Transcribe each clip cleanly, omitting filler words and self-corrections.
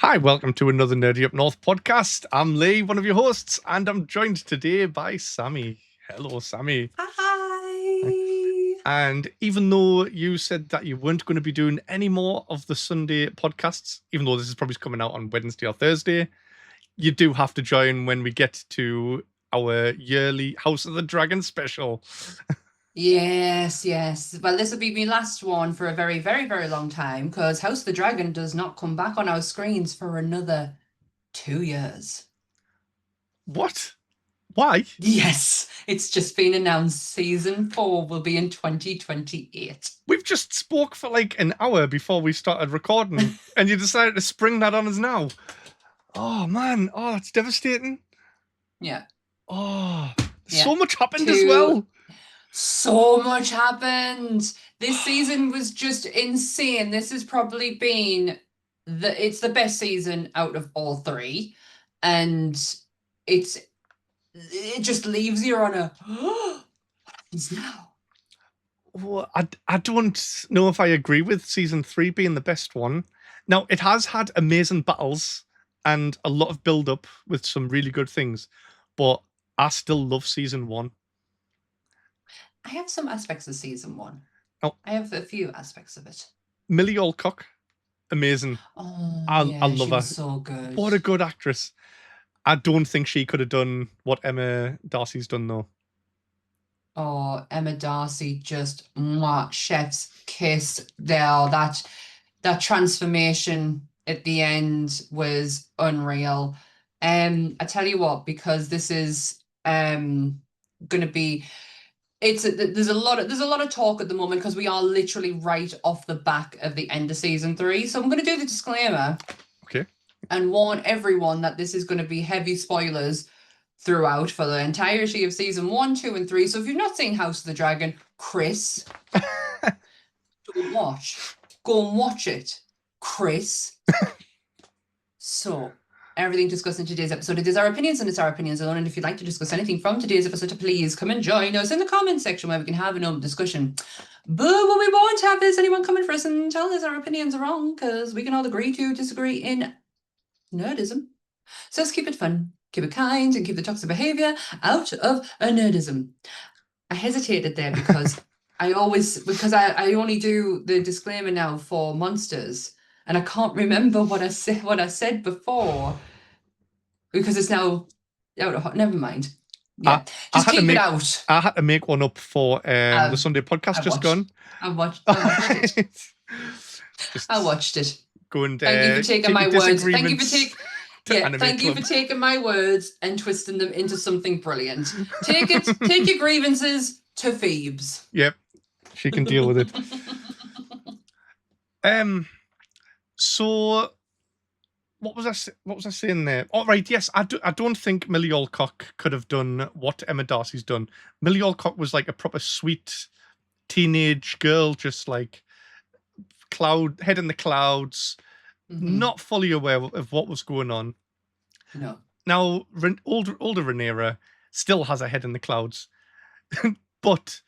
Hi, welcome to another Nerdy Up North podcast. I'm Lee, one of your hosts, and I'm joined today by Sammy. Hello, Sammy. Hi. And even though you said that you weren't going to be doing any more of the Sunday podcasts, even though this is probably coming out on Wednesday or Thursday, you do have to join when we get to our yearly House of the Dragon special. Yes. Well, this will be my last one for a very, very, very long time because House of the Dragon does not come back on our screens for another 2 years. What? Why? Yes, it's just been announced. Season 4 will be in 2028. We've just spoke for like an hour before we started recording, and you decided to spring that on us now. Oh man, that's devastating. Yeah. Oh, Yeah. so much happened as well. So much happened. This season was just insane. This has probably been it's the best season out of all three, and it just leaves you on a what happens now? Well, I don't know if I agree with season 3 being the best one. Now, it has had amazing battles and a lot of build up with some really good things, but I still love season 1. I have some aspects of season 1. Oh. I have a few aspects of it. Millie Alcock, amazing. Oh, I love she her. was so good. What a good actress. I don't think she could have done what Emma Darcy's done, though. Oh, Emma Darcy, just chef's kiss there. That transformation at the end was unreal. I tell you what, because this is going to be, there's a lot of talk at the moment because we are literally right off the back of the end of season 3. So I'm going to do the disclaimer. Okay. And warn everyone that this is going to be heavy spoilers throughout for the entirety of season 1, 2, and 3. So if you've not seen House of the Dragon, Chris, don't watch. Go and watch it, Chris. So everything discussed in today's episode, it is our opinions and it's our opinions alone. And if you'd like to discuss anything from today's episode, please come and join us in the comment section where we can have an open discussion. But what we won't have is anyone coming for us and telling us our opinions are wrong, because we can all agree to disagree in nerdism. So let's keep it fun, keep it kind, and keep the toxic behavior out of a nerdism. I hesitated there because I only do the disclaimer now for monsters, and I can't remember what I said before because it's now out of never mind. Yeah, just keep it out. I had to make one up for the Sunday podcast just gone. I watched it. I watched it. Go and thank you for taking my words. Thank you for taking my words and twisting them into something brilliant. Take your grievances to Phoebes. Yep, she can deal with it. So what was I saying there? Oh, right, yes, I don't think Millie Alcock could have done what Emma Darcy's done. Millie Alcock was like a proper sweet teenage girl, just like head in the clouds, not fully aware of what was going on. No. Now, older Rhaenyra still has a head in the clouds, but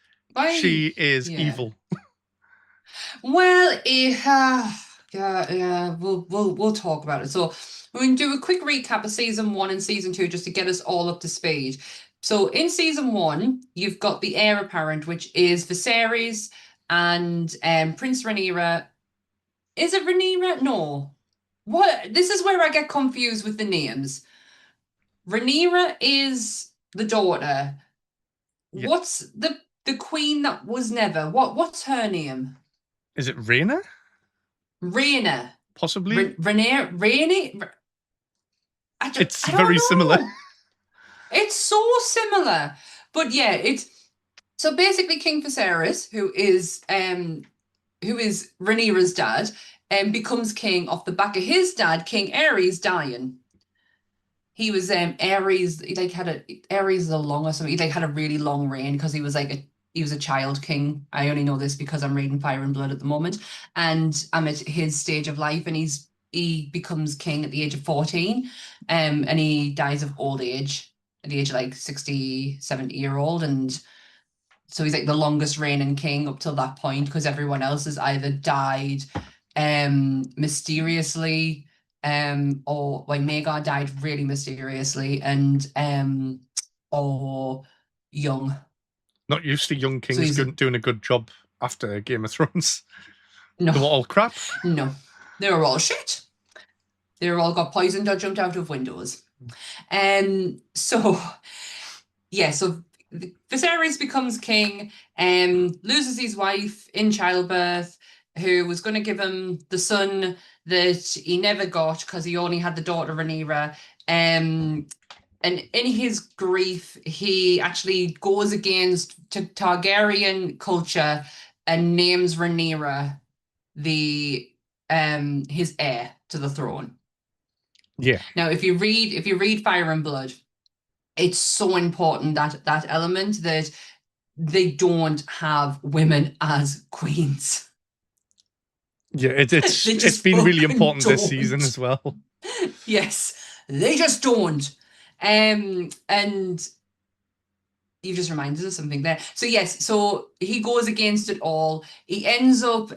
she is evil. Well, yeah, we'll talk about it. So we're going to do a quick recap of season 1 and season 2 just to get us all up to speed. So in season 1, you've got the heir apparent, which is Viserys and Prince Rhaenyra. Is it Rhaenyra? No. What? This is where I get confused with the names. Rhaenyra is the daughter. Yeah. What's the queen that was never? What's her name? Is it Rhaena? Rhaena. Possibly. Rhaena? It's very similar. It's so similar. But yeah, it's so basically King Viserys, who is Rhaenyra's dad, becomes king off the back of his dad, King Aerys, dying. He was Aerys. Aerys is a long or something. He had a really long reign because he was a child king. I only know this because I'm reading Fire and Blood at the moment, and I'm at his stage of life, and he becomes king at the age of 14, and he dies of old age at the age of like 60, 70-year-old, and so he's like the longest reigning king up till that point because everyone else has either died mysteriously or when Maegor died really mysteriously, and or young. Not used to young So kings he's doing a good job after Game of Thrones. no, They were all crap. no, they were all shit. They were all got poisoned or jumped out of windows. So yeah, so Viserys becomes king, loses his wife in childbirth, who was going to give him the son that he never got because he only had the daughter Rhaenyra. And in his grief, he actually goes against Targaryen culture and names Rhaenyra the his heir to the throne. Yeah. Now, if you read Fire and Blood, it's so important that element that they don't have women as queens. Yeah, it's been really important this season as well. Yes, they just don't. And you've just reminded us of something there. So yes, so he goes against it all. He ends up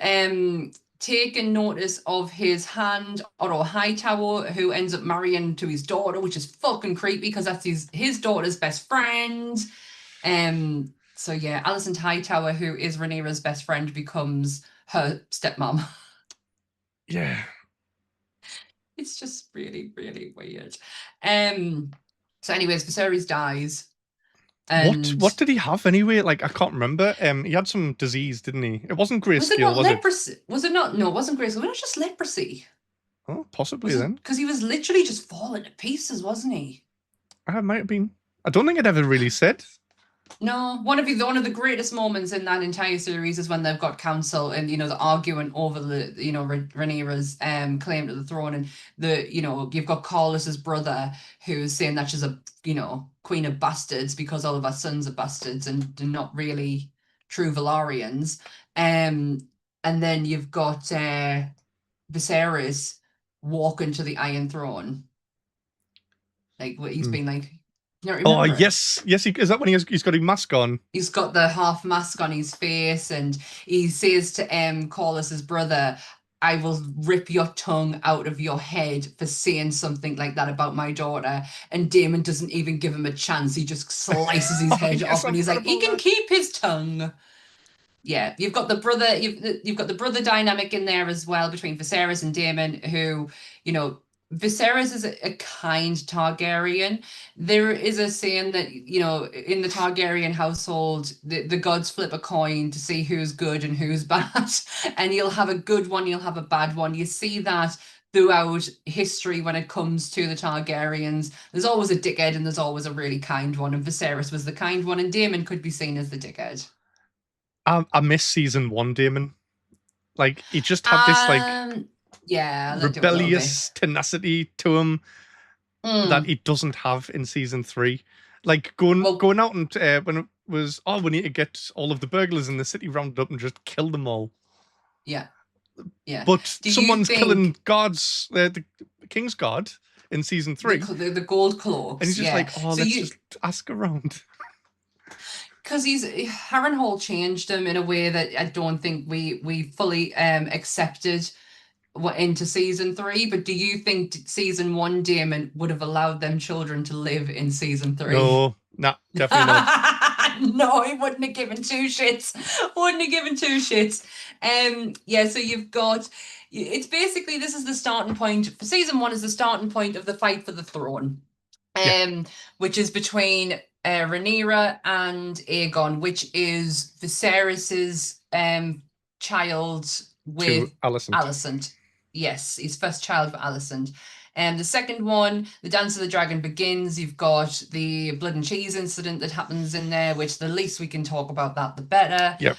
taking notice of his hand, Otto Hightower, who ends up marrying to his daughter, which is fucking creepy because that's his daughter's best friend. So yeah, Alicent Hightower, who is Rhaenyra's best friend, becomes her stepmom. Yeah. It's just really, really weird. So anyways, Viserys dies. And what did he have anyway? Like, I can't remember. He had some disease, didn't he? It wasn't grayscale, was it? Leprosy? Was it not? No, it wasn't grayscale. Was it just leprosy? Oh, possibly then. Because he was literally just falling to pieces, wasn't he? It might have been. I don't think it ever really said. No, one of the greatest moments in that entire series is when they've got council and they're arguing over the Rhaenyra's claim to the throne, and you've got Corlys's brother who's saying that she's a queen of bastards because all of our sons are bastards and they're not really true Valyrians, and then you've got Viserys walking to the Iron Throne, like what he's been like. Oh yes, is that when he's got his mask on? He's got the half mask on his face, and he says to Corlys's brother, "I will rip your tongue out of your head for saying something like that about my daughter." And Daemon doesn't even give him a chance. He just slices his head off, and he's like, "He can keep his tongue." Yeah, you've got the brother, you've got the brother dynamic in there as well between Viserys and Daemon, who Viserys is a kind Targaryen. There is a saying that, in the Targaryen household, the gods flip a coin to see who's good and who's bad. And you'll have a good one, you'll have a bad one. You see that throughout history when it comes to the Targaryens. There's always a dickhead and there's always a really kind one. And Viserys was the kind one, and Daemon could be seen as the dickhead. I miss season 1 Daemon. Like, he just had this rebellious tenacity to him that he doesn't have in season 3. Like going out and when it was, we need to get all of the burglars in the city rounded up and just kill them all. Yeah. Yeah. But someone's killing guards, the King's Guard in season 3. The Gold Cloaks. And he's just like, let's just ask around. Because Harrenhal changed him in a way that I don't think we fully accepted into season 3. But do you think season 1 Daemon would have allowed them children to live in season 3? No, definitely not. No, he wouldn't have given two shits. So you've got, it's basically, this is the starting point for season 1, is the starting point of the fight for the throne, which is between Rhaenyra and Aegon, which is Viserys's child with Alicent. Yes, his first child for Alicent. And the second one, the Dance of the Dragon begins. You've got the blood and cheese incident that happens in there, which the least we can talk about that, the better. Yep.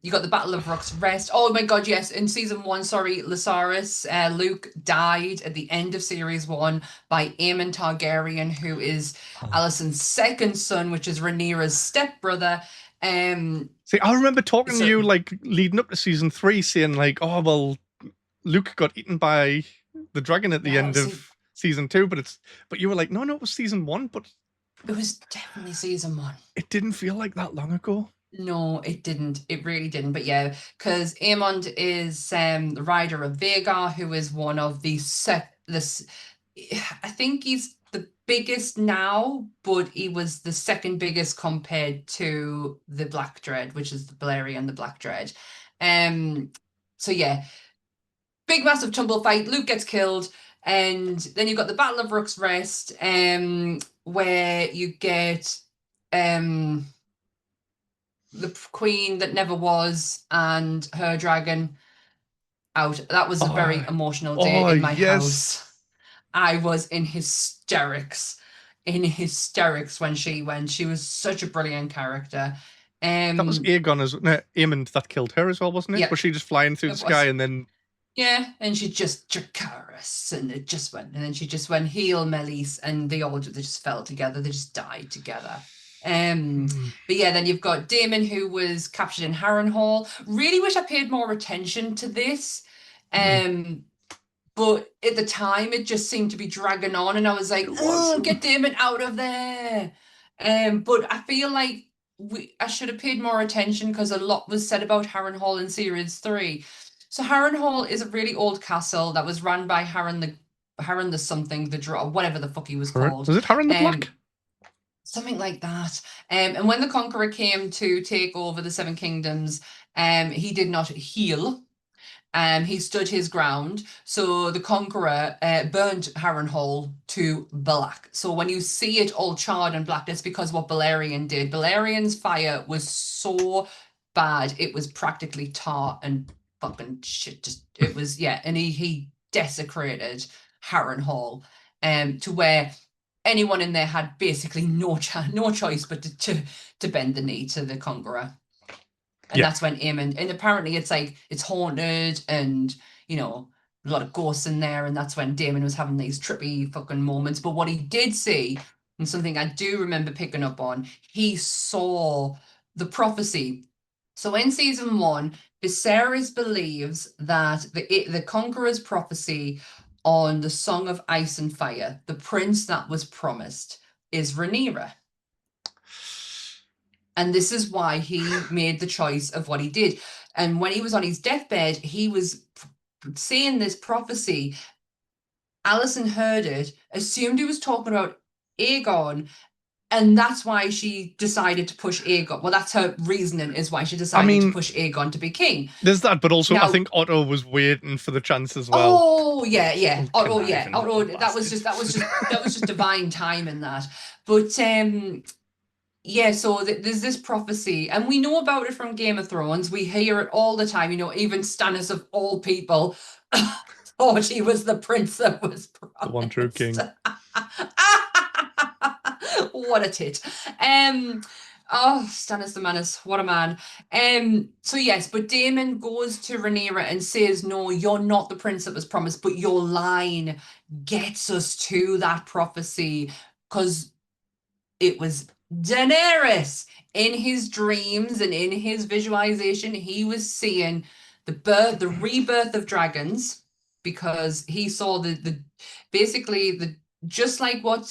You got the Battle of Rook's Rest. Oh my God, yes. In season 1, Lucerys, Luke died at the end of series 1 by Aemon Targaryen, who is Alicent's second son, which is Rhaenyra's stepbrother. See, I remember talking to you like leading up to season 3, saying like, Luke got eaten by the dragon at the end of season 2, but you were like, no, it was season 1, but it was definitely season 1. It didn't feel like that long ago. No, it didn't. It really didn't. But yeah, because Aemond is the rider of Vhagar, who is one of the I think he's the biggest now, but he was the second biggest compared to the Black Dread, which is the Balerion, the Black Dread. So yeah, big massive tumble fight. Luke gets killed, and then you've got the Battle of Rook's Rest, where you get the queen that never was and her dragon out. That was a very emotional day in my house. I was in hysterics when she went. She was such a brilliant character. That was Aemond that killed her as well, wasn't it? Yep. Was she just flying through the sky and then? Yeah, and she just Dracarys, and it just went, and then she just went heel Melis, and they just fell together. They just died together. But yeah, then you've got Daemon, who was captured in Harrenhal. Really wish I paid more attention to this. But at the time, it just seemed to be dragging on, and I was like, "Oh, get Daemon out of there!" But I feel like I should have paid more attention because a lot was said about Harrenhal in Series 3. So Harrenhal is a really old castle that was run by Harren the something, the draw, whatever the fuck he was called. Was it Harren the Black? Something like that. And when the Conqueror came to take over the Seven Kingdoms, he did not heal. He stood his ground. So the Conqueror burned Harrenhal to black. So when you see it all charred and black, that's because what Balerion did. Balerion's fire was so bad, it was practically tar and fucking shit. It was, yeah. And he desecrated Harrenhal to where anyone in there had basically no choice but to bend the knee to the Conqueror. And that's when Aemond, and apparently it's haunted, and a lot of ghosts in there, and that's when Daemon was having these trippy fucking moments. But what he did see, and something I do remember picking up on, he saw the prophecy. So in season 1, Viserys believes that the Conqueror's prophecy on the Song of Ice and Fire, the prince that was promised, is Rhaenyra. And this is why he made the choice of what he did. And when he was on his deathbed, he was saying this prophecy. Alicent heard it, assumed he was talking about Aegon, and that's why she decided to push Aegon. Well, that's her reasoning, is why she decided to push Aegon to be king. There's that, but also I think Otto was waiting for the chance as well. Oh yeah. Otto, yeah. Otto, that was just divine time in that. But yeah, so there's this prophecy, and we know about it from Game of Thrones. We hear it all the time. Even Stannis, of all people, thought he was the prince that was promised. The one true king. What a tit. Oh, Stannis the Menace, what a man. So yes, but Daemon goes to Rhaenyra and says, no, you're not the prince that was promised, but your line gets us to that prophecy, because it was Daenerys. In his dreams and in his visualization, he was seeing the rebirth of dragons, because he saw just like what's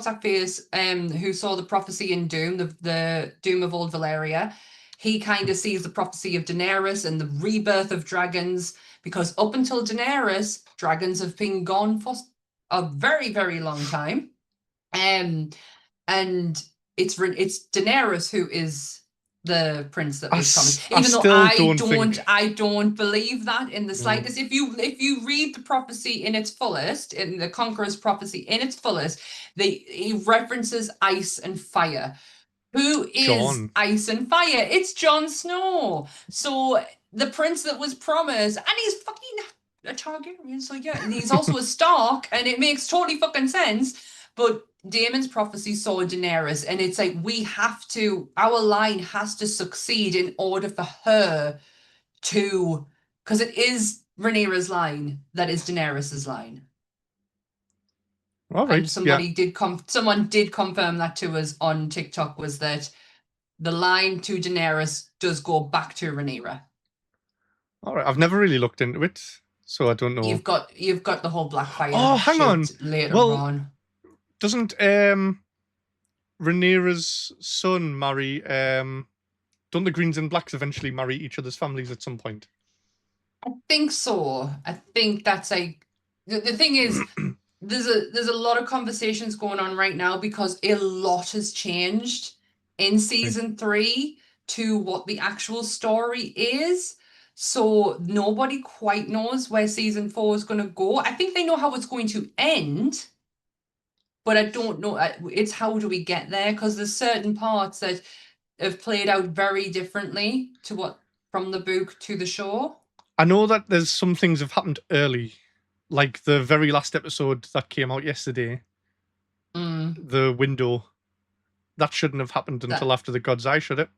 that face who saw the prophecy in Doom, the Doom of Old Valyria. He kind of sees the prophecy of Daenerys and the rebirth of dragons, because up until Daenerys, dragons have been gone for a very, very long time. And it's Daenerys who is the prince that was promised. Even though I don't believe that in the slightest. If you read the prophecy in its fullest, in the Conqueror's prophecy in its fullest, he references ice and fire. Who is ice and fire? It's Jon Snow. So the prince that was promised, and he's fucking a Targaryen, so yeah, and he's also a Stark, and it makes totally fucking sense. But Daemon's prophecy saw Daenerys, and it's like our line has to succeed in order for her to, because it is Rhaenyra's line that is Daenerys's line. All right. And someone did confirm that to us on TikTok, was that the line to Daenerys does go back to Rhaenyra. All right, I've never really looked into it, so I don't know. You've got the whole Blackfire. Oh, hang on. Later on. Doesn't Rhaenyra's son marry don't the Greens and Blacks eventually marry each other's families at some point? I think so. I think that's like the thing is there's a lot of conversations going on right now because a lot has changed in season 3 to what the actual story is. So nobody quite knows where season 4 is going to go. I think they know how it's going to end, but I don't know. It's how do we get there? Because there's certain parts that have played out very differently to what from the book to the show. I know that there's some things have happened early, like the very last episode that came out yesterday. The window. That shouldn't have happened until after the God's Eye, should it?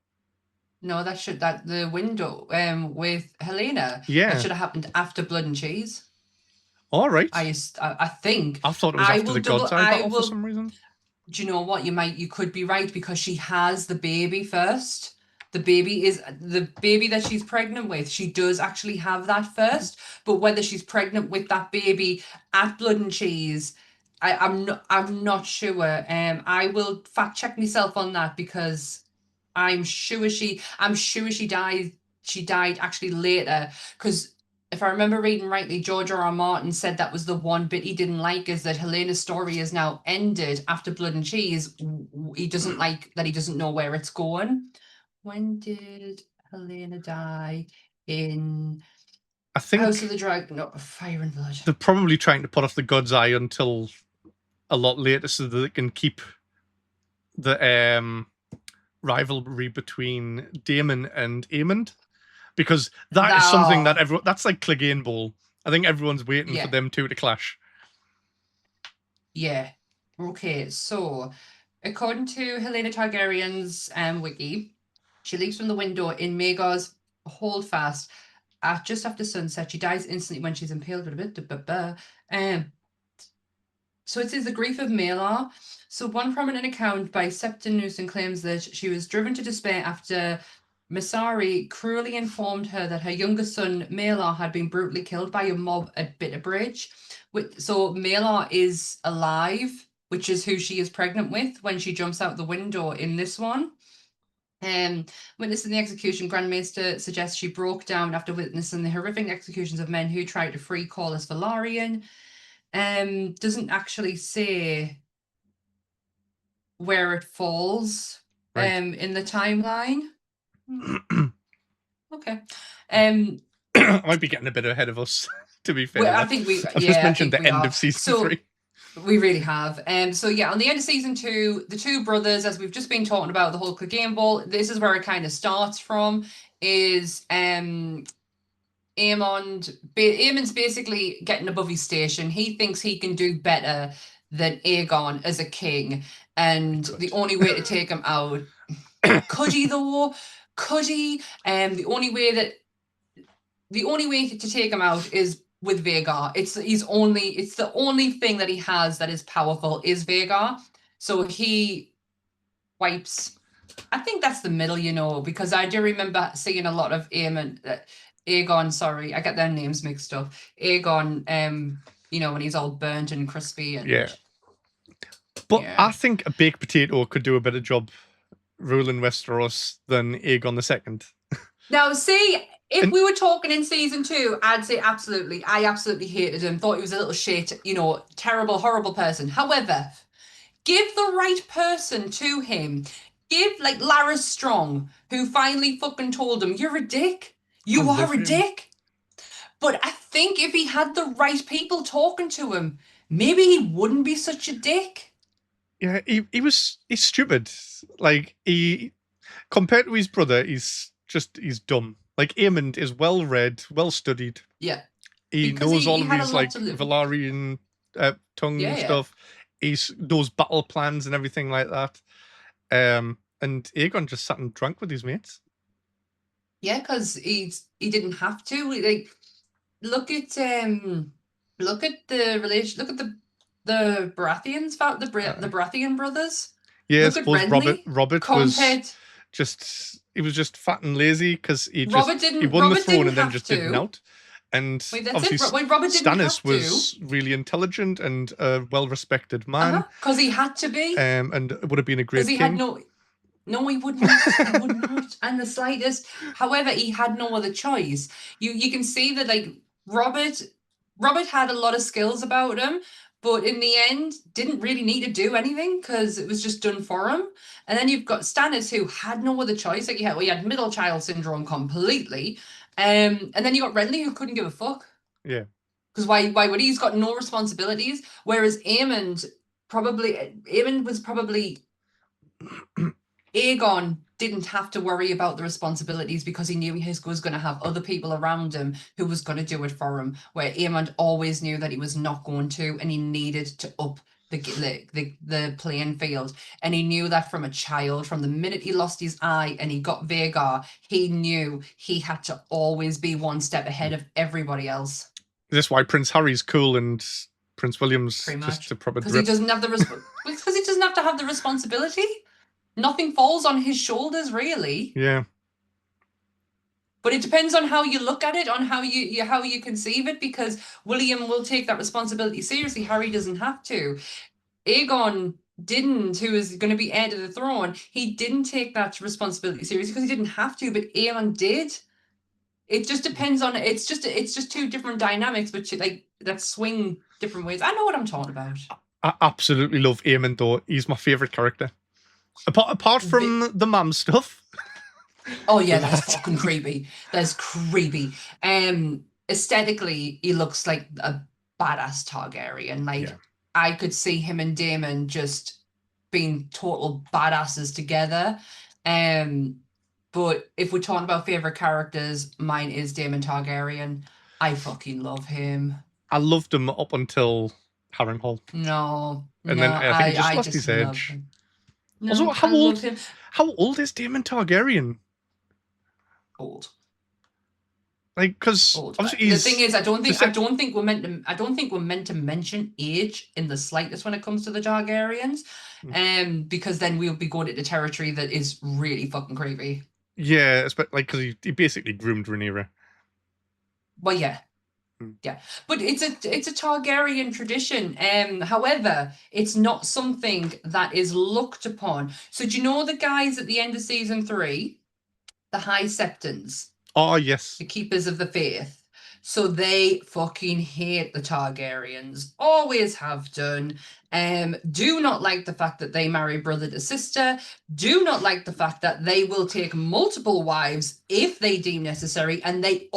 No, the window with Helena. Yeah. That should have happened after Blood and Cheese. All right. I think. I thought it was after the God's Eye battle for some reason. Do you know what? You could be right because she has the baby first. The baby that she's pregnant with. She does actually have that first, but whether she's pregnant with that baby at Blood and Cheese, I'm not sure. I will fact check myself on that because I'm sure she died. She died actually later because if I remember reading rightly, George R.R. Martin said that was the one bit he didn't like is that Helena's story is now ended after Blood and Cheese. He doesn't like that. He doesn't know where it's going. When did Helena die in House of the Dragon? No, Fire and Blood. They're probably trying to put off the God's Eye until a lot later so that they can keep the rivalry between Daemon and Aemond. Because that is something that that's like Clegane Bowl. I think everyone's waiting for them two to clash. Yeah. Okay, so according to Helena Targaryen's wiki, she leaps from the window in Maegor's holdfast just after sunset. She dies instantly when she's impaled. So it says the grief of Maelor. So one prominent account by Septon Newson claims that she was driven to despair after Masari cruelly informed her that her younger son Maelor had been brutally killed by a mob at Bitterbridge. So Maelor is alive, which is who she is pregnant with when she jumps out the window in this one. Witnessing the execution, Grand Maester suggests she broke down after witnessing the horrific executions of men who tried to free Corlys Velaryon. Doesn't actually say where it falls in the timeline. Okay. I might be getting a bit ahead of us, to be fair. Well, I think I've just mentioned the end of season 3. We really have. So yeah, on the end of season 2, the two brothers, as we've just been talking about the whole Clegane Bowl, this is where it kind of starts from, is Aemond's basically getting above his station. He thinks he can do better than Aegon as a king. And the only way to take him out, could he though? Could he? The only way to take him out is with Vhagar. It's the only thing that he has that is powerful is Vhagar. So he wipes. I think that's the middle, because I do remember seeing a lot of Aegon. Sorry, I get their names mixed up. Aegon, when he's all burnt and crispy. And, But I think a baked potato could do a better job ruling Westeros than Aegon II. Now, see, if we were talking in season 2, I'd say absolutely. I absolutely hated him. Thought he was a little shit, terrible, horrible person. However, give the right person to him. Give, like, Larys Strong, who finally fucking told him, you're a dick. You are a dick. But I think if he had the right people talking to him, maybe he wouldn't be such a dick. Yeah, he's stupid. Like, compared to his brother, he's dumb. Like, Aemond is well-read, well-studied. Yeah. He knows all of his, like, Velaryon tongue and stuff. He's those battle plans and everything like that. And Aegon just sat and drank with his mates. Yeah, because he didn't have to. Like, look at the relation. Look at the Baratheons, the Baratheon brothers. Yeah, I suppose Robert was just fat and lazy because he won the throne and then just didn't out. And obviously Stannis was really intelligent and a well-respected man. Because he had to be. And it would have been a great king. No, he would not. He would not, and the slightest. However, he had no other choice. You can see that like Robert had a lot of skills about him, but in the end, didn't really need to do anything because it was just done for him. And then you've got Stannis who had no other choice. Like he had middle child syndrome completely. And then you got Renly who couldn't give a fuck. Yeah. Because why would he? He's got no responsibilities. Whereas Aemond was probably Aegon didn't have to worry about the responsibilities because he knew he was going to have other people around him who was going to do it for him. Where Aemond always knew that he was not going to, and he needed to up the playing field. And he knew that from a child, from the minute he lost his eye and he got Vhagar, he knew he had to always be one step ahead of everybody else. Is this why Prince Harry's cool and Prince William's just a proper because he doesn't have because he doesn't have to have the responsibility. Nothing falls on his shoulders, really. Yeah. But it depends on how you look at it, on how you conceive it, because William will take that responsibility seriously. Harry doesn't have to. Aegon didn't, who is going to be heir to the throne, he didn't take that responsibility seriously because he didn't have to, but Aemon did. It just depends on it's just two different dynamics, but like that swing different ways. I know what I'm talking about. I absolutely love Aemon though. He's my favourite character. Apart from the mum stuff. Oh yeah, that's fucking creepy. That's creepy. Aesthetically, he looks like a badass Targaryen. Like I could see him and Daemon just being total badasses together. But if we're talking about favorite characters, mine is Daemon Targaryen. I fucking love him. I loved him up until Harrenhal. And then I think he just lost his edge. No, also, how old is Daemon Targaryen? Old. Like, because obviously the thing is, I don't think we're meant to mention age in the slightest when it comes to the Targaryens, because then we'll be going into territory that is really fucking creepy. Yeah, like because he basically groomed Rhaenyra. Well, yeah. Yeah, but it's a Targaryen tradition. However, it's not something that is looked upon. So do you know the guys at the end of season 3, the High Septons? Oh yes, the Keepers of the Faith. So they fucking hate the Targaryens. Always have done. Do not like the fact that they marry brother to sister. Do not like the fact that they will take multiple wives if they deem necessary. And the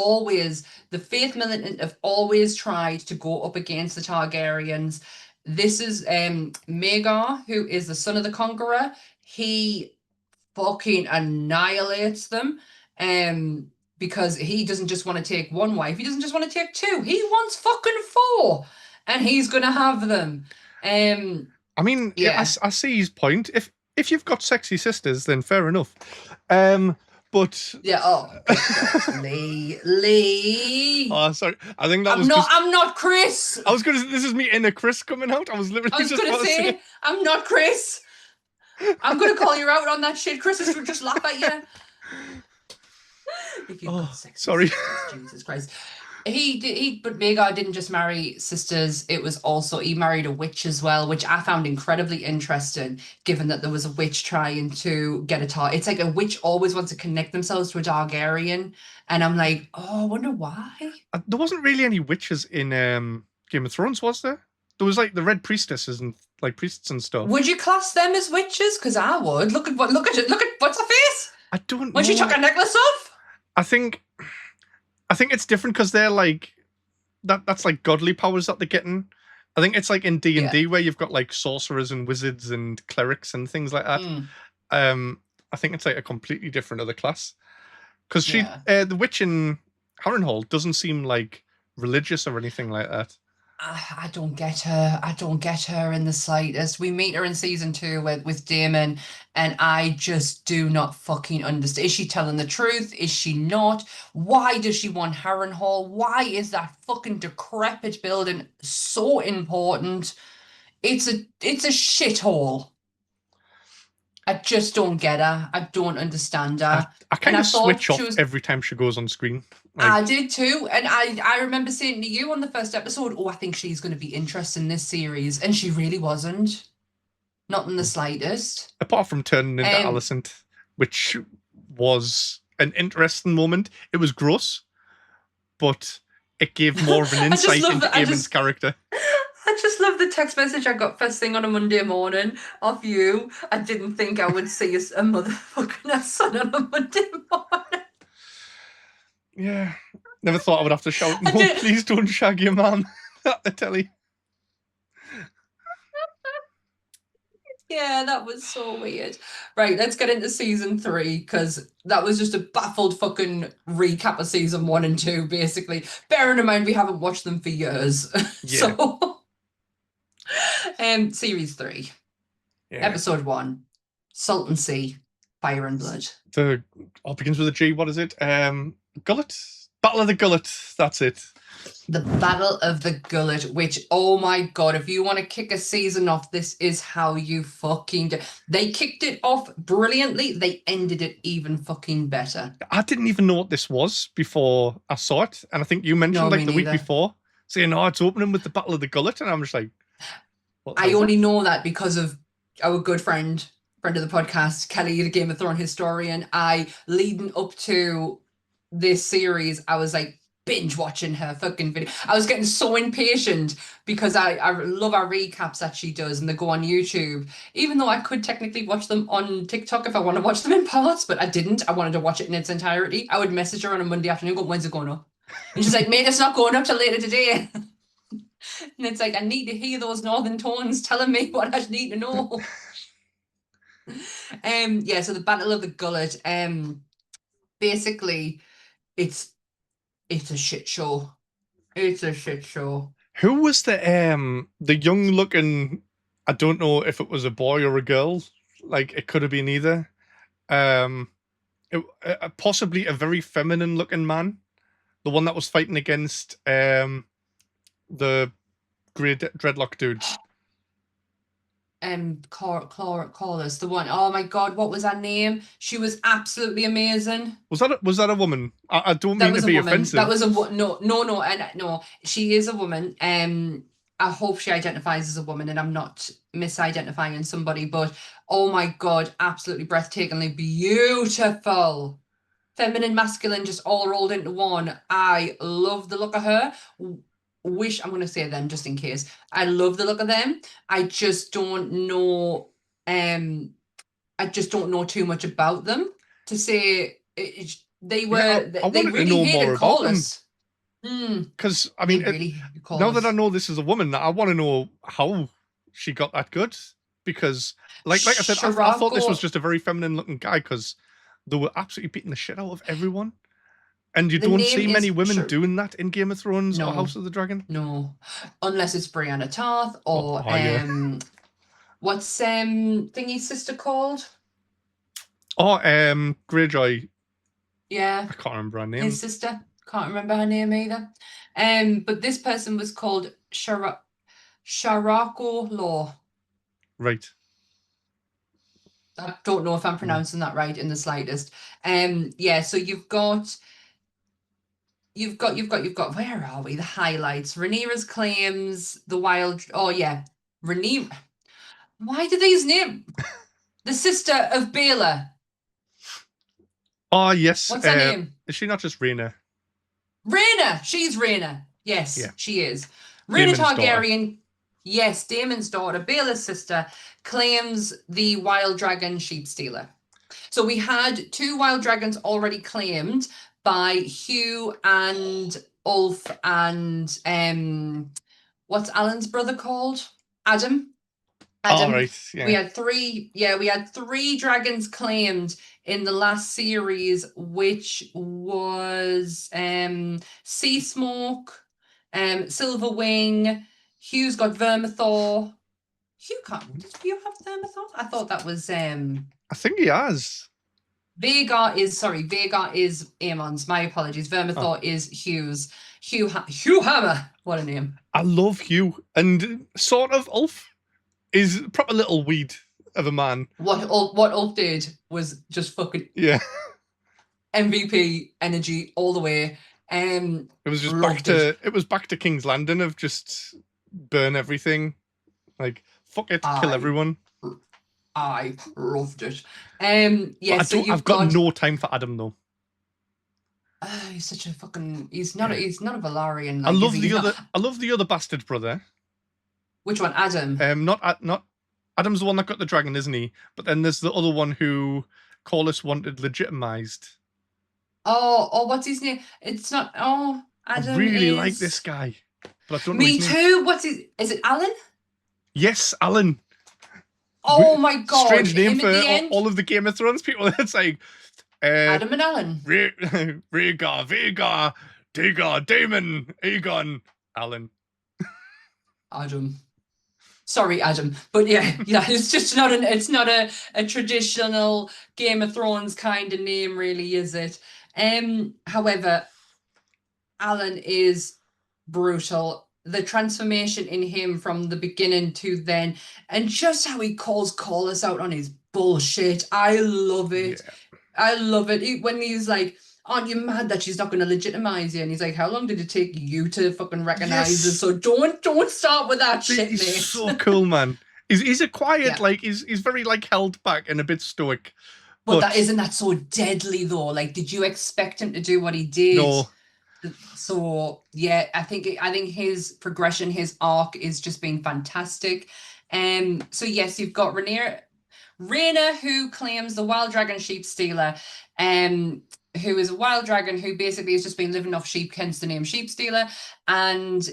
Faith Militant have always tried to go up against the Targaryens. This is Maegor, who is the son of the Conqueror. He fucking annihilates them. Because he doesn't just want to take one wife. He doesn't just want to take 2. He wants fucking 4. And he's going to have them. I mean, yeah. I see his point. If you've got sexy sisters, then fair enough. But... Yeah, Lee. Oh, sorry. I think that I'm not Chris. I was going to say, this is me inner Chris coming out. I was going to say, I'm not Chris. I'm going to call you out on that shit. Chris is just laugh at you. Sorry. Jesus Christ. But Maegor didn't just marry sisters. It was also, he married a witch as well, which I found incredibly interesting, given that there was a witch trying to get a Targaryen. It's like a witch always wants to connect themselves to a Targaryen. And I'm like, I wonder why. There wasn't really any witches in Game of Thrones, was there? There was like the Red Priestesses and like priests and stuff. Would you class them as witches? Because I would. Look at what's her face? I don't know. When she took her necklace off? I think it's different because they're like that's like godly powers that they're getting. I think it's like in D&D where you've got like sorcerers and wizards and clerics and things like that. I think it's like a completely different other class. Because the witch in Harrenhal doesn't seem like religious or anything like that. I don't get her. I don't get her in the slightest. We meet her in season 2 with Daemon, and I just do not fucking understand. Is she telling the truth? Is she not? Why does she want Harrenhal? Why is that fucking decrepit building so important? It's a shithole. I just don't get her. I don't understand her. I kind of switch off every time she goes on screen. Like, I did too. And I remember saying to you on the first episode, I think she's going to be interested in this series. And she really wasn't. not in the slightest. Apart from turning into Alicent, which was an interesting moment. It was gross, but it gave more of an insight into Aemon's character. I just love the text message I got first thing on a Monday morning off you. I didn't think I would see a motherfucking son on a Monday morning. Yeah. Never thought I would have to shout, no, please don't shag your man at the telly. Yeah, that was so weird. Right, let's get into season 3, because that was just a baffled fucking recap of season 1 and 2, basically. Bearing in mind we haven't watched them for years. Yeah. So, series 3, episode 1, Salton Sea, Fire and Blood. Begins with a G. What is it? Gullet? Battle of the Gullet. That's it. The Battle of the Gullet, which, oh my god, if you want to kick a season off, this is how you fucking do. They kicked it off brilliantly. They ended it even fucking better. I didn't even know what this was before I saw it. And I think you mentioned the week before saying, oh, it's opening with the Battle of the Gullet. And I'm just like, I only know that because of our good friend of the podcast, Kelly, the Game of Thrones historian. Leading up to this series, I was like binge watching her fucking video. I was getting so impatient because I love our recaps that she does, and they go on YouTube. Even though I could technically watch them on TikTok if I want to watch them in parts, but I didn't. I wanted to watch it in its entirety. I would message her on a Monday afternoon, go, when's it going up? And she's like, mate, it's not going up till later today. And it's like, I need to hear those northern tones telling me what I need to know. So the Battle of the Gullet, basically it's a shit show. It's a shit show. Who was the young looking, I don't know if it was a boy or a girl, like it could have been either. Possibly a very feminine looking man. The one that was fighting against the grey dreadlock dude. Corliss, the one. Oh my god, what was her name? She was absolutely amazing. Was that a woman? I don't mean to be offensive. That was a no. She is a woman. I hope she identifies as a woman, and I'm not misidentifying somebody. But oh my god, absolutely breathtakingly beautiful, feminine, masculine, just all rolled into one. I love the look of her. I'm going to say them just in case. I love the look of them. I just don't know. I just don't know too much about them to say they were. I wanted really to know more about them. Because I mean, now that I know this is a woman, I want to know how she got that good. Because, like I said, I thought this was just a very feminine-looking guy because they were absolutely beating the shit out of everyone. And you don't see many women doing that in Game of Thrones or House of the Dragon? No. Unless it's Brianna Tarth or what's Thingy's sister called? Oh, Greyjoy. Yeah. I can't remember her name. His sister. Can't remember her name either. But this person was called Sharako Law. Right. I don't know if I'm pronouncing that right in the slightest. So you've got where are we? The highlights. Rhaenyra's claims, the wild. Oh yeah, Rhaenyra. Why do these name the sister of Baela? Oh yes. What's her name? Is she not just Rhaena? Rhaena. She's Rhaena. Yes, she is. Rhaena Targaryen. Daughter. Yes, Daemon's daughter, Baela's sister, claims the wild dragon sheep stealer. So we had 2 wild dragons already claimed by Hugh and Ulf and what's Alan's brother called? Adam. Oh, right. Yeah. We had 3 dragons claimed in the last series, which was Sea Smoke, Silverwing. Hugh's got Vermithor. Hugh can't. Did you have Vermithor? I thought that was I think he has. Vhagar is Aemon's. My apologies. Vermithor is Hugh's. Hugh Hammer. What a name. I love Hugh. And sort of Ulf is a proper little weed of a man. What Ulf did was just fucking MVP energy all the way. It was just back to King's Landing of just burn everything. Like, fuck it, kill everyone. I loved it. But Yeah, so you've I've got no time for Adam though. He's such a fucking. He's not. Yeah. He's not a Valarian. I Like, is love he? the He's other. not. I love the other bastard brother. Which one, Adam? Not Adam's the one that got the dragon, isn't he? But then there's the other one who Corlys wanted legitimized. Oh, what's his name? It's not. Oh, Adam I really is. like this guy, but I don't know Me his name. too. What's his? Is it Alan? Yes, Alan. Oh my god! Strange name Him for at the end. all of the Game of Thrones people. It's like Adam and Alan. Rhaegar, Vhagar, Dagar, Daemon, Aegon, Alan. Adam. Sorry, Adam, but yeah, it's just not it's not a traditional Game of Thrones kind of name, really, is it? However, Alan is brutal. The transformation in him from the beginning to then, and just how he calls Corlys out on his bullshit. I love it. Yeah. I love it. When he's like, aren't you mad that she's not going to legitimize you? And he's like, how long did it take you to fucking recognize us? So don't start with that shit, He's mate. so cool, man. He's a quiet, Yeah. like he's very like held back and a bit stoic. But that isn't that so deadly though? Like, did you expect him to do what he did? No. So yeah, I think his progression, his arc is just been fantastic. So yes, you've got Rhaena, who claims the wild dragon sheep stealer, who is a wild dragon who basically has just been living off sheep, hence the name sheep stealer, and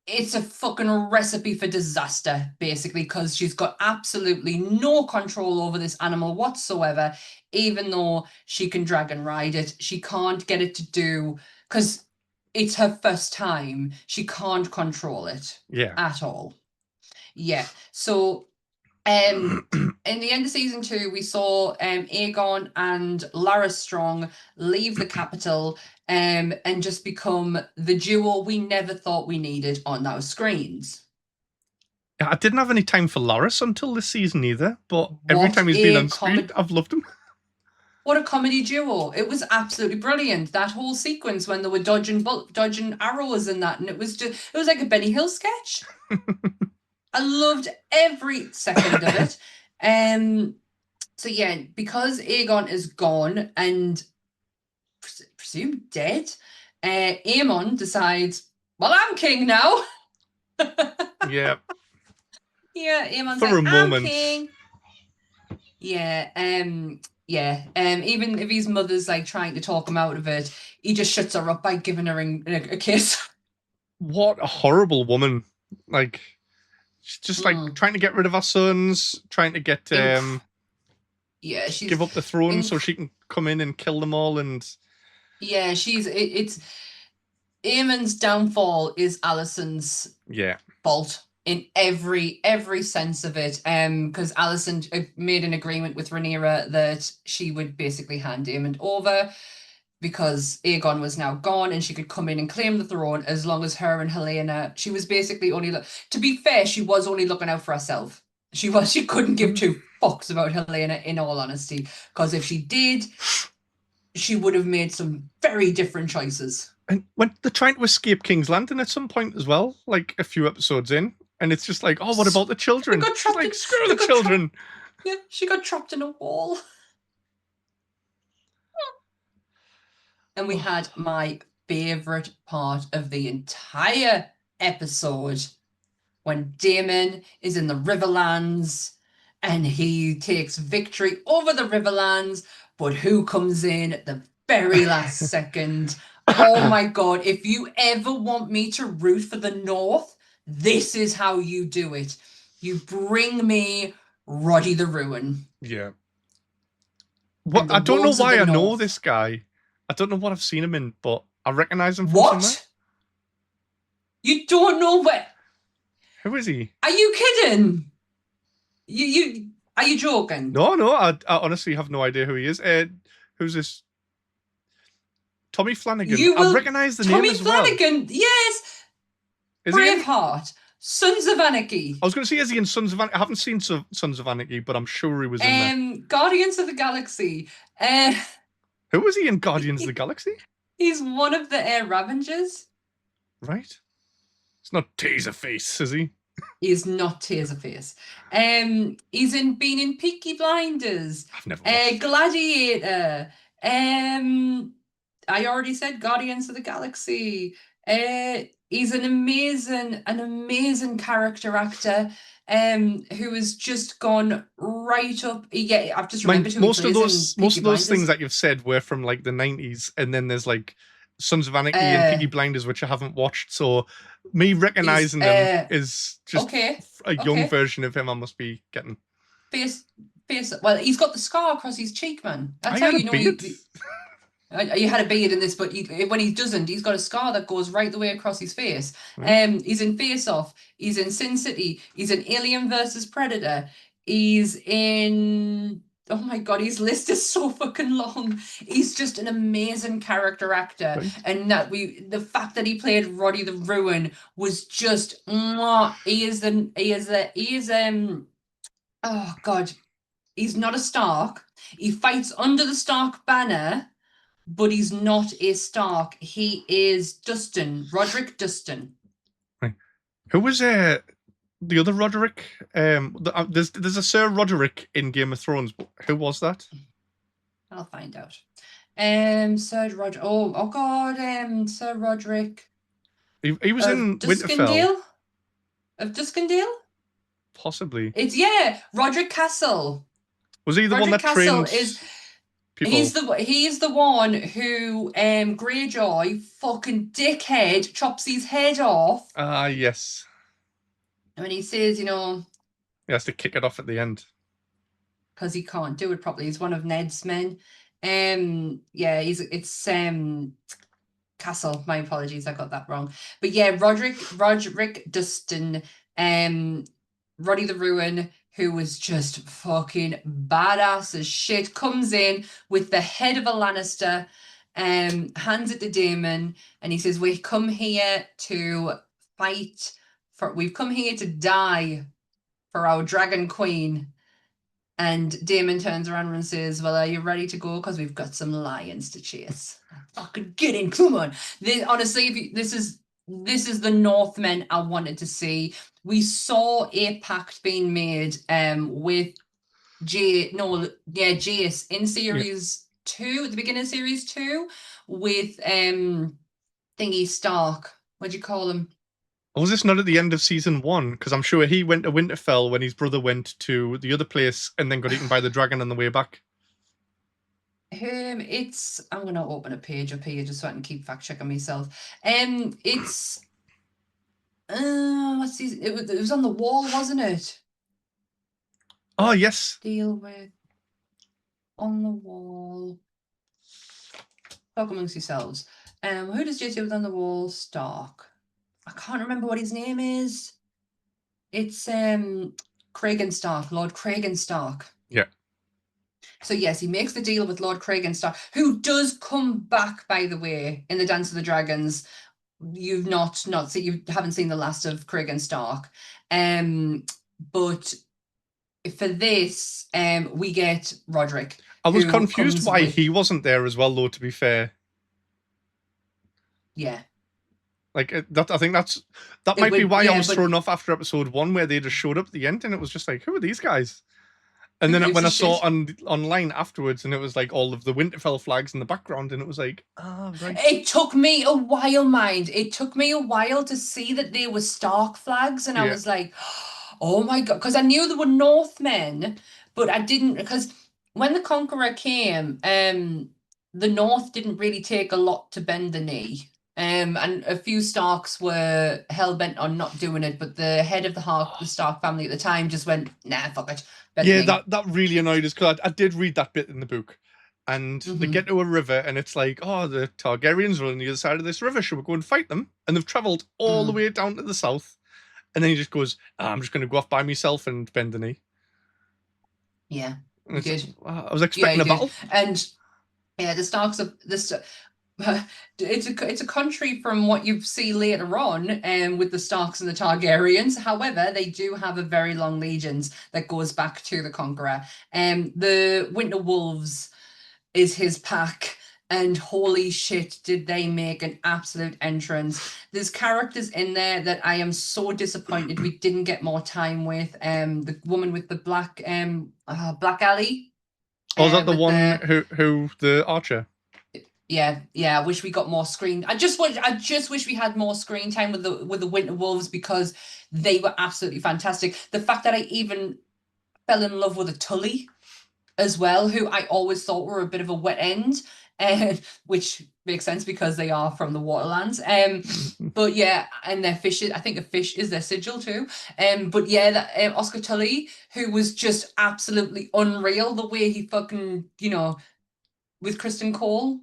it's a fucking recipe for disaster, basically, because she's got absolutely no control over this animal whatsoever. Even though she can dragon ride it, she can't get it to do, because it's her first time, she can't control it at all. Yeah. So in the end of season 2, we saw Aegon and Lara Strong leave the capital and just become the duo we never thought we needed on our screens. I didn't have any time for Loras until this season either, but every time he's been on screen, I've loved him. What a comedy duo. It was absolutely brilliant. That whole sequence when they were dodging arrows and that, and it was like a Benny Hill sketch. I loved every second of it. So yeah, because Aegon is gone and presumed dead, Aemon decides, well, I'm king now. Yeah. Yeah, Aemon's For like, a moment. I'm king. Yeah, even if his mother's like trying to talk him out of it, he just shuts her up by giving her a kiss. What a horrible woman. Like, she's just like trying to get rid of her sons, trying to get yeah, she's give up the throne so she can come in and kill them all. And yeah, it's Aemon's downfall is Alicent's fault in every sense of it. Because Alicent made an agreement with Rhaenyra that she would basically hand Aemon over because Aegon was now gone and she could come in and claim the throne as long as her and Helaena. She was basically only to be fair, she was only looking out for herself. She couldn't give two fucks about Helaena, in all honesty, because if she did, she would have made some very different choices. And when they're trying to escape King's Landing at some point as well, like a few episodes in, and it's just like, oh, what about the children? She's like, screw the children. Yeah, she got trapped in a wall. And we had my favorite part of the entire episode when Daemon is in the Riverlands and he takes victory over the Riverlands, but who comes in at the very last second? Oh my God, if you ever want me to root for the North, this is how you do it. You bring me Roddy the Ruin. Yeah. What? I don't know why I know this guy. I don't know what I've seen him in, but I recognize him from somewhere. You don't know what? Who is he? Are you kidding? Are you joking? No, I honestly have no idea who he is. Who's this? Tommy Flanagan. I recognize the name as well. Tommy Flanagan, yes. Is Braveheart, Sons of Anarchy. I was going to say, is he in Sons of Anarchy? I haven't seen Sons of Anarchy, but I'm sure he was in there. Guardians of the Galaxy. Who was he in Guardians of the Galaxy? He's one of the Air Ravengers. Right. It's not Taserface, is he? He is not Taserface. Been in Peaky Blinders, I've never watched. Gladiator. I already said Guardians of the Galaxy. He's an amazing character actor. Who has just gone right up. Yeah, I've just remembered who he Most of plays in Peaky those things Blinders. that you've said were from like the 90s, and then there's like Sons of Anarchy and Peaky Uh, Blinders, which I haven't watched. So me recognizing them is just okay. a young Okay. version of him I must be getting. Face. Well, he's got the scar across his cheek, man. That's I how had you a know beard. you had a beard in this, but when he doesn't, he's got a scar that goes right the way across his face. Right. He's in Face Off. He's in Sin City. He's in Alien versus Predator. He's in. Oh my god, his list is so fucking long. He's just an amazing character actor, Right. and the fact that he played Roddy the Ruin was just. Oh god, he's not a Stark. He fights under the Stark banner, but he's not a Stark. He is Dustin, Roderick Dustin. Right. Who was the other Roderick? There's a Sir Roderick in Game of Thrones. But who was that? I'll find out. Sir Roderick. Oh god. Sir Roderick. He was in Winterfell. Of Duskendale? Possibly. It's Roderick Castle. Was he the Roderick one that Castle trained people? He's the one who Greyjoy, fucking dickhead, chops his head off. Ah, yes. And he says, he has to kick it off at the end because he can't do it properly. He's one of Ned's men. It's Castle. My apologies, I got that wrong. But yeah, Roderick Dustin, Roddy the Ruin, who was just fucking badass as shit, comes in with the head of a Lannister, hands it to Daemon, and he says, "We come here to fight for. We've come here to die for our Dragon Queen." And Daemon turns around and says, "Well, are you ready to go? Because we've got some lions to chase." Fucking get in, come on. Honestly, this is the Northmen I wanted to see. We saw a pact being made with Jace in series 2, at the beginning of series 2, with Thingy Stark. What'd you call him? Was this not at the end of season 1? Because I'm sure he went to Winterfell when his brother went to the other place and then got eaten by the dragon on the way back. I'm gonna open a page up here just so I can keep fact checking myself. It's what's these? It was on the wall, wasn't it? Oh yes. Deal with on the wall. Talk amongst yourselves. Who does Jace deal with on the wall? Stark. I can't remember what his name is. It's Cregan Stark, Lord Cregan Stark. Yeah. So yes, he makes the deal with Lord Cregan Stark, who does come back, by the way, in the Dance of the Dragons. You've you haven't seen the last of Cregan Stark. But for this, we get Roderick. I was confused why he wasn't there as well, though, to be fair. Yeah. Like that, I think that might be why I was thrown off after episode 1, where they just showed up at the end, and it was just like, who are these guys? And then when I saw online afterwards, and it was like all of the Winterfell flags in the background, and it was like, oh, right. It took me a while, mind. It took me a while to see that they were Stark flags, and I was like, oh my god, because I knew they were Northmen, but I didn't, because when the Conqueror came, the North didn't really take a lot to bend the knee. And a few Starks were hell-bent on not doing it, but the head of the Stark family at the time just went, nah, fuck it. Yeah, that really annoyed us, because I did read that bit in the book. And they get to a river, and it's like, oh, the Targaryens are on the other side of this river. Should we go and fight them? And they've travelled all the way down to the south. And then he just goes, I'm just going to go off by myself and bend the knee. Yeah, you did. I was expecting a battle. And yeah, the Starks of this. It's a country from what you see later on, with the Starks and the Targaryens. However, they do have a very long legions that goes back to the Conqueror. The Winter Wolves is his pack. And holy shit, did they make an absolute entrance. There's characters in there that I am so disappointed we didn't get more time with. The woman with the black Black Alley. Oh, is that the with one who the archer? Yeah, I wish we got more screen. I just wish we had more screen time with the Winter Wolves, because they were absolutely fantastic. The fact that I even fell in love with a Tully as well, who I always thought were a bit of a wet end, which makes sense because they are from the Waterlands. But yeah, and their fishes, I think a fish is their sigil too. But yeah, that Oscar Tully, who was just absolutely unreal, the way he fucking, with Kristen Cole.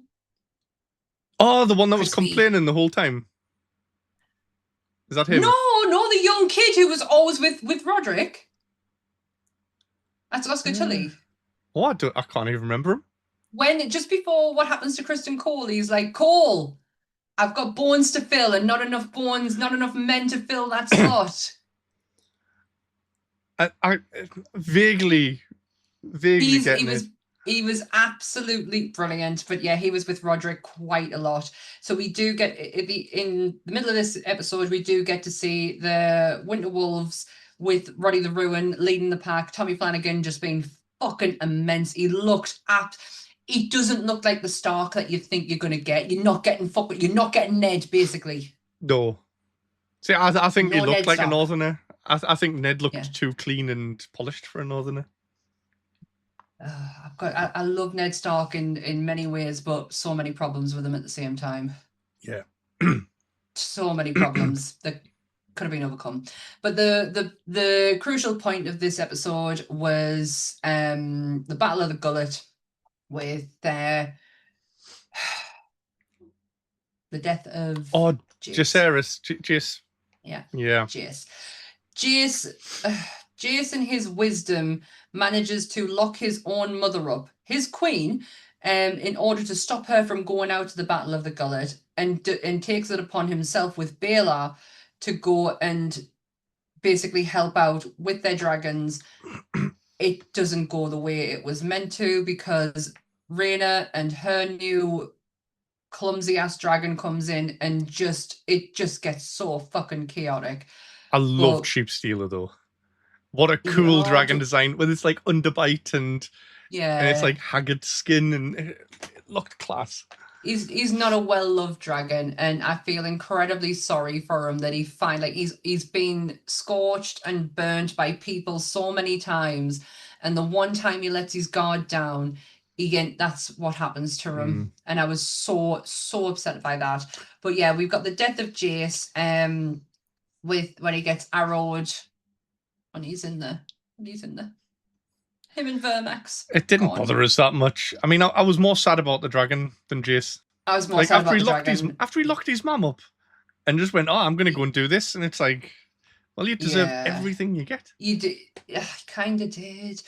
Oh, the one that was Crispy. complaining the whole time. Is that him? No, the young kid who was always with Roderick. That's Oscar Tully. Oh, I can't even remember him. When just before what happens to Kristen Cole, he's like, Cole, I've got bones to fill, and not enough bones, not enough men to fill that slot. I vaguely getting it. He was absolutely brilliant, but yeah, he was with Roderick quite a lot. So we do get in the middle of this episode, we do get to see the Winter Wolves with Roddy the Ruin leading the pack. Tommy Flanagan just being fucking immense. He looked he doesn't look like the Stark that you think you're gonna get. You're not getting Ned, basically. No. See, I think he looked Ned like Stark. a Northerner. I think Ned looked too clean and polished for a Northerner. I love Ned Stark in many ways, but so many problems with him at the same time. Yeah. So many problems that could have been overcome. But the crucial point of this episode was the Battle of the Gullet, with the death of Jace. Jace. Yeah. Jace in his wisdom manages to lock his own mother up, his queen, in order to stop her from going out to the Battle of the Gullet, and takes it upon himself with Baelor to go and basically help out with their dragons. It doesn't go the way it was meant to, because Rhaena and her new clumsy ass dragon comes in, and it just gets so fucking chaotic. I loved Sheepstealer though. What a cool dragon design with its like underbite and it's like haggard skin, and it looked class. He's not a well-loved dragon, and I feel incredibly sorry for him that he's been scorched and burnt by people so many times, and the one time he lets his guard down, that's what happens to him. And I was so upset by that. But yeah, we've got the death of Jace, with when he gets arrowed, when he's in the him and Vermax. It didn't bother us that much. I mean, I was more sad about the dragon than Jace. I was more sad about the dragon. After he locked his mum up and just went, I'm going to go and do this. And it's like, well, you deserve everything you get. You did. Kind of did.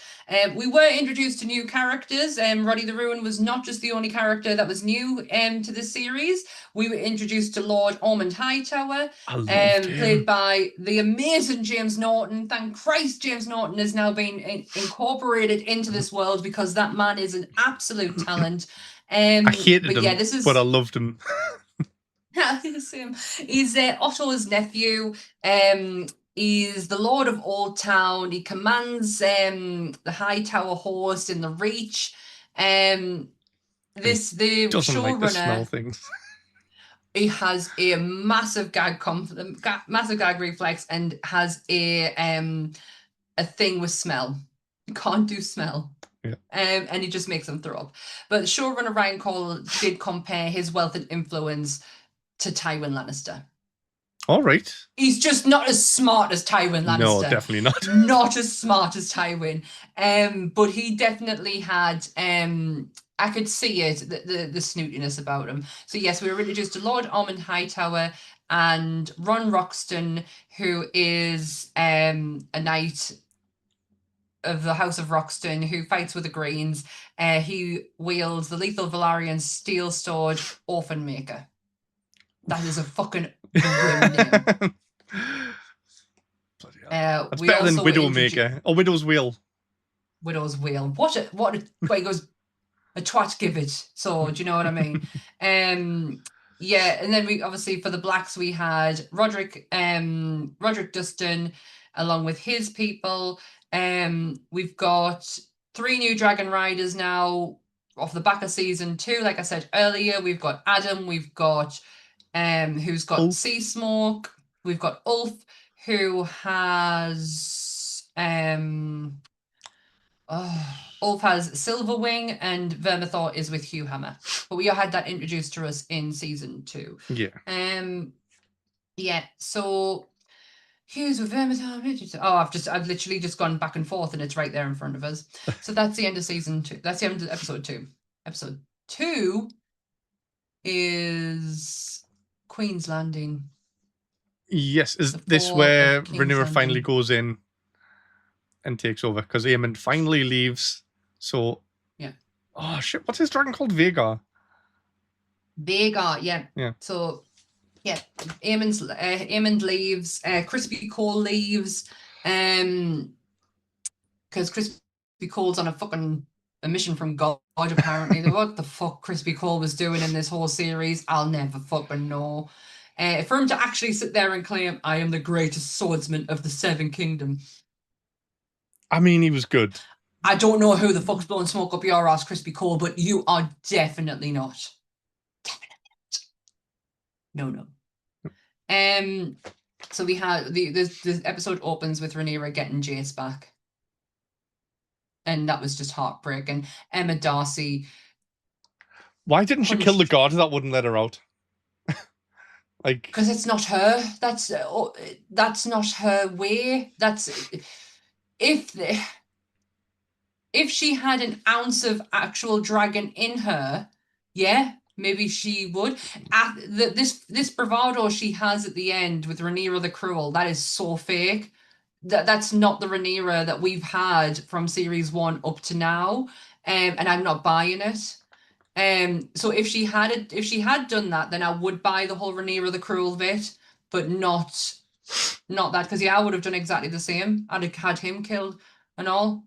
We were introduced to new characters. Roddy the Ruin was not just the only character that was new to the series. We were introduced to Lord Ormond Hightower, played by the amazing James Norton. Thank Christ James Norton has now been incorporated into this world, because that man is an absolute talent. I hated him, but I loved him. Same. He's Otto's nephew. He's the Lord of Old Town. He commands the Hightower host in the Reach. The showrunner like smell things. He has a massive gag reflex, and has a thing with smell. He can't do smell. Yeah. And he just makes them throw up. But showrunner Ryan Cole did compare his wealth and influence to Tywin Lannister. All right. He's just not as smart as Tywin Lannister. No, definitely not. Not as smart as Tywin. But he definitely had, I could see it, the snootiness about him. So yes, we were introduced to Lord Ormond Hightower and Ron Roxton, who is a knight of the House of Roxton who fights with the Greens. He wields the lethal Valyrian steel sword Orphan Maker. That is a fucking grim name. That's better than Widowmaker or Widow's Wheel. Widow's Wheel. What he goes, a twat give it. So do you know what I mean? Yeah, and then we obviously for the blacks we had Roderick Dustin along with his people. We've got 3 new dragon riders now off the back of season 2. Like I said earlier, we've got Adam, we've got who's got Ulf. Sea Smoke, we've got Ulf, who has Ulf has Silverwing, and Vermithor is with Hugh Hammer. But we had that introduced to us in season 2. Yeah. Yeah, so Hugh's with Vermithor. Oh, I've literally just gone back and forth and it's right there in front of us. So that's the end of season 2. That's the end of episode 2. Episode 2 is Queen's Landing. Yes, is The this fall where of King's Rhaenyra finally Landing. goes in and takes over? Because Aemond finally leaves. So Yeah. Oh shit! What's his dragon called? Vhagar. Vhagar, yeah. Yeah. So yeah, Aemond leaves. Crispy Cole leaves. Because Crispy Cole's on a mission from God. Apparently, what the fuck Crispy Cole was doing in this whole series, I'll never fucking know. For him to actually sit there and claim, "I am the greatest swordsman of the Seven Kingdom." I mean, he was good. I don't know who the fuck's blowing smoke up your ass, Crispy Cole, but you are definitely not. Definitely not. No. So we had the episode opens with Rhaenyra getting Jace back, and that was just heartbreaking. Emma Darcy. Why didn't she kill the guard that wouldn't let her out? Like, because it's not her. That's not her way. That's if she had an ounce of actual dragon in her, yeah, maybe she would. This bravado she has at the end with Rhaenyra the Cruel, that is so fake. That's not the Rhaenyra that we've had from series 1 up to now, and I'm not buying it. So if she had done that, then I would buy the whole Rhaenyra the Cruel bit, but not that, because I would have done exactly the same. I'd have had him killed and all.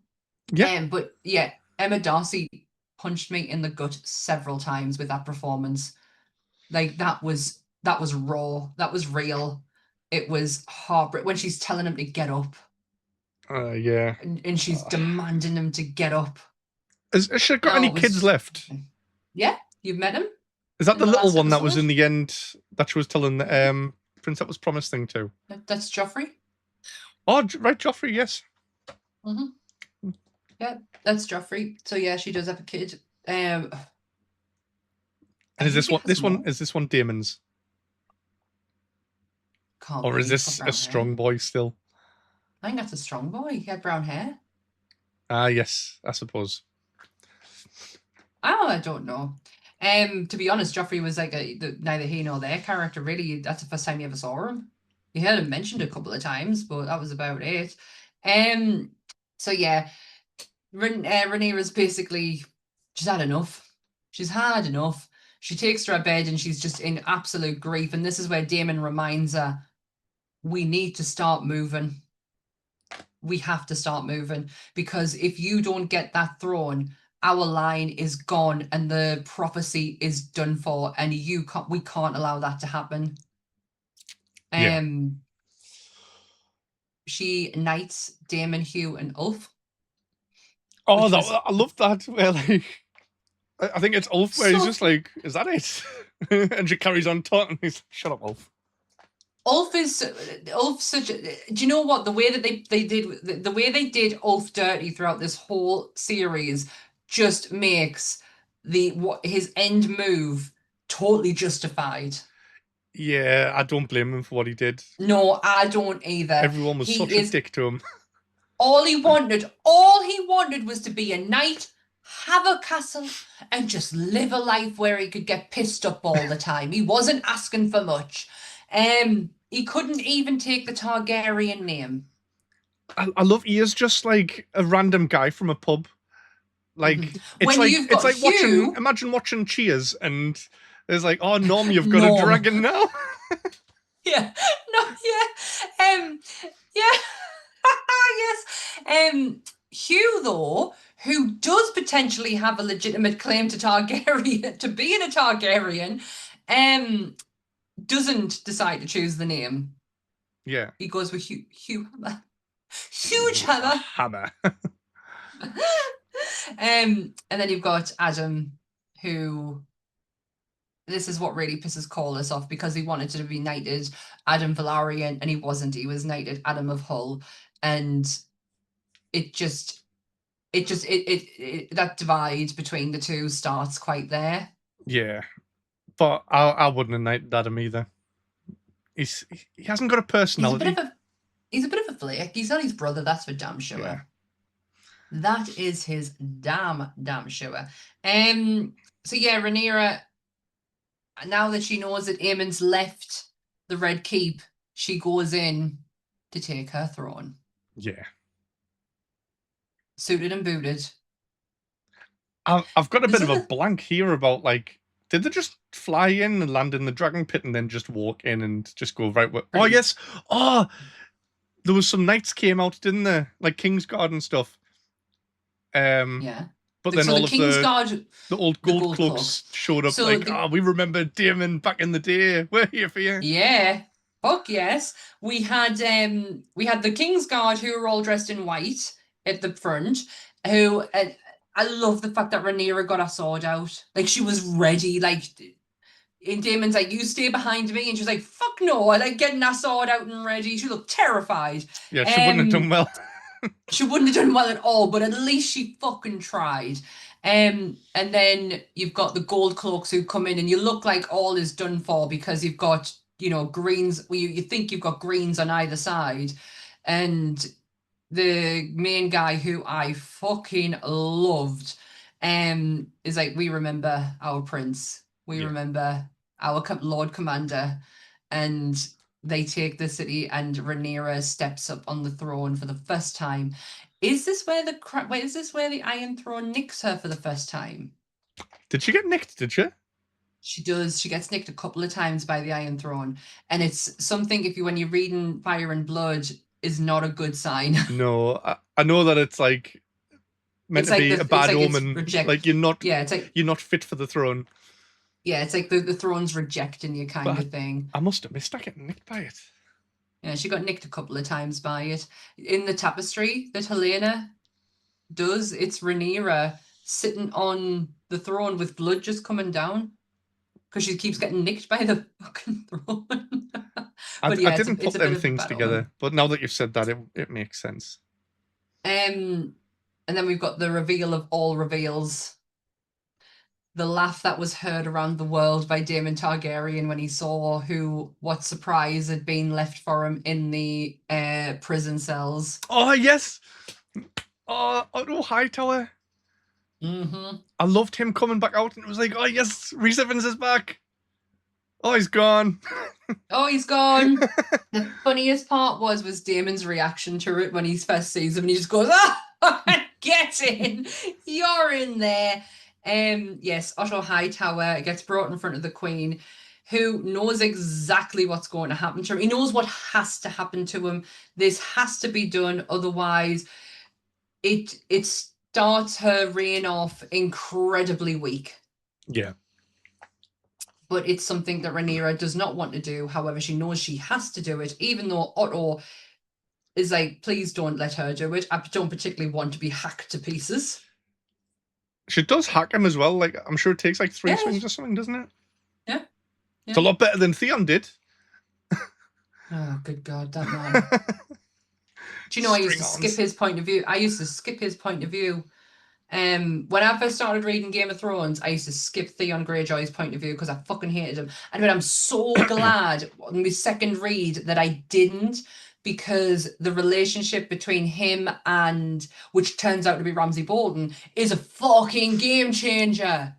Yeah. But yeah, Emma Darcy punched me in the gut several times with that performance. Like that was raw. That was real. It was heartbreak when she's telling him to get up. Yeah. And she's demanding him to get up. Has she got any kids left? Yeah, you've met him. Is that the little one that was in the end that she was telling the prince that was promised thing to? That's Joffrey. Oh, right, Joffrey, yes. Mm-hmm. Yeah, that's Joffrey. So yeah, she does have a kid. And is this one Daemon's? Or is this a strong boy still? I think that's a strong boy. He had brown hair. Ah, yes, I suppose. Oh, I don't know. To be honest, Joffrey was like neither he nor their character really. That's the first time you ever saw him. You heard him mentioned a couple of times, but that was about it. So yeah, Rhaenyra's basically she's had enough. She's had enough. She takes to her bed and she's just in absolute grief. And this is where Daemon reminds her, we need to start moving. We have to start moving, because if you don't get that throne, our line is gone and the prophecy is done for, and we can't allow that to happen. Yeah. She knights Daemon, Hugh, and Ulf. Oh, I love that. Where like, I think it's Ulf where he's just like, "Is that it?" And she carries on talking. He's like, "Shut up, Ulf." Ulf such a, do you know what, the way that they did Ulf dirty throughout this whole series just makes his end move totally justified. Yeah, I don't blame him for what he did. No, I don't either. Everyone was such a dick to him. All he wanted was to be a knight, have a castle, and just live a life where he could get pissed up all the time. He wasn't asking for much. He couldn't even take the Targaryen name. I love he is just like a random guy from a pub. Like it's like Hugh, imagine watching Cheers and there's like, "Oh, Norm, you've got a dragon now." Yeah. No, yeah. Yeah. Yes. Hugh, though, who does potentially have a legitimate claim to Targaryen, to being a Targaryen, doesn't decide to choose the name. Yeah. He goes with Hugh Hammer. Huge Hammer. Hammer. And then you've got Adam, who, this is what really pisses Corlys off, because he wanted to be knighted Adam Velaryon and he wasn't. He was knighted Adam of Hull, and it that divide between the two starts quite there. Yeah, but I wouldn't have knighted Adam either. He hasn't got a personality. He's a bit of a flake. He's not his brother, that's for damn sure. Yeah. That is his damn sure. So yeah, Rhaenyra, now that she knows that Aemon's left the Red Keep, she goes in to take her throne. Yeah. Suited and booted. I've got a bit of a blank here about, like, did they just fly in and land in the dragon pit and then just walk in and just go right where... Oh, yes. Oh, there was some knights came out, didn't there? Like Kingsguard and stuff. Yeah. But then so all the Kingsguard, the old gold cloaks showed up, so like, we remember Daemon back in the day. We're here for you. Yeah. Fuck yes. We had the Kingsguard who were all dressed in white at the front, who I love the fact that Rhaenyra got her sword out. Like, she was ready. Like, and Daemon's like, you stay behind me. And she's like, fuck no. I like getting her sword out and ready. She looked terrified. Yeah, she wouldn't have done well. She wouldn't have done well at all, but at least she fucking tried. And then you've got the gold cloaks who come in, and you look like all is done for, because you've got, you know, greens. Well, you think you've got greens on either side. And the main guy, who I fucking loved, is like, we remember our prince. We remember our Lord Commander. And they take the city, and Rhaenyra steps up on the throne for the first time. Is this where the Iron Throne nicks her for the first time? Did she get nicked? Did she? She does. She gets nicked a couple of times by the Iron Throne, and it's something, when you're reading Fire and Blood, is not a good sign. No, I know that it's like meant to be a bad omen. Like, you're not. Yeah, it's like you're not fit for the throne. Yeah, it's like the throne's rejecting you, kind of thing. I must have missed her getting nicked by it. Yeah, she got nicked a couple of times by it. In the tapestry that Helena does, it's Rhaenyra sitting on the throne with blood just coming down, because she keeps getting nicked by the fucking throne. I didn't put them things together, but now that you've said that, it makes sense. And then we've got the reveal of all reveals. The laugh that was heard around the world by Daemon Targaryen when he saw what surprise had been left for him in the prison cells. Oh, yes. Oh, Otto Hightower. Mm-hmm. I loved him coming back out, and it was like, oh, yes, Rhys Evans is back. Oh, he's gone. Oh, he's gone. The funniest part was Daemon's reaction to it when he first sees him, and he just goes, ah, get in. You're in there. Yes, Otto Hightower gets brought in front of the Queen, who knows exactly what's going to happen to him. He knows what has to happen to him. This has to be done, otherwise it starts her reign off incredibly weak. Yeah. But it's something that Rhaenyra does not want to do. However, she knows she has to do it, even though Otto is like, please don't let her do it. I don't particularly want to be hacked to pieces. She does hack him as well. Like, I'm sure it takes like 3 swings or something, doesn't it? Yeah. It's a lot better than Theon did. Oh, good God, that man. Do you know, I used to skip his point of view. When I first started reading Game of Thrones, I used to skip Theon Greyjoy's point of view because I fucking hated him. And I'm so glad on my second read that I didn't, because the relationship between him and, which turns out to be Ramsay Bolton, is a fucking game changer.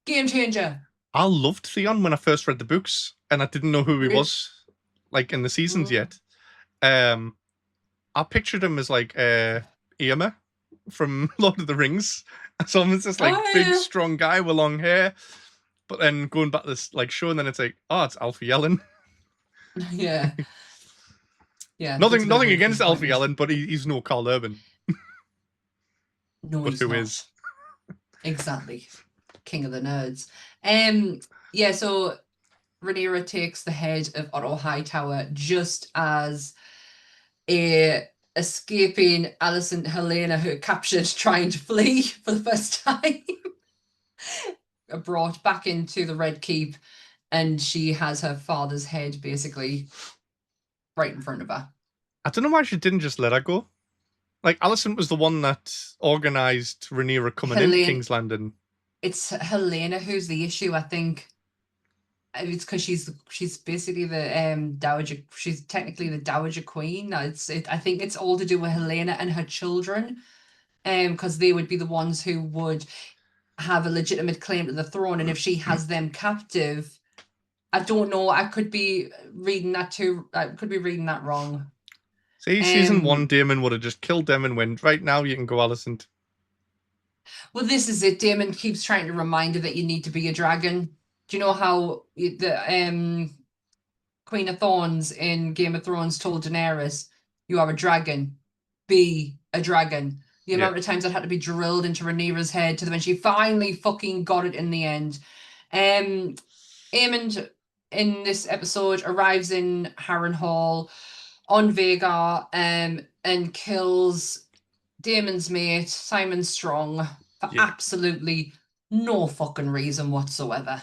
Game changer. I loved Theon when I first read the books, and I didn't know who he was, like, in the seasons yet. I pictured him as like Eomer from Lord of the Rings. So I'm just like big, strong guy with long hair. But then going back to this like show, and then it's like, oh, it's Alfie Yellen. Yeah. Yeah. Nothing against Alfie Yellen, but he's no Carl Urban. No, But he's who not. is? Exactly. King of the nerds. Yeah, so Rhaenyra takes the head of Otto Hightower just as a escaping Alicent Helena, who are captured trying to flee for the first time, are brought back into the Red Keep, and she has her father's head basically right in front of her. I don't know why she didn't just let her go. Like, Alicent was the one that organised Rhaenyra coming into King's Landing. It's Helena who's the issue, I think. It's because she's basically the dowager. She's technically the dowager queen. I think it's all to do with Helena and her children, because they would be the ones who would have a legitimate claim to the throne, and if she has them captive, I don't know. I could be reading that too. I could be reading that wrong. See, season 1, Daemon would have just killed them and went, right now you can go, Alicent. Well, this is it. Daemon keeps trying to remind her that you need to be a dragon. Do you know how the Queen of Thorns in Game of Thrones told Daenerys, "You are a dragon. Be a dragon." The amount of times that had to be drilled into Rhaenyra's head to when she finally fucking got it in the end. Aemond in this episode arrives in Harrenhal on Vhagar and kills Daemon's mate, Simon Strong, for absolutely no fucking reason whatsoever.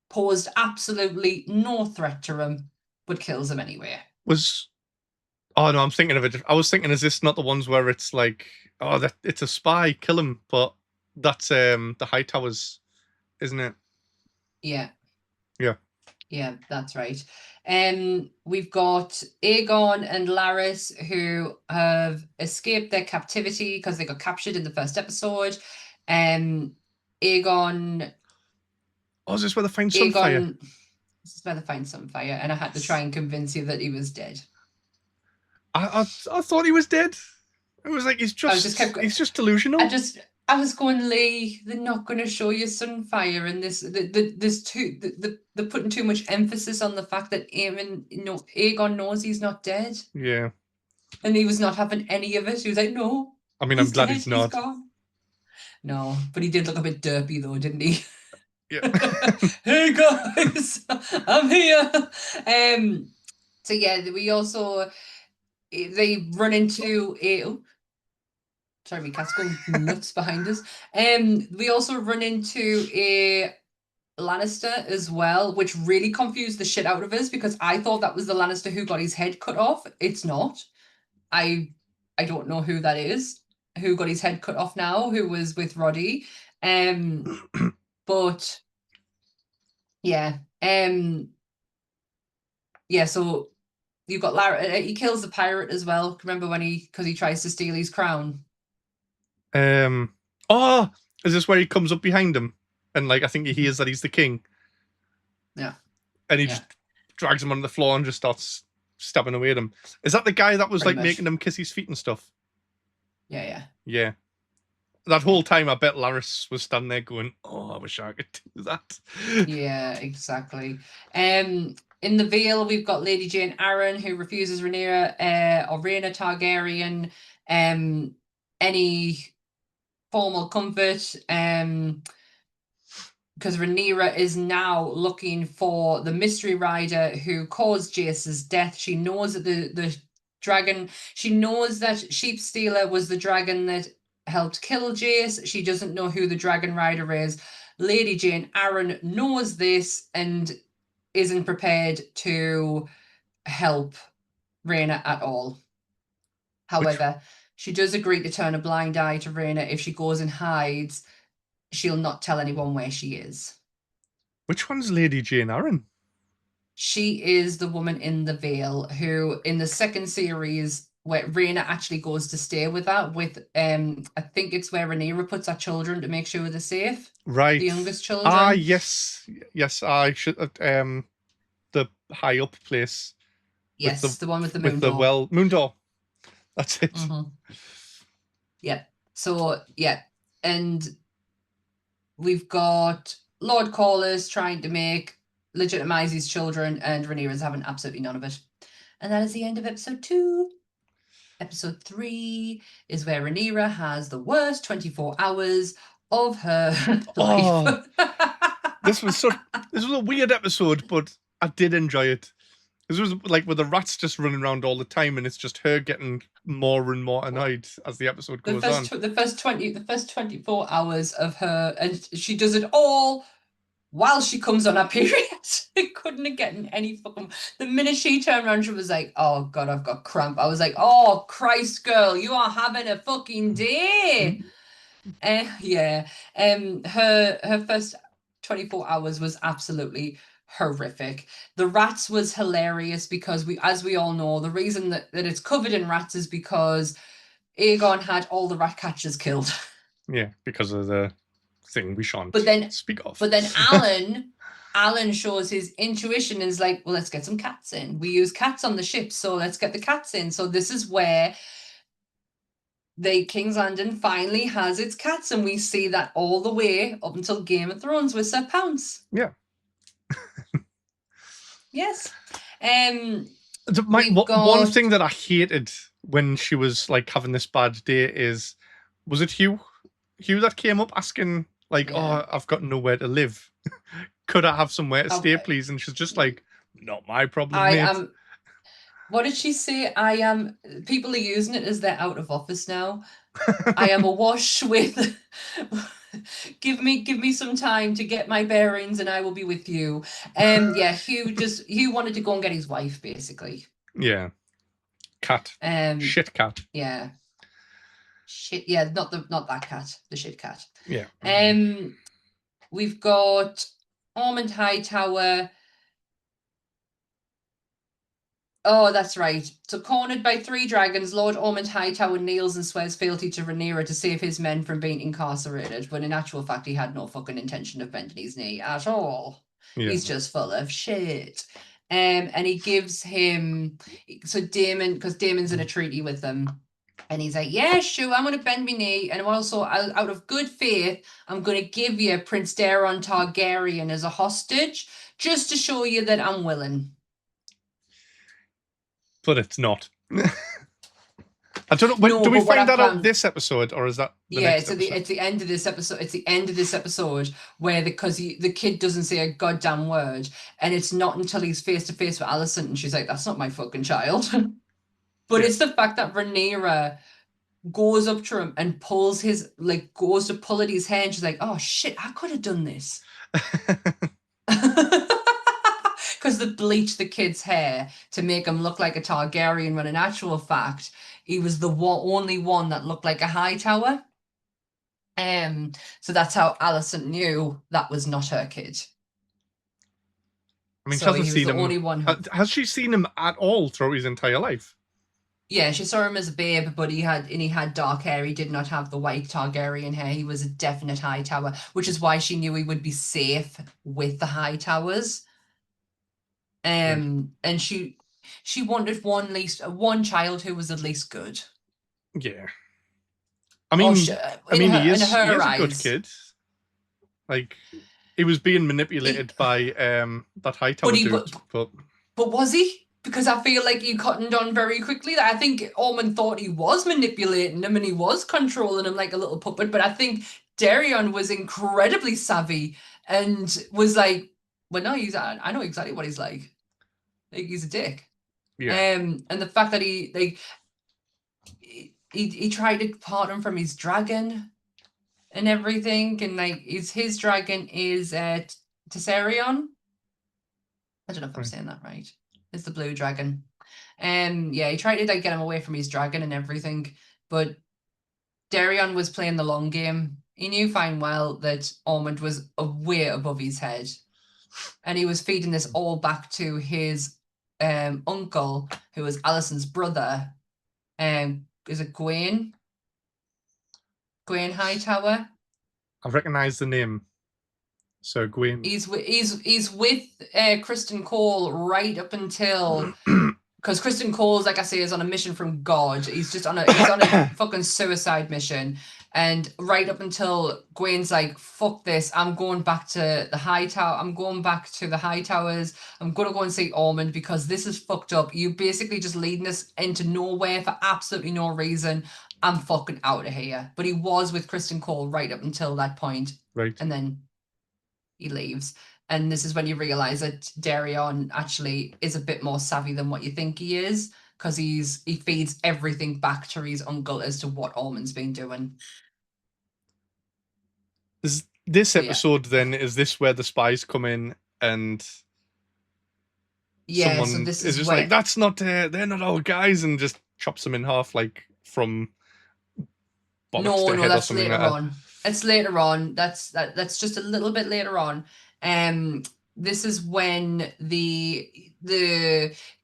Posed absolutely no threat to him, but kills him anyway. Oh no, I'm thinking of it. I was thinking, is this not the ones where it's like, oh, that it's a spy, kill him? But that's the Hightowers, isn't it? Yeah. Yeah. Yeah, that's right. We've got Aegon and Larys, who have escaped their captivity because they got captured in the first episode. Aegon. Oh, is this where they find Sunfire? This is where they find Sunfire, and I had to try and convince you that he was dead. I thought he was dead. It was like he's just delusional. I was going, Lee, they're not going to show you Sunfire in this. They're putting too much emphasis on the fact that Aegon knows he's not dead. Yeah. And he was not having any of it. He was like, no. I mean, I'm glad he's not. He's gone. No, but he did look a bit derpy though, didn't he? Yeah. Hey guys, I'm here. So yeah, we also they run into a. Sorry, my cat's going nuts behind us. We also run into a Lannister as well, which really confused the shit out of us because I thought that was the Lannister who got his head cut off. It's not. I don't know who that is, who got his head cut off now, who was with Roddy. But yeah. Yeah, so you've got Larry. He kills the pirate as well. Remember when because he tries to steal his crown? Oh, is this where he comes up behind him and like I think he hears that he's the king? Yeah. And he just drags him on the floor and just starts stabbing away at him. Is that the guy that was pretty like much making him kiss his feet and stuff? Yeah. That whole time I bet Larys was standing there going, oh, I wish I could do that. Yeah, exactly. In the Vale, we've got Lady Jane Arryn, who refuses Rhaenyra or Rhaena Targaryen any formal comfort, because Rhaenyra is now looking for the mystery rider who caused Jace's death. She knows that the dragon, she knows that Sheepstealer was the dragon that helped kill Jace. She doesn't know who the dragon rider is. Lady Jane Arryn knows this and isn't prepared to help Rhaena at all. However, she does agree to turn a blind eye to Rhaena if she goes and hides. She'll not tell anyone where she is. Which one's Lady Jane Arryn? She is the woman in the Vale who, in the second series, where Rhaena actually goes to stay with her, with I think it's where Rhaenyra puts her children to make sure they're safe. Right. The youngest children. Ah, yes. I should the high up place. Yes, the one with the moon door. Moon door. That's it. Mm-hmm. Yeah. So yeah, and we've got Lord Corlys trying to legitimize his children, and Rhaenyra's having absolutely none of it. And that is the end of episode 2. Episode 3 is where Rhaenyra has the worst 24 hours of her life. This was a weird episode, but I did enjoy it. This was like with the rats just running around all the time, and it's just her getting more and more annoyed as the episode goes on. The first 24 hours of her, and she does it all while she comes on her period. It couldn't have gotten any fucking. The minute she turned around, she was like, "Oh God, I've got cramp." I was like, "Oh Christ, girl, you are having a fucking day." Yeah. Her first 24 hours was absolutely horrific. The rats was hilarious because as we all know, the reason that it's covered in rats is because Aegon had all the rat catchers killed. Yeah, because of the thing we shan't speak of. But then Alan shows his intuition and is like, well, let's get some cats in. We use cats on the ship, so let's get the cats in. So this is where King's Landing finally has its cats, and we see that all the way up until Game of Thrones with Sir Pounce. Yeah. Yes. One thing that I hated when she was like having this bad day was it Hugh that came up asking like, "Oh, I've got nowhere to live. Could I have somewhere to stay, please?" And she's just like, "Not my problem, mate." What did she say? People are using it as they're out of office now. I am awash with give me some time to get my bearings and I will be with you. Yeah, Hugh wanted to go and get his wife, basically. Yeah. Cat. Shit cat. Yeah. Shit, yeah, not that cat, the shit cat. Yeah. We've got Ormond Hightower. Oh, that's right. So, cornered by 3 dragons, Lord Ormond Hightower kneels and swears fealty to Rhaenyra to save his men from being incarcerated, when in actual fact he had no fucking intention of bending his knee at all. Yeah. He's just full of shit. And he gives him, so Daemon, because Daemon's in a treaty with them, and he's like, yeah, sure, I'm going to bend my knee, and also, out of good faith, I'm going to give you Prince Daeron Targaryen as a hostage, just to show you that I'm willing. But it's not. I don't know. Do we find that out this episode, or is that the next episode? It's the end of this episode. It's the end of this episode where because the kid doesn't say a goddamn word, and it's not until he's face to face with Alicent, and she's like, "That's not my fucking child." But it's the fact that Rhaenyra goes up to him and goes to pull at his hair, and she's like, "Oh shit, I could have done this." Because they bleached the kid's hair to make him look like a Targaryen, when in actual fact, he was the only one that looked like a Hightower. So that's how Alicent knew that was not her kid. I mean, she hasn't seen him. Only one has she seen him at all throughout his entire life? Yeah, she saw him as a babe, but he had dark hair. He did not have the white Targaryen hair. He was a definite Hightower, which is why she knew he would be safe with the Hightowers. And she wanted one child who was at least good. Yeah. I mean, he is a good kid. Like, he was being manipulated by that Hightower dude. But was he? Because I feel like he cottoned on very quickly. I think Ormond thought he was manipulating him and he was controlling him like a little puppet. But I think Daeron was incredibly savvy and was like, well, no, I know exactly what he's like. Like, he's a dick. Yeah. And the fact that he tried to part him from his dragon and everything, and like his dragon is Tessarion. I don't know if I'm saying that right. It's the blue dragon. Yeah, he tried to like get him away from his dragon and everything, but Daeron was playing the long game. He knew fine well that Ormond was way above his head, and he was feeding this all back to his uncle, who was Alicent's brother. Is it Gwaine Hightower? I recognise the name. So Gwaine. He's with Criston Cole right up until because Kristen Cole's, like I say, is on a mission from God. He's just on a fucking suicide mission. And right up until Gwen's like, fuck this, I'm going back to the high tower. I'm going back to the high towers. I'm gonna go and see Ormond because this is fucked up. You basically just leading us into nowhere for absolutely no reason. I'm fucking out of here. But he was with Kristen Cole right up until that point. Right. And then he leaves. And this is when you realize that Daeron actually is a bit more savvy than what you think he is, because he feeds everything back to his uncle as to what Ormond's been doing. This episode then, is this where the spies come in and someone so this is just like, that's not they're not our guys, and just chops them in half, like from no, that's later on. It's later on. That's just a little bit later on. This is when the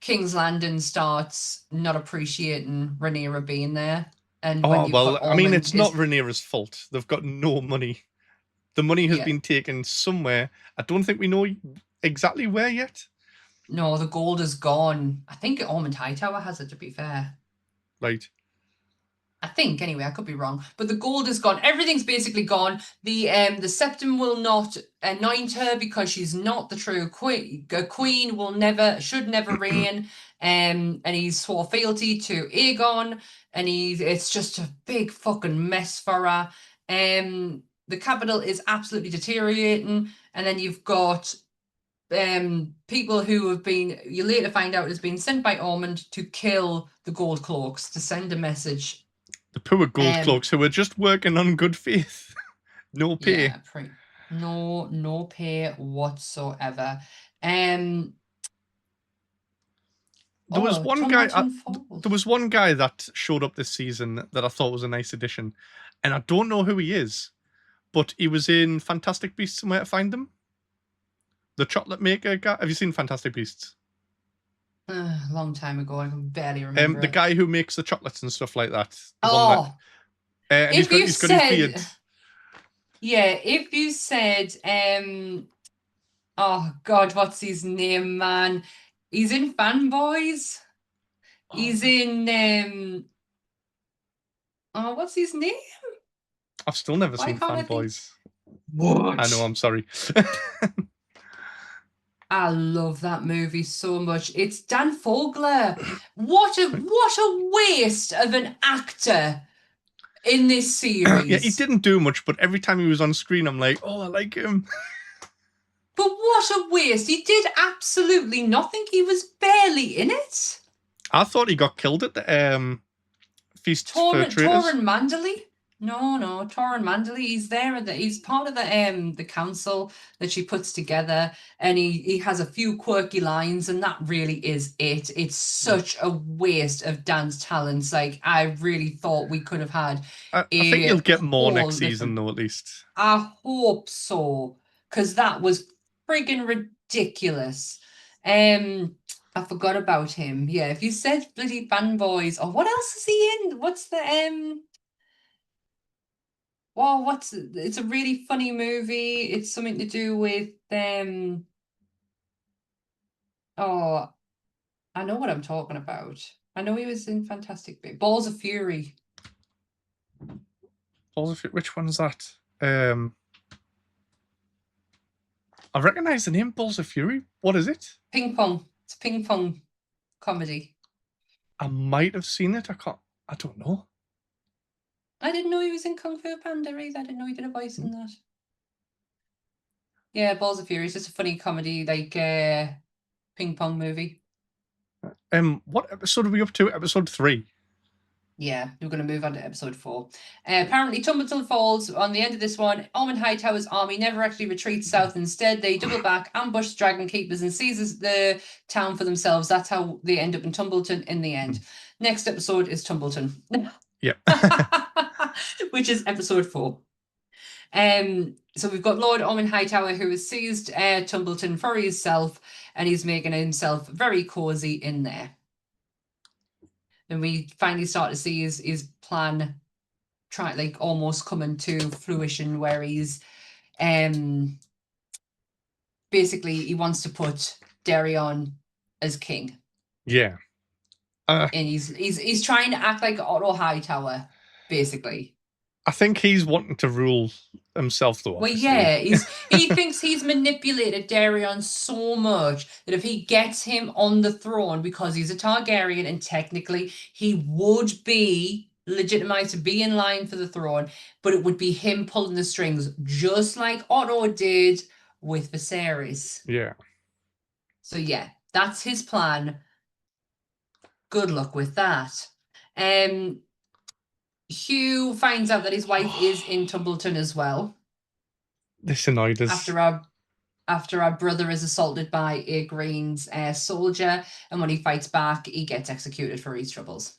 King's Landing starts not appreciating Rhaenyra being there. And I mean, it's not Rhaenyra's fault. They've got no money. The money has been taken somewhere. I don't think we know exactly where yet. No, the gold is gone. I think Ormond Hightower has it, to be fair. Right. I think, anyway, I could be wrong. But the gold is gone. Everything's basically gone. The Septim will not anoint her because she's not the true queen. A queen should never reign. And he's swore fealty to Aegon. And it's just a big fucking mess for her. The capital is absolutely deteriorating. And then you've got people who have been, you later find out, has been sent by Ormond to kill the Gold Cloaks, to send a message. The poor Gold Cloaks who were just working on good faith. No pay. Yeah, no pay whatsoever. There was one guy. There was one guy that showed up this season that I thought was a nice addition, and I don't know who he is, but he was in Fantastic Beasts and Where to Find Them. The chocolate maker guy. Have you seen Fantastic Beasts? A long time ago. I can barely remember. The guy who makes the chocolates and stuff like that. And he's got his beard. Yeah, if you said, oh God, what's his name, man? He's in Fanboys. He's in, what's his name? I've still never seen Fanboys. What? I know, I'm sorry. I love that movie so much. It's Dan Fogler. What a waste of an actor in this series. Yeah, he didn't do much, but every time he was on screen, I'm like, oh, I like him. But what a waste. He did absolutely nothing. He was barely in it. I thought he got killed at the Feast for Traitors. Torren Manderley? No, Torren Manderley. He's there. He's part of the council that she puts together, and he has a few quirky lines, and that really is it. It's such a waste of Dan's talents. Like, I really thought we could have had. I think you'll get more next season, though. At least I hope so, because that was friggin' ridiculous. I forgot about him. Yeah, if you said bloody Fanboys, or what else is he in? What's the well, it's a really funny movie. It's something to do with oh, I know what I'm talking about. I know he was in Fantastic Beasts. Balls of Fury. Balls of Fury. Which one's that? I recognize the name Balls of Fury. What is it? Ping Pong. It's a ping pong comedy. I might have seen it. I don't know. I didn't know he was in Kung Fu Panda either. I didn't know he did a voice in that. Yeah, Balls of Fury is just a funny comedy, like ping pong movie. What episode are we up to? Episode 3. Yeah, we're going to move on to episode 4. Apparently, Tumbleton falls on the end of this one. Ormond Hightower's army never actually retreats south. Instead, they double back, ambush Dragon Keepers, and seizes the town for themselves. That's how they end up in Tumbleton in the end. Next episode is Tumbleton. Yeah. Which is episode 4. So we've got Lord Ormond Hightower, who has seized Tumbleton for himself, and he's making himself very cozy in there. And we finally start to see his plan almost coming to fruition, where he's basically he wants to put Daeron as king. Yeah. Uh, and he's trying to act like Otto Hightower, basically. I think he's wanting to rule himself, though. Well, Obviously, yeah, he thinks he's manipulated Daeron so much that if he gets him on the throne, because he's a Targaryen and technically he would be legitimized to be in line for the throne, but it would be him pulling the strings, just like Otto did with Viserys. yeah. So yeah, that's his plan. Good luck with that. Hugh finds out that his wife is in Tumbleton as well This annoyed us. after our brother is assaulted by a Green's soldier, and when he fights back, he gets executed for his troubles.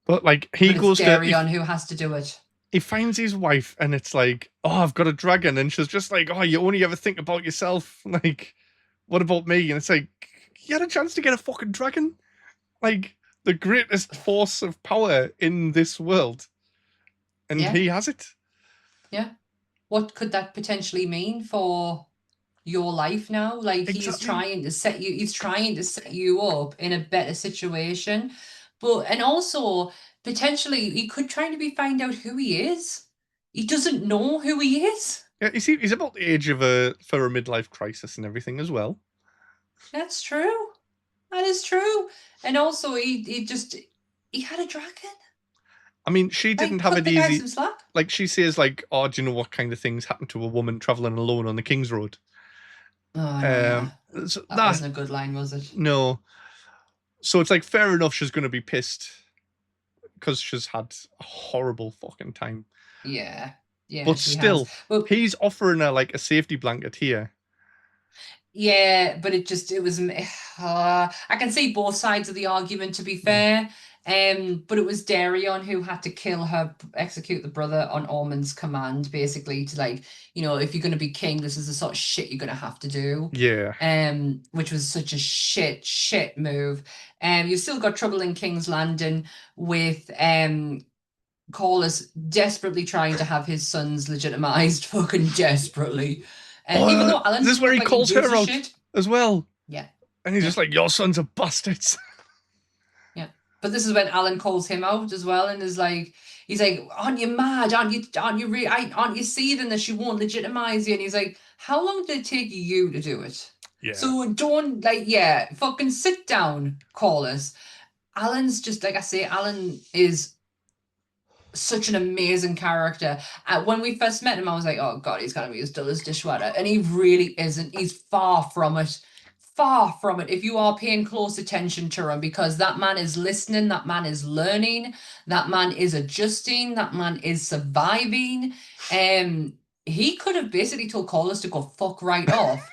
But like he But it's goes to Daeron who has to do it. he finds his wife and it's like, oh, I've got a dragon, and she's just like, oh, you only ever think about yourself. Like, what about me? And it's like, you had a chance to get a fucking dragon, like the greatest force of power in this world, and Yeah. he has it. Yeah. What could that potentially mean for your life now? Like he's Exactly. trying to set you up in a better situation. But and also potentially he could try to find out who he is. He doesn't know who he is. Yeah, you see, he's about the age of for a midlife crisis and everything as well. That's true. That is true. And also he had a dragon. I mean, she didn't Like, have cut it the guy easy. some slack. Like she says, like, oh, do you know what kind of things happen to a woman traveling alone on the King's Road? Oh, yeah. So That wasn't a good line, was it? No. So it's like fair enough she's going to be pissed because she's had a horrible fucking time. Yeah. Yeah. But she still, has. Well, he's offering her like a safety blanket here. yeah, but it was. I can see both sides of the argument, to be fair. But it was Daeron who had to execute the brother on Ormond's command, basically to like, if you're going to be king, this is the sort of shit you're going to have to do. Yeah. Which was such a shit move. You've still got trouble in King's Landing with Corlys desperately trying to have his sons legitimized, fucking desperately. And even though Alan, this is where he calls her out as well. Yeah. And he's just like, your sons are bastards. Yeah. But this is when Alan calls him out as well, and is like, he's like, aren't you mad? Aren't you seething that she won't legitimize you? And he's like, how long did it take you to do it? Yeah. So don't fucking sit down, Corlys. Alan's just, like I say, Alan is such an amazing character. When we first met him, I was like, oh god, he's gonna be as dull as dishwater, and he really isn't. He's far from it. Far from it. If you are paying close attention to him, because that man is listening, that man is learning, that man is adjusting, that man is surviving. He could have basically told Corlys to go fuck right off.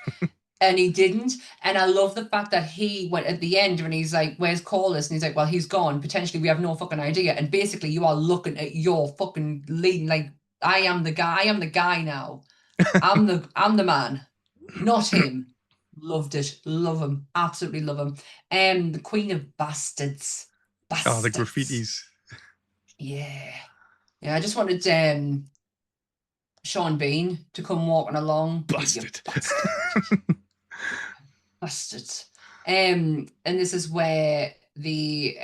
And he didn't. And I love the fact that he went at the end when he's like, where's Corlys? And he's like, well, he's gone. Potentially, we have no fucking idea. And basically, you are looking at your fucking leading, like, I am the guy now. I'm the man, not him. Loved it. Love him. Absolutely love him. The Queen of Bastards. Oh, the graffitis. Yeah. Yeah, I just wanted Sean Bean to come walking along. Bastard. Bastards. And this is where the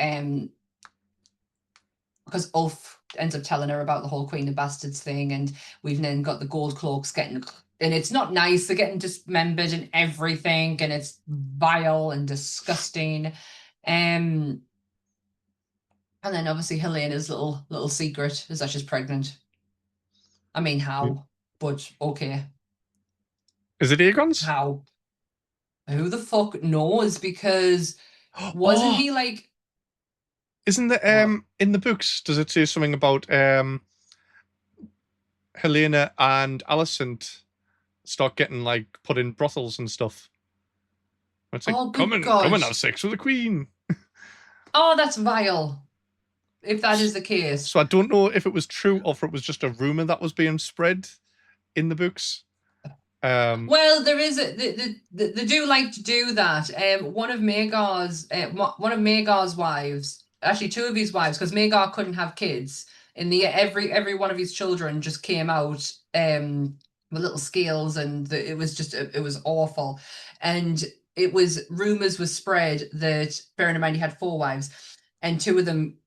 because Ulf ends up telling her about the whole Queen of Bastards thing, and we've then got the gold cloaks getting, and it's not nice, they're getting dismembered and everything, and it's vile and disgusting. And then obviously Helena's little secret is that she's pregnant. I mean, how? But okay. Is it Aegon's? How? Who the fuck knows? Because wasn't he like? Isn't the in the books? Does it say something about Helena and Alicent start getting like put in brothels and stuff? It's like, come and have sex with the queen. Oh, that's vile. If that is the case. So I don't know if it was true or if it was just a rumor that was being spread in the books. Well, there is they do like to do that. One of Maegar's wives, actually two of his wives, because Maegar couldn't have kids. In the every one of his children just came out with little scales, and it was awful. And it was rumors were spread that, bearing in mind he had 4 wives, and 2 of them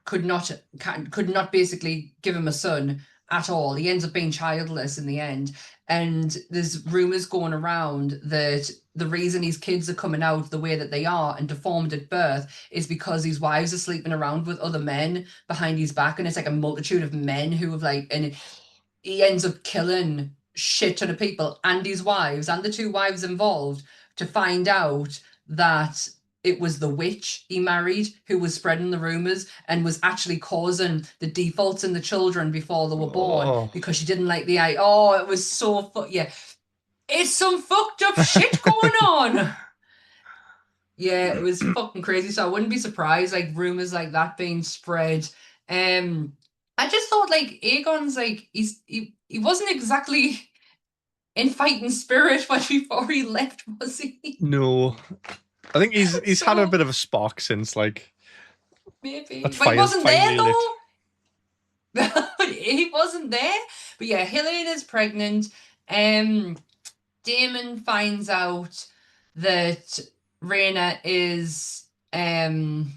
could not basically give him a son at all. He ends up being childless in the end. And there's rumors going around that the reason these kids are coming out the way that they are and deformed at birth is because his wives are sleeping around with other men behind his back, and it's like a multitude of men who have like, and he ends up killing shit ton of people and his wives and the 2 wives involved to find out that it was the witch he married who was spreading the rumors and was actually causing the defaults in the children before they were born because she didn't like the eye. Oh, it was so yeah. It's some fucked up shit going on. Yeah, it was fucking crazy. So I wouldn't be surprised, like, rumors like that being spread. I just thought, like, Aegon's like, he wasn't exactly in fighting spirit before he left, was he? No. I think he's had a bit of a spark since, like, maybe. But he wasn't there though. He wasn't there. But yeah, Helena's pregnant. Daemon finds out that Rhaena is Rhaena's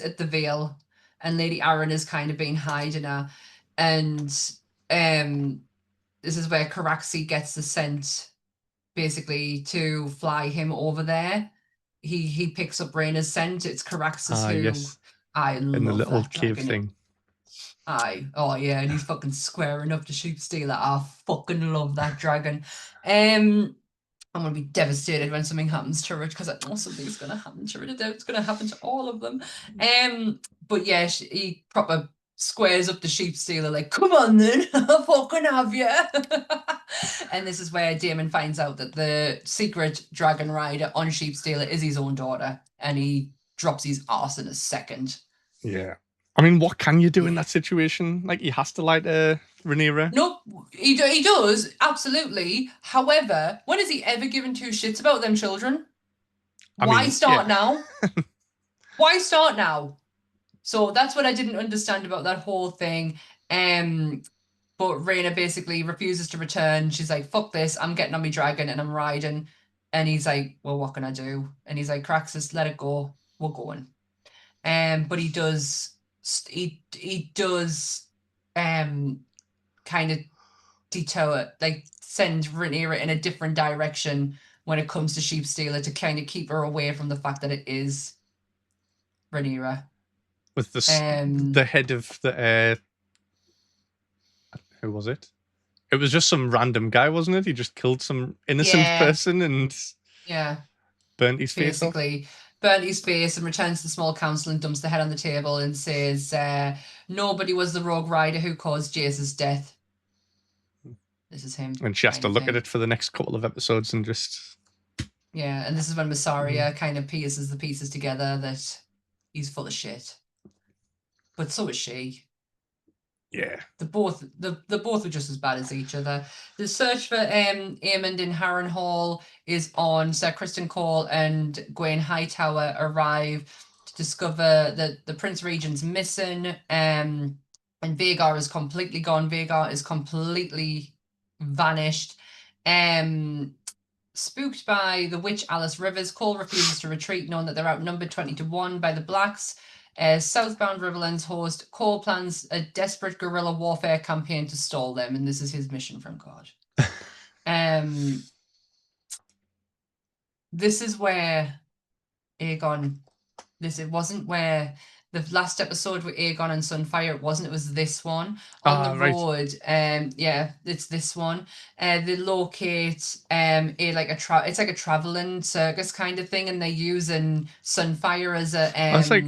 at the Vale, and Lady Arryn is kind of been hiding her. And this is where Caraxi gets the scent, basically, to fly him over there. He picks up Rhaena's scent. It's Caraxis who yes. I love. In the little that cave dragon. thing. Oh yeah, and he's fucking squaring up to Sheep Stealer. I fucking love that dragon. I'm gonna be devastated when something happens to it, because I know something's gonna happen to it. It's gonna happen to all of them. But yeah, he proper squares up the Sheep Stealer, like, come on then, I'll fucking have you. And this is where Daemon finds out that the secret dragon rider on Sheep Stealer is his own daughter, and he drops his arse in a second. Yeah. I mean, what can you do in that situation? Like, he has to lie to Rhaenyra? No, he does, absolutely. However, when has he ever given 2 shits about them children? Why start now? Why start now? So that's what I didn't understand about that whole thing. But Rhaena basically refuses to return. She's like, fuck this, I'm getting on my dragon and I'm riding. And he's like, well, what can I do? And he's like, Caraxis, let it go. We're going. But he does kind of detour, like, send Rhaenyra in a different direction when it comes to Sheep Stealer, to kind of keep her away from the fact that it is Rhaenyra. With the head of the who was it? It was just some random guy, wasn't it? He just killed some innocent person and burnt his face off. Burnt his face and returns to the small council and dumps the head on the table and says, nobody was the rogue rider who caused Jace's death. This is him. And she has to look at it for the next couple of episodes and just... Yeah, and this is when Mysaria kind of pieces the pieces together that he's full of shit. But so is she. Yeah. The both are just as bad as each other. The search for Aemond in Harrenhal is on. Sir Criston Cole and Gwen Hightower arrive to discover that the Prince Regent's missing, and Vhagar is completely gone. Vhagar is completely vanished. Spooked by the witch Alice Rivers, Cole refuses to retreat, knowing that they're outnumbered 20-1 by the Blacks. Southbound Riverlands host Cole plans a desperate guerrilla warfare campaign to stall them, and this is his mission from God. This is where Aegon. It wasn't where the last episode with Aegon and Sunfire. It wasn't. It was this one on the road. Yeah, it's this one. They locate it's like a traveling circus kind of thing, and they're using Sunfire as a. It's like,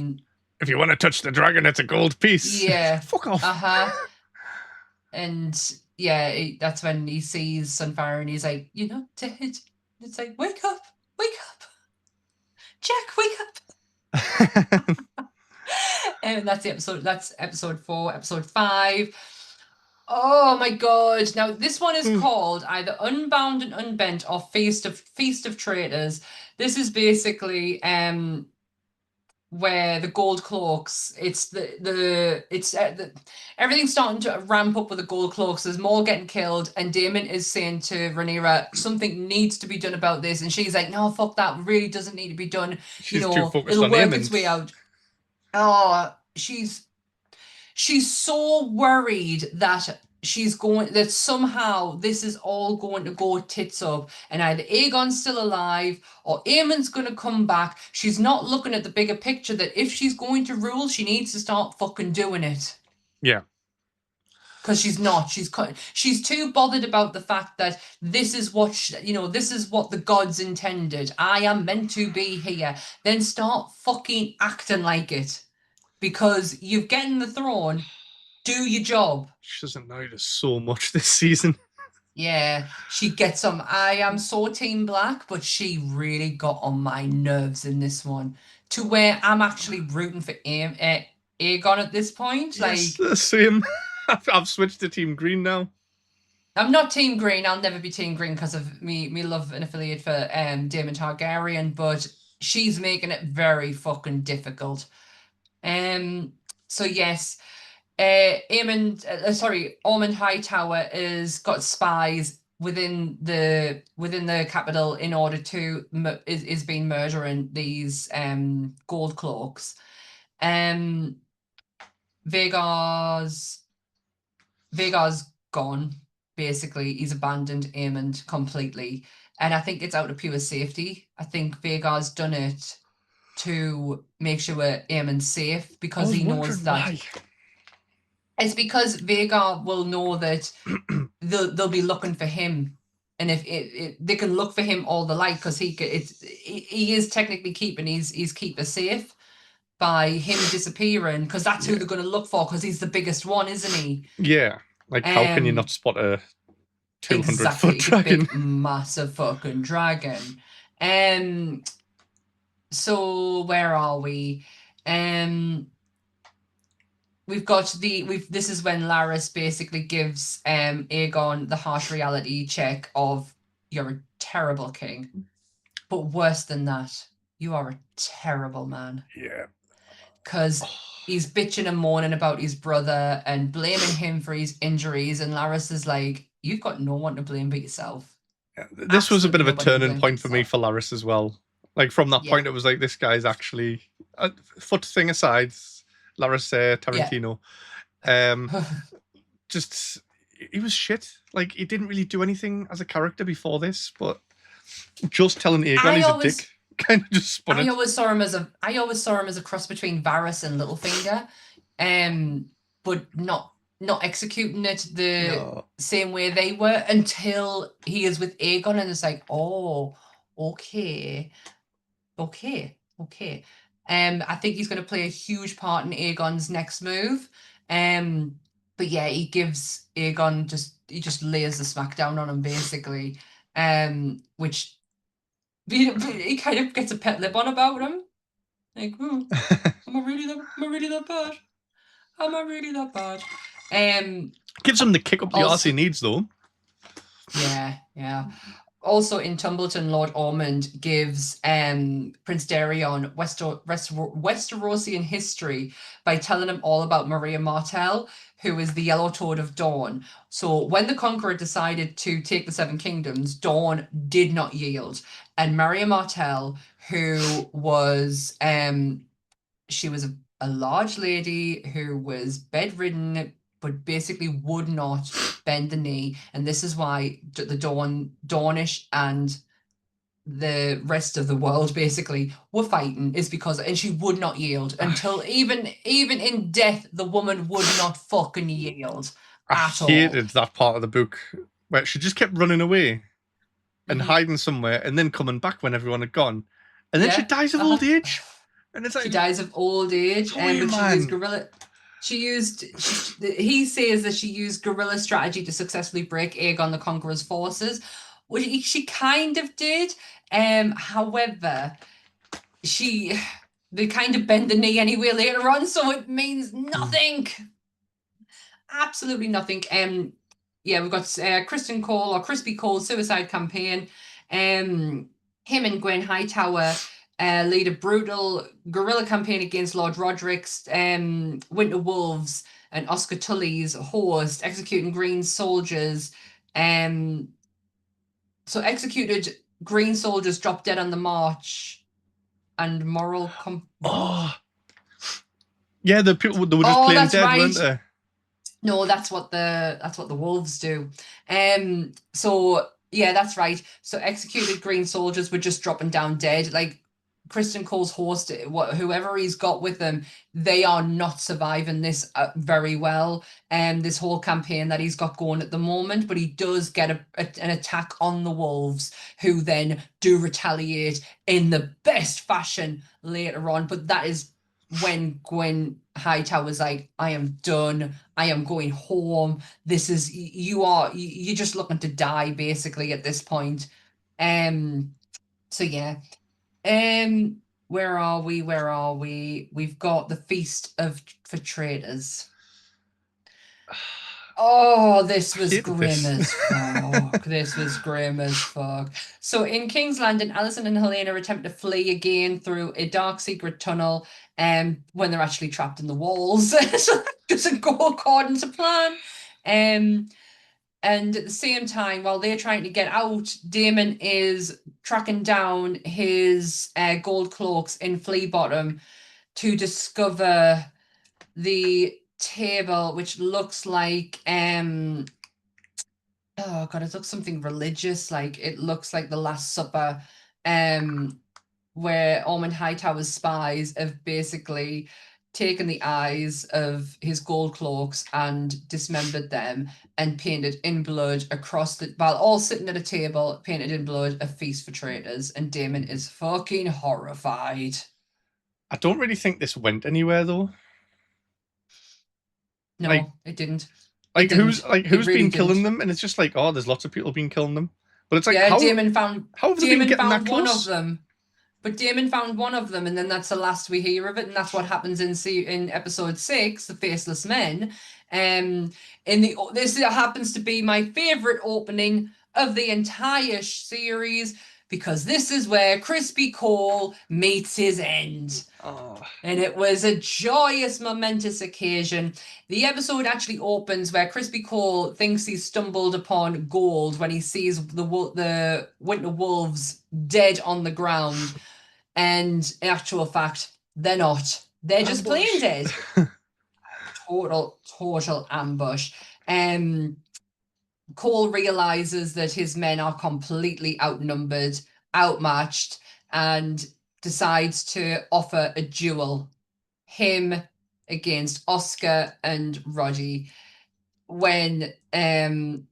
if you want to touch the dragon, it's a gold piece. Yeah. Fuck off. And yeah, that's when he sees Sunfire and he's like, you're not dead. It's like, wake up, Jack, wake up. And that's the episode. That's episode 4. Episode 5. Oh my god! Now this one is called either Unbound and Unbent or Feast of Traitors. This is basically where the gold cloaks, everything's starting to ramp up with the gold cloaks. There's more getting killed, and Damon is saying to Rhaenyra, something needs to be done about this, and she's like, no, fuck that, really doesn't need to be done. She's too focused It'll on work Aemond. its way out. Oh, she's so worried that somehow this is all going to go tits up, and either Aegon's still alive or Aemond's going to come back. She's not looking at the bigger picture, that if she's going to rule, she needs to start fucking doing it. Yeah. Because she's not. She's too bothered about the fact that this is what this is what the gods intended. I am meant to be here. Then start fucking acting like it, because you've gotten the throne. Do your job. She doesn't know this so much this season. Yeah, she gets on. I am so Team Black, but she really got on my nerves in this one, to where I'm actually rooting for Aegon at this point. Yes, the same. I've switched to Team Green now. I'm not Team Green. I'll never be Team Green because of me love and affiliate for Daemon Targaryen, but she's making it very fucking difficult. So yes. Aemond Hightower is got spies within the capital in order to is been murdering these gold cloaks. Vhagar's gone. Basically, he's abandoned Aemond completely, and I think it's out of pure safety. I think Vhagar's done it to make sure Aemond's safe, because he knows that. Why. It's because Vhagar will know that they'll be looking for him, and if they can look for him all the light, because he is technically keeping his keeper safe by him disappearing, because that's who they're going to look for, because he's the biggest one, isn't he? Yeah, like how can you not spot a 200-foot dragon? Big, massive fucking dragon. So where are we? We've got this is when Larys basically gives Aegon the harsh reality check of, you're a terrible king, but worse than that, you are a terrible man. Yeah. Because he's bitching and moaning about his brother and blaming him for his injuries, and Larys is like, you've got no one to blame but yourself. Yeah, this was a bit of a turning point for me for Larys as well. Like from that point, it was like, this guy's actually, foot thing aside, Larys Tarantino, just he was shit. Like he didn't really do anything as a character before this, but just telling Aegon he's a dick kind of just spun it. I always saw him as a cross between Varys and Littlefinger, but not executing it the same way they were, until he is with Aegon, and it's like, oh, okay. I think he's going to play a huge part in Aegon's next move. But yeah, he gives Aegon he just lays the smackdown on him basically. Which he kind of gets a pet lip on about him. Like, am I really that bad? Am I really that bad? Gives him the kick up the arse he needs though. Yeah. Also in Tumbleton, Lord Ormond gives Prince Daeron Westerosian history by telling him all about Maria Martell, who is the Yellow Toad of Dawn. So when the Conqueror decided to take the Seven Kingdoms, Dawn did not yield. And Maria Martell, who was, she was a large lady who was bedridden, but basically would not bend the knee. And this is why the Dornish and the rest of the world basically were fighting, is because, and she would not yield until even in death, the woman would not fucking yield at all. I hated that part of the book where she just kept running away and hiding somewhere and then coming back when everyone had gone. And then she dies of old age. And it's like, she dies of old age, and she used guerrilla. He says that she used guerrilla strategy to successfully break Aegon the Conqueror's forces, which she kind of did. However, they kind of bend the knee anyway later on, so it means nothing. Absolutely nothing. We've got Criston Cole, or Crispy Cole's suicide campaign. Him and Gwen Hightower lead a brutal guerrilla campaign against Lord Roderick's Winter Wolves and Oscar Tully's host, executing Green soldiers. So executed Green soldiers dropped dead on the march, and moral Oh, yeah, the people they were just playing that's dead, right. weren't they? No, that's what the wolves do. So yeah, that's right. So executed Green soldiers were just dropping down dead. Like Kristen Cole's host, whoever he's got with them, they are not surviving this very well. And this whole campaign that he's got going at the moment, but he does get an attack on the wolves, who then do retaliate in the best fashion later on. But that is when Gwen Hightower's like, I am done. I am going home. This is you're just looking to die basically at this point. So yeah. Where are we? Where are we? We've got the Feast for Traitors. Oh, this was grim as fuck. This was grim as fuck. So in King's Landing, Alicent and Helena attempt to flee again through a dark secret tunnel, when they're actually trapped in the walls. So it doesn't go according to plan. And at the same time, while they're trying to get out, Daemon is tracking down his gold cloaks in Flea Bottom to discover the table, which looks like oh god, it looks something religious. Like it looks like the Last Supper, where Ormond Hightower's spies have basically taken the eyes of his gold cloaks and dismembered them and painted in blood across while all sitting at a table, painted in blood, a feast for traitors, and Daemon is fucking horrified. I don't really think this went anywhere though. No, it didn't. Like who's really been killing them? And it's just like, oh, there's lots of people been killing them. But it's like, yeah, how Daemon found one of them. But Daemon found one of them, and then that's the last we hear of it, and that's what happens in episode 6, the Faceless Men. This happens to be my favorite opening of the entire series, because this is where Crispy Cole meets his end. Oh. And it was a joyous, momentous occasion. The episode actually opens where Crispy Cole thinks he's stumbled upon gold when he sees the Winter Wolves dead on the ground. And in actual fact, they're not. They're just plain dead. Total ambush. Cole realizes that his men are completely outnumbered, outmatched, and decides to offer a duel. Him against Oscar and Roddy. When Alicent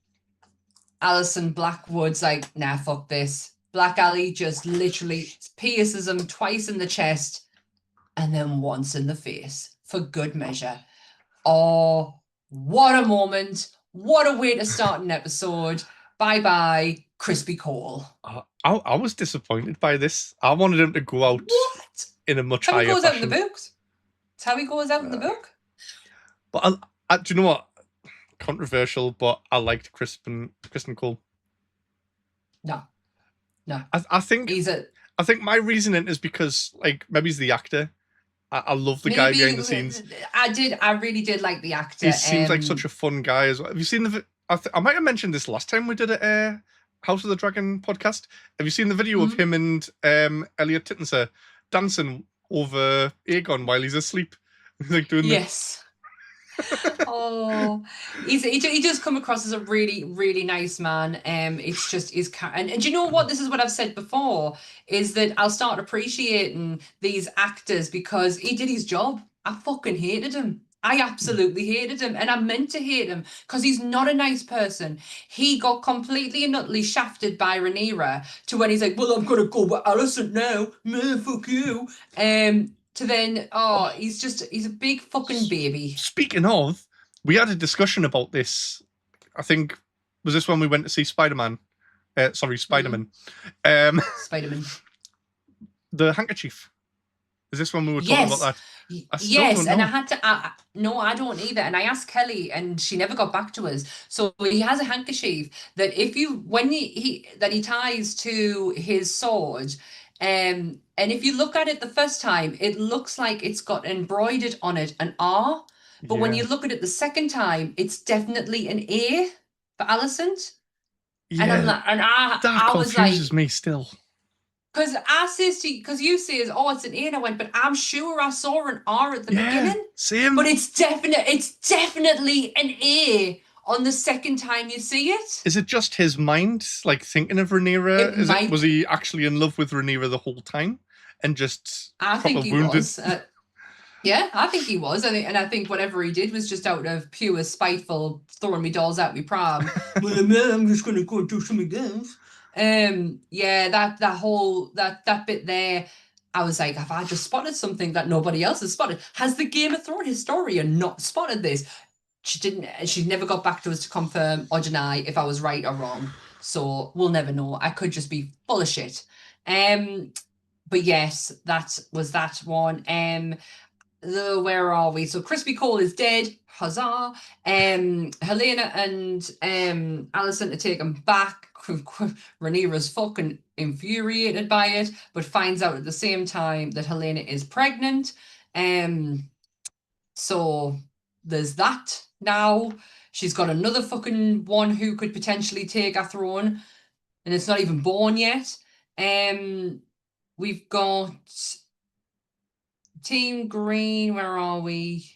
Blackwood's like, nah, fuck this. Black Aly just literally pierces him twice in the chest and then once in the face for good measure. Oh, what a moment. What a way to start an episode. Bye-bye, Crispy Cole. I was disappointed by this. I wanted him to go out in a much higher fashion. How he goes out in the books. It's how he goes out in the book. But do you know what? Controversial, but I liked Kristen Cole. No. I think my reasoning is because maybe he's the actor. I love the guy behind the scenes. I really did like the actor. He seems like such a fun guy as well. Have you seen the? I might have mentioned this last time we did a House of the Dragon podcast. Have you seen the video of him and Elliot Tittenser dancing over Aegon while he's asleep? Like doing yes. Oh, he does come across as a really, really nice man. It's just his and do you know what? This is what I've said before, is that I'll start appreciating these actors because he did his job. I fucking hated him. I absolutely hated him, and I meant to hate him because he's not a nice person. He got completely and utterly shafted by Rhaenyra to when he's like, well, I'm gonna go with Alicent now. Man, fuck you. To then, he's a big fucking baby. Speaking of, we had a discussion about this. I think, was this when we went to see Spider-Man? Spider-Man. Spider-Man. The handkerchief. Is this when we were talking about that? Yes, and I had to. No, I don't either. And I asked Kelly, and she never got back to us. So he has a handkerchief that when he ties to his sword, And if you look at it the first time, it looks like it's got embroidered on it an R. But when Yeah. you look at it the second time, it's definitely an A for Alicent. And I'm Yeah, like, and that I was like, confuses me still. because I says to you, because you say, oh, it's an A, and I went, but I'm sure I saw an R at the Yeah, beginning. same. But it's definitely an A on the second time you see it. Is it just his mind, like thinking of Rhaenyra? Was he actually in love with Rhaenyra the whole time, and just I think he wounded? was. Yeah, I think he was. I think whatever he did was just out of pure spiteful, throwing me dolls at me prom. Well, I'm just gonna go do something else. Yeah, that bit there, I was like, have I just spotted something that nobody else has spotted? Has the Game of Thrones historian not spotted this? She didn't. She never got back to us to confirm or deny if I was right or wrong. So we'll never know. I could just be full of shit. But yes, that was that one. Where are we? So Crispy Cole is dead. Huzzah. Helena and Alicent to take him back. Rhaenyra's fucking infuriated by it, but finds out at the same time that Helena is pregnant. So there's that now. She's got another fucking one who could potentially take a throne, and it's not even born yet. We've got Team Green, where are we?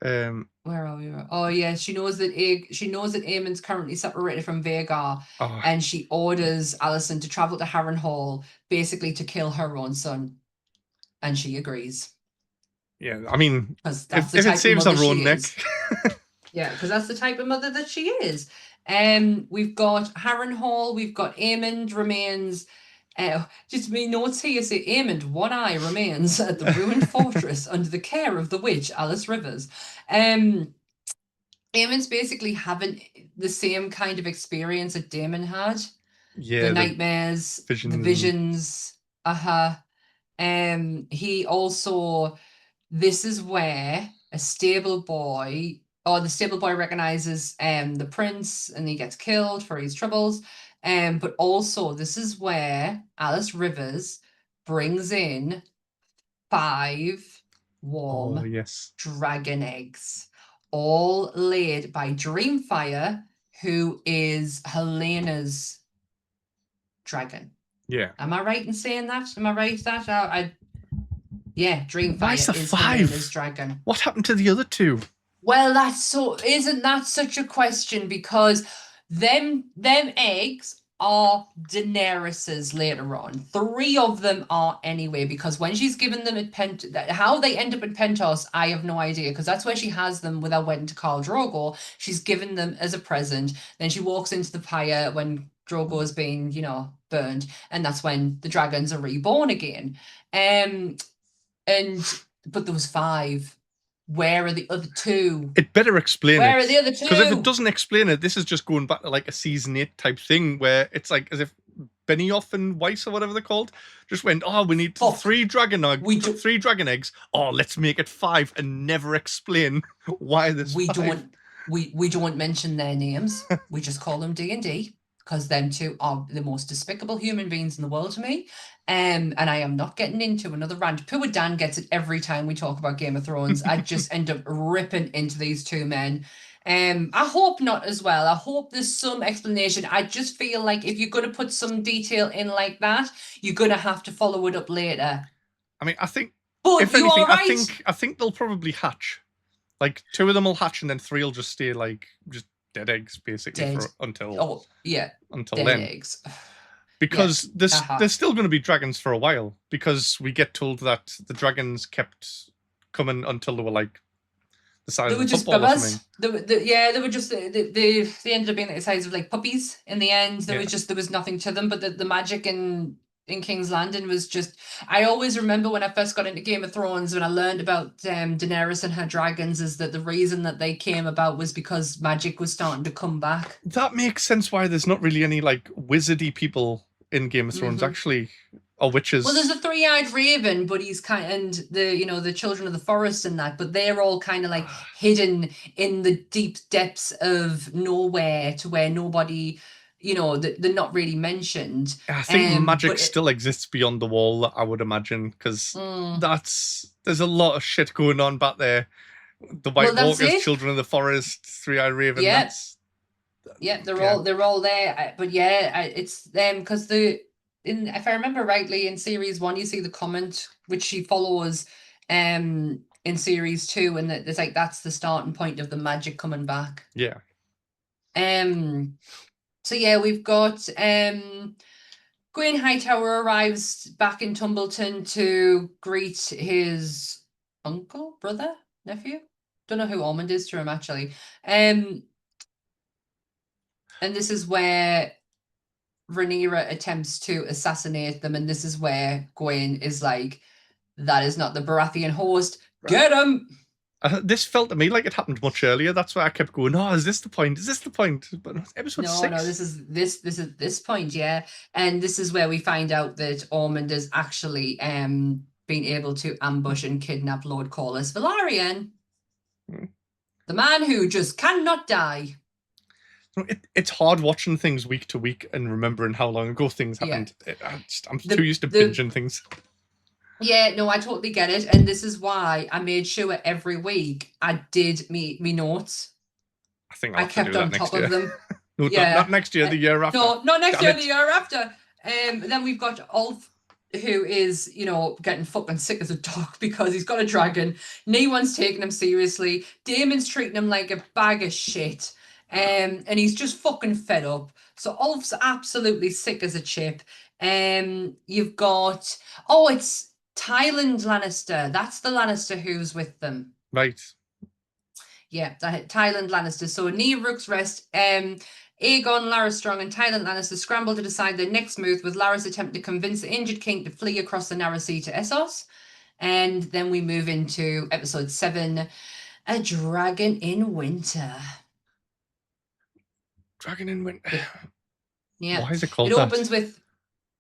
Where are we? Oh yeah, she knows that Aemon's currently separated from Vhagar, and she orders Alicent to travel to Harrenhal, basically to kill her own son, and she agrees. Yeah, I mean, if it saves her own neck. Yeah, because that's the type of mother that she is. We've got Harrenhal, we've got Aemond remains. Just me notes here say Aemond, one eye remains at the ruined fortress under the care of the witch Alice Rivers. Aemond's basically having the same kind of experience that Daemon had. Yeah, the nightmares, the visions. He also, this is where a stable boy, or the stable boy recognizes the prince and he gets killed for his troubles. But also this is where Alice Rivers brings in 5 warm dragon eggs, all laid by Dreamfire, who is Helena's dragon. Yeah. Am I right in saying that? Am I right that yeah, Dreamfire is 5? Helena's dragon. What happened to the other 2? Well, isn't that such a question? Because them eggs are Daenerys's later on. 3 of them are anyway, because when she's given them at how they end up in Pentos, I have no idea, because that's where she has them without wedding to Khal Drogo. She's given them as a present. Then she walks into the pyre when Drogo is being, burned, and that's when the dragons are reborn again. But there was 5. Where are the other 2? It better explain Where are the other 2? Because if it doesn't explain it, this is just going back to like a season 8 type thing where it's like as if Benioff and Weiss or whatever they're called just went, we need 3 dragon eggs. 3 dragon eggs. Let's make it 5 and never explain why there's 5. We don't mention their names. We just call them D&D. Because them 2 are the most despicable human beings in the world to me. And I am not getting into another rant. Poor Dan gets it every time we talk about Game of Thrones. I just end up ripping into these 2 men. I hope not as well. I hope there's some explanation. I just feel like if you're going to put some detail in like that, you're going to have to follow it up later. I mean, I think, but if anything, I think they'll probably hatch. Like 2 of them will hatch and then 3 will just stay like, just dead eggs basically until then. Eggs. Because there's still going to be dragons for a while, because we get told that the dragons kept coming until they were like the size of a football or something. They were just they ended up being the size of like puppies in the end. There was nothing to them, but the magic in King's Landing was just, I always remember when I first got into Game of Thrones, when I learned about Daenerys and her dragons, is that the reason that they came about was because magic was starting to come back. That makes sense why there's not really any like wizardy people in Game of Thrones actually, or witches. Well, there's a 3-eyed raven, but he's and the children of the forest and that, but they're all kind of like hidden in the deep depths of nowhere, to where nobody they're not really mentioned. I think magic But still exists beyond the wall, I would imagine, because mm, there's a lot of shit going on back there. The White well, that's Walkers, it. Children of the Forest, Three-Eyed Raven. Yeah, That's yeah, they're yeah. all there. But yeah, it's them because if I remember rightly, in series 1, you see the comment which she follows in series 2, and there's like that's the starting point of the magic coming back. Yeah. So yeah, we've got Gwen Hightower arrives back in Tumbleton to greet his uncle, brother, nephew. Don't know who Ormond is to him actually. And this is where Rhaenyra attempts to assassinate them, and this is where Gwen is like, "That is not the Baratheon host. Get him!" This felt to me like it happened much earlier. That's why I kept going, "Oh, is this the point? Is this the point?" But episode 6. No, this is this point, yeah. And this is where we find out that Ormond is actually being able to ambush and kidnap Lord Corlys Velaryon. The man who just cannot die. It's hard watching things week to week and remembering how long ago things happened. Yeah. I'm too used to binging things. Yeah, no, I totally get it. And this is why I made sure every week I did me notes. I think I kept on top of them. No, yeah. not next year, the year after. No, not next year, the year after. Then we've got Ulf, who is, getting fucking sick as a dog because he's got a dragon. No one's taking him seriously. Daemon's treating him like a bag of shit. And he's just fucking fed up. So Ulf's absolutely sick as a chip. You've got, it's Tyland Lannister. That's the Lannister who's with them. Right. Yeah, Tyland Lannister. So near Rook's Rest, Aegon, Larys Strong, and Tyland Lannister scramble to decide their next move, with Larys attempting to convince the injured king to flee across the narrow sea to Essos. And then we move into episode 7, A Dragon in Winter. Dragon in Winter. Yeah. Why is it called that? It opens with,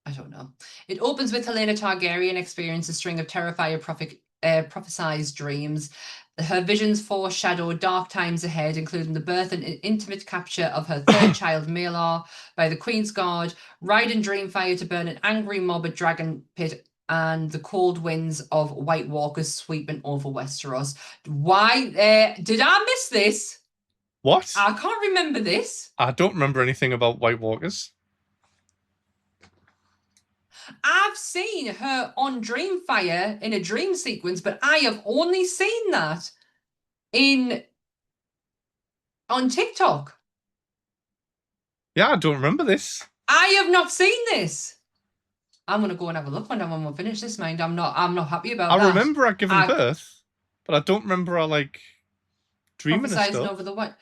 I don't know. It opens with Helaena Targaryen experiences a string of terrifying prophesized dreams. Her visions foreshadow dark times ahead, including the birth and intimate capture of her third child, Maelor, by the Queen's Guard, riding Dreamfire to burn an angry mob at Dragon Pit, and the cold winds of White Walkers sweeping over Westeros. Why did I miss this? What? I can't remember this. I don't remember anything about White Walkers. I've seen her on Dreamfire in a dream sequence, but I have only seen that on TikTok. Yeah, I don't remember this. I have not seen this. I'm gonna go and have a look when I'm finish this, mind. I'm not happy about that. I remember her giving birth, but I don't remember her dreaming and stuff. Over the white.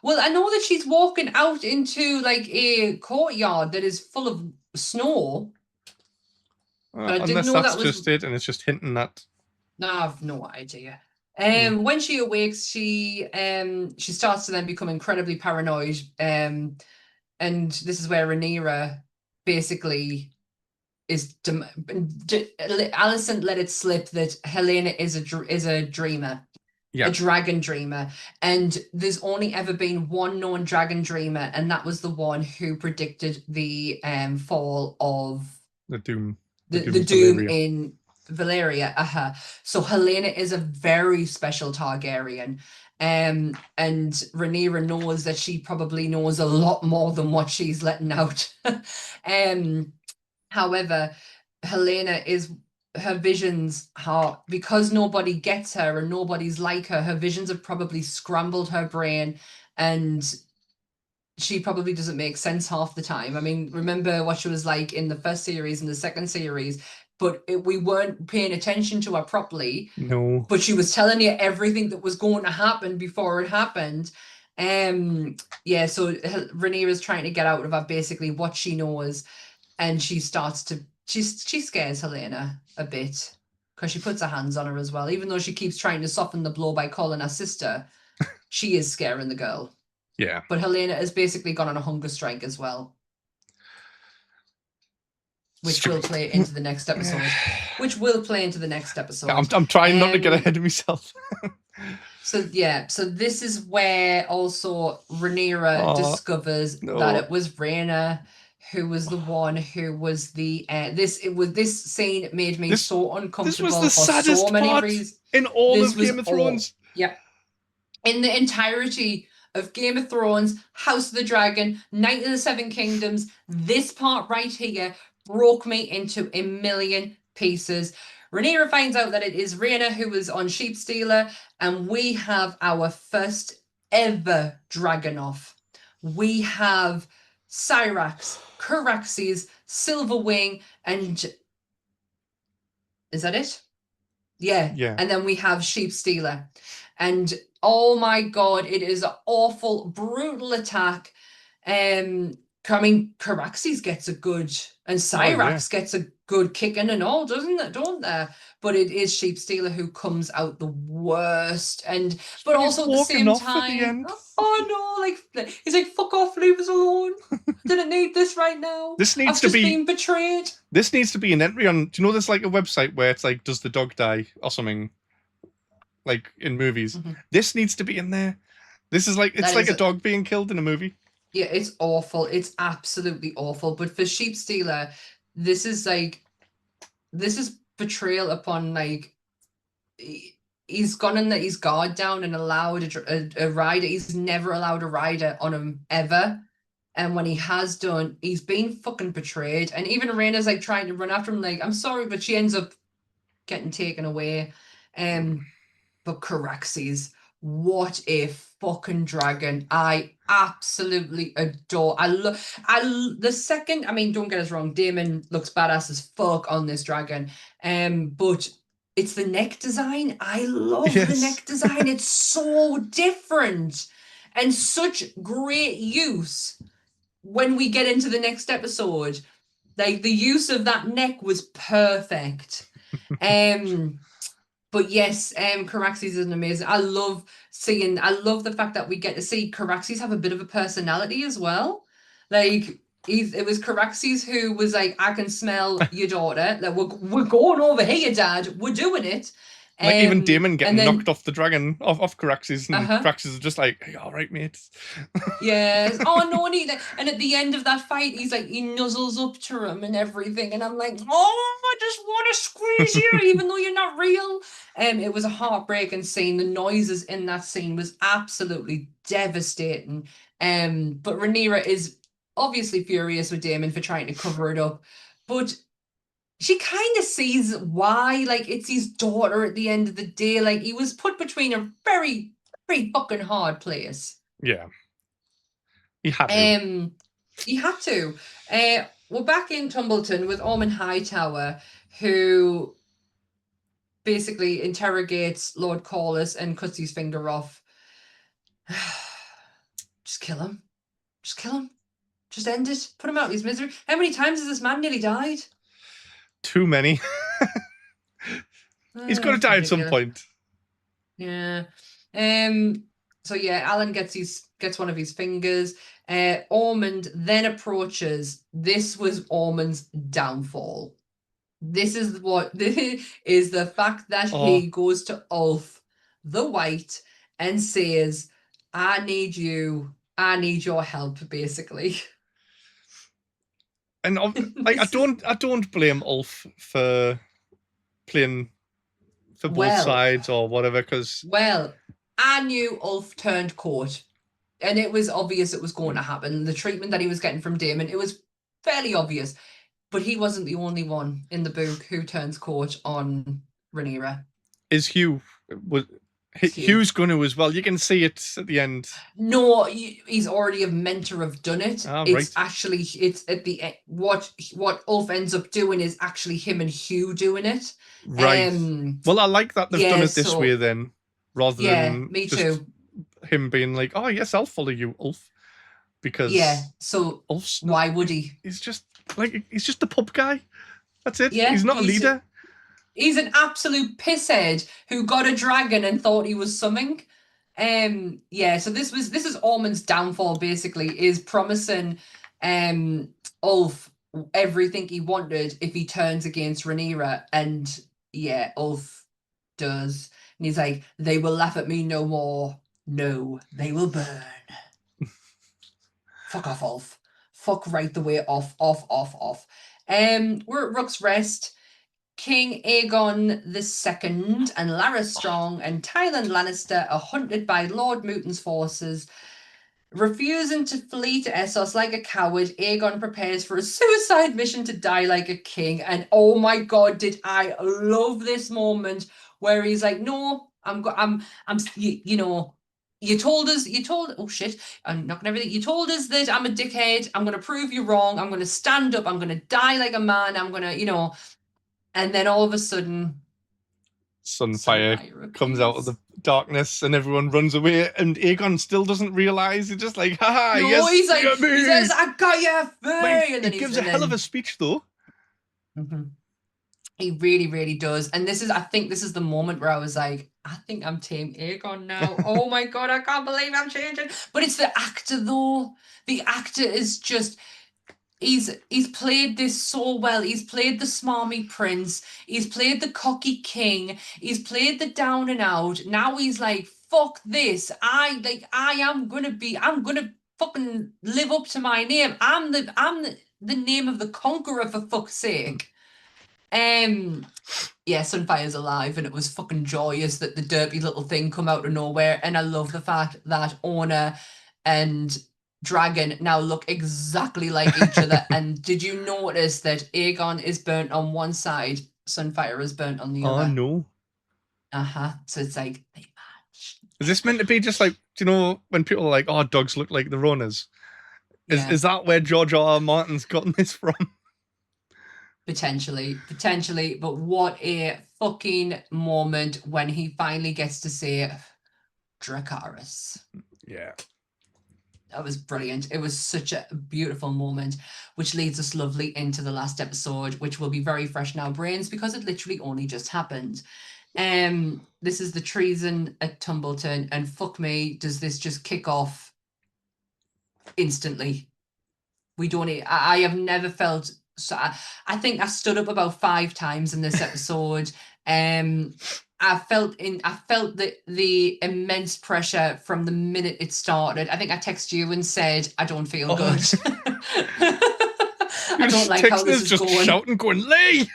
Well, I know that she's walking out into a courtyard that is full of snow. Unless that's just it, and it's just hinting at. No, I have no idea. When she awakes, she starts to then become incredibly paranoid. And this is where Rhaenyra basically is. Alicent let it slip that Helaena is a dreamer. Yeah. A dragon dreamer, and there's only ever been one known dragon dreamer, and that was the one who predicted the fall of the doom. The doom in Valyria. So Helaena is a very special Targaryen. And Rhaenyra knows that she probably knows a lot more than what she's letting out. However, Helaena her visions because nobody gets her and nobody's like her visions have probably scrambled her brain, and she probably doesn't make sense half the time. I mean, remember what she was like in the first series and the second series, but we weren't paying attention to her properly. No. But she was telling you everything that was going to happen before it happened. So Rhaenyra's trying to get out of her basically what she knows, and she starts to she scares Helaena a bit because she puts her hands on her as well. Even though she keeps trying to soften the blow by calling her sister, she is scaring the girl. Yeah. But Helaena has basically gone on a hunger strike as well, which will play into the next episode. I'm trying not to get ahead of myself. So yeah, so this is where also Rhaenyra Oh discovers that no. it was Rhaena who was the one who was the this scene made me This so this was the uncomfortable for so saddest many part reasons. in all This of was Game of all, Thrones. yeah, in the entirety of Game of Thrones, House of the Dragon, Night of the Seven Kingdoms, this part right here broke me into a million pieces. Rhaenyra finds out that it is Rhaena who was on Sheepstealer, and we have our first ever Dragonoff. We have Cyrax, Caraxes, Silverwing, and is that it? Yeah. Yeah. And then we have Sheepstealer. And oh my god, it is an awful, brutal attack. I mean, Caraxes gets a good, and Oh yeah. Cyrax gets a good kicking and all, doesn't it? Don't they? But it is Sheepstealer who comes out the worst. And but When he's also at the walking same off at the time, end. oh no, like he's like, fuck off, leave us alone. Didn't need this right now. This needs I've to just be been betrayed. This needs to be an entry on. Do you know there's like a website where it's like, does the dog die or something? Like in movies, this needs to be in there. This is like, it's That like is a dog being killed in a movie. Yeah, it's awful. It's absolutely awful. But for Sheepstealer, this is like, this is betrayal upon like, he's gone and let his guard down and allowed a rider. He's never allowed a rider on him ever. And when he has done, he's been fucking betrayed. And even Rhaenyra's like trying to run after him, like, I'm sorry, but she ends up getting taken away. But Caraxes, what a fucking dragon. I absolutely adore. The second, I mean, don't get us wrong, Daemon looks badass as fuck on this dragon. But it's the neck design. I love the neck design. It's so different and such great use when we get into the next episode. Like the use of that neck was perfect. But yes, Caraxes is an amazing. I love the fact that we get to see Caraxes have a bit of a personality as well. Like it was Caraxes who was like, I can smell your daughter. Like we're going over here, Dad. We're doing it. Like even Daemon getting then, knocked off the dragon, off Caraxes, and Caraxes is just like, hey, all right, mate. Yes. Oh no, and at the end of that fight, he's like, he nuzzles up to him and everything, and I'm like, oh, I just want to squeeze you, even though you're not real. It was a heartbreaking scene. The noises in that scene was absolutely devastating. But Rhaenyra is obviously furious with Daemon for trying to cover it up, but she kind of sees why. Like, it's his daughter at the end of the day. Like, he was put between a very, very fucking hard place. Yeah. He had to. He had to. We're back in Tumbleton with Ormond Hightower, who basically interrogates Lord Corlys and cuts his finger off. Just kill him. Just kill him. Just end it. Put him out of his misery. How many times has this man nearly died? Too many. He's got to die at some point. Yeah. So yeah, Alan gets one of his fingers. Ormond then approaches. This was Ormond's downfall. This is the fact that he goes to Ulf the White and says, I need your help, basically. And like, I don't blame Ulf for playing for both sides or whatever, because I knew Ulf turned court, and it was obvious it was going to happen. The treatment that he was getting from Daemon, it was fairly obvious. But he wasn't the only one in the book who turns court on Rhaenyra. Is Hugh? Hugh's going to as well. You can see it at the end. No, he's already meant to have done it. It's actually, it's at the end. What Ulf ends up doing is actually him and Hugh doing it. Right. Well, I like that they've done it this way then, rather than me just too. Him being like, oh yes, I'll follow you, Ulf. Because so Ulf's why would he? He's just the pub guy. That's it. Yeah, he's not a leader. He's an absolute pisshead who got a dragon and thought he was something. So this is Ormond's downfall, basically, is promising Ulf everything he wanted if he turns against Rhaenyra, and Ulf does. And he's like, they will laugh at me no more. No, they will burn. Fuck off, Ulf. Fuck right the way off. We're at Rook's Rest. King Aegon II and Larys Strong and Tywin Lannister are hunted by Lord Mooton's forces. Refusing to flee to Essos like a coward, Aegon prepares for a suicide mission to die like a king. And oh my god, did I love this moment where he's like, "No, you told us, oh shit, I'm not gonna everything. You told us that I'm a dickhead. I'm gonna prove you wrong. I'm gonna stand up. I'm gonna die like a man. I'm gonna, and then all of a sudden, Sunfire comes out of the darkness and everyone runs away, and Aegon still doesn't realize. He's just like, haha, no, yes, he's like, me. he says, I got you, and then he gives a hell of a speech, though. Mm-hmm. He really, really does. And I think this is the moment where I was like, I think I'm Team Aegon now. Oh my god, I can't believe I'm changing. But it's the actor, though. The actor is just... He's played this so well. He's played the smarmy prince. He's played the cocky king. He's played the down and out. Now he's like, fuck this. I'm gonna fucking live up to my name. I'm the name of the conqueror, for fuck's sake. Yeah, Sunfire's alive, and it was fucking joyous that the derpy little thing come out of nowhere. And I love the fact that Orna and Dragon now look exactly like each other. And did you notice that Aegon is burnt on one side, Sunfire is burnt on the other? Oh no. So it's like they match. Is this meant to be just like, do you know, when people are like, oh, dogs look like their owners? Is that where George R. R. Martin's gotten this from? Potentially, but what a fucking moment when he finally gets to say Dracarys. Yeah. That was brilliant. It was such a beautiful moment, which leads us lovely into the last episode, which will be very fresh in our brains because it literally only just happened. This is the treason at Tumbleton, and fuck me, does this just kick off instantly? I have never felt so. I think I stood up about 5 times in this episode. I felt the immense pressure from the minute it started. I think I texted you and said, I don't feel good. I don't like how this is just going. Shouting, going, Lee!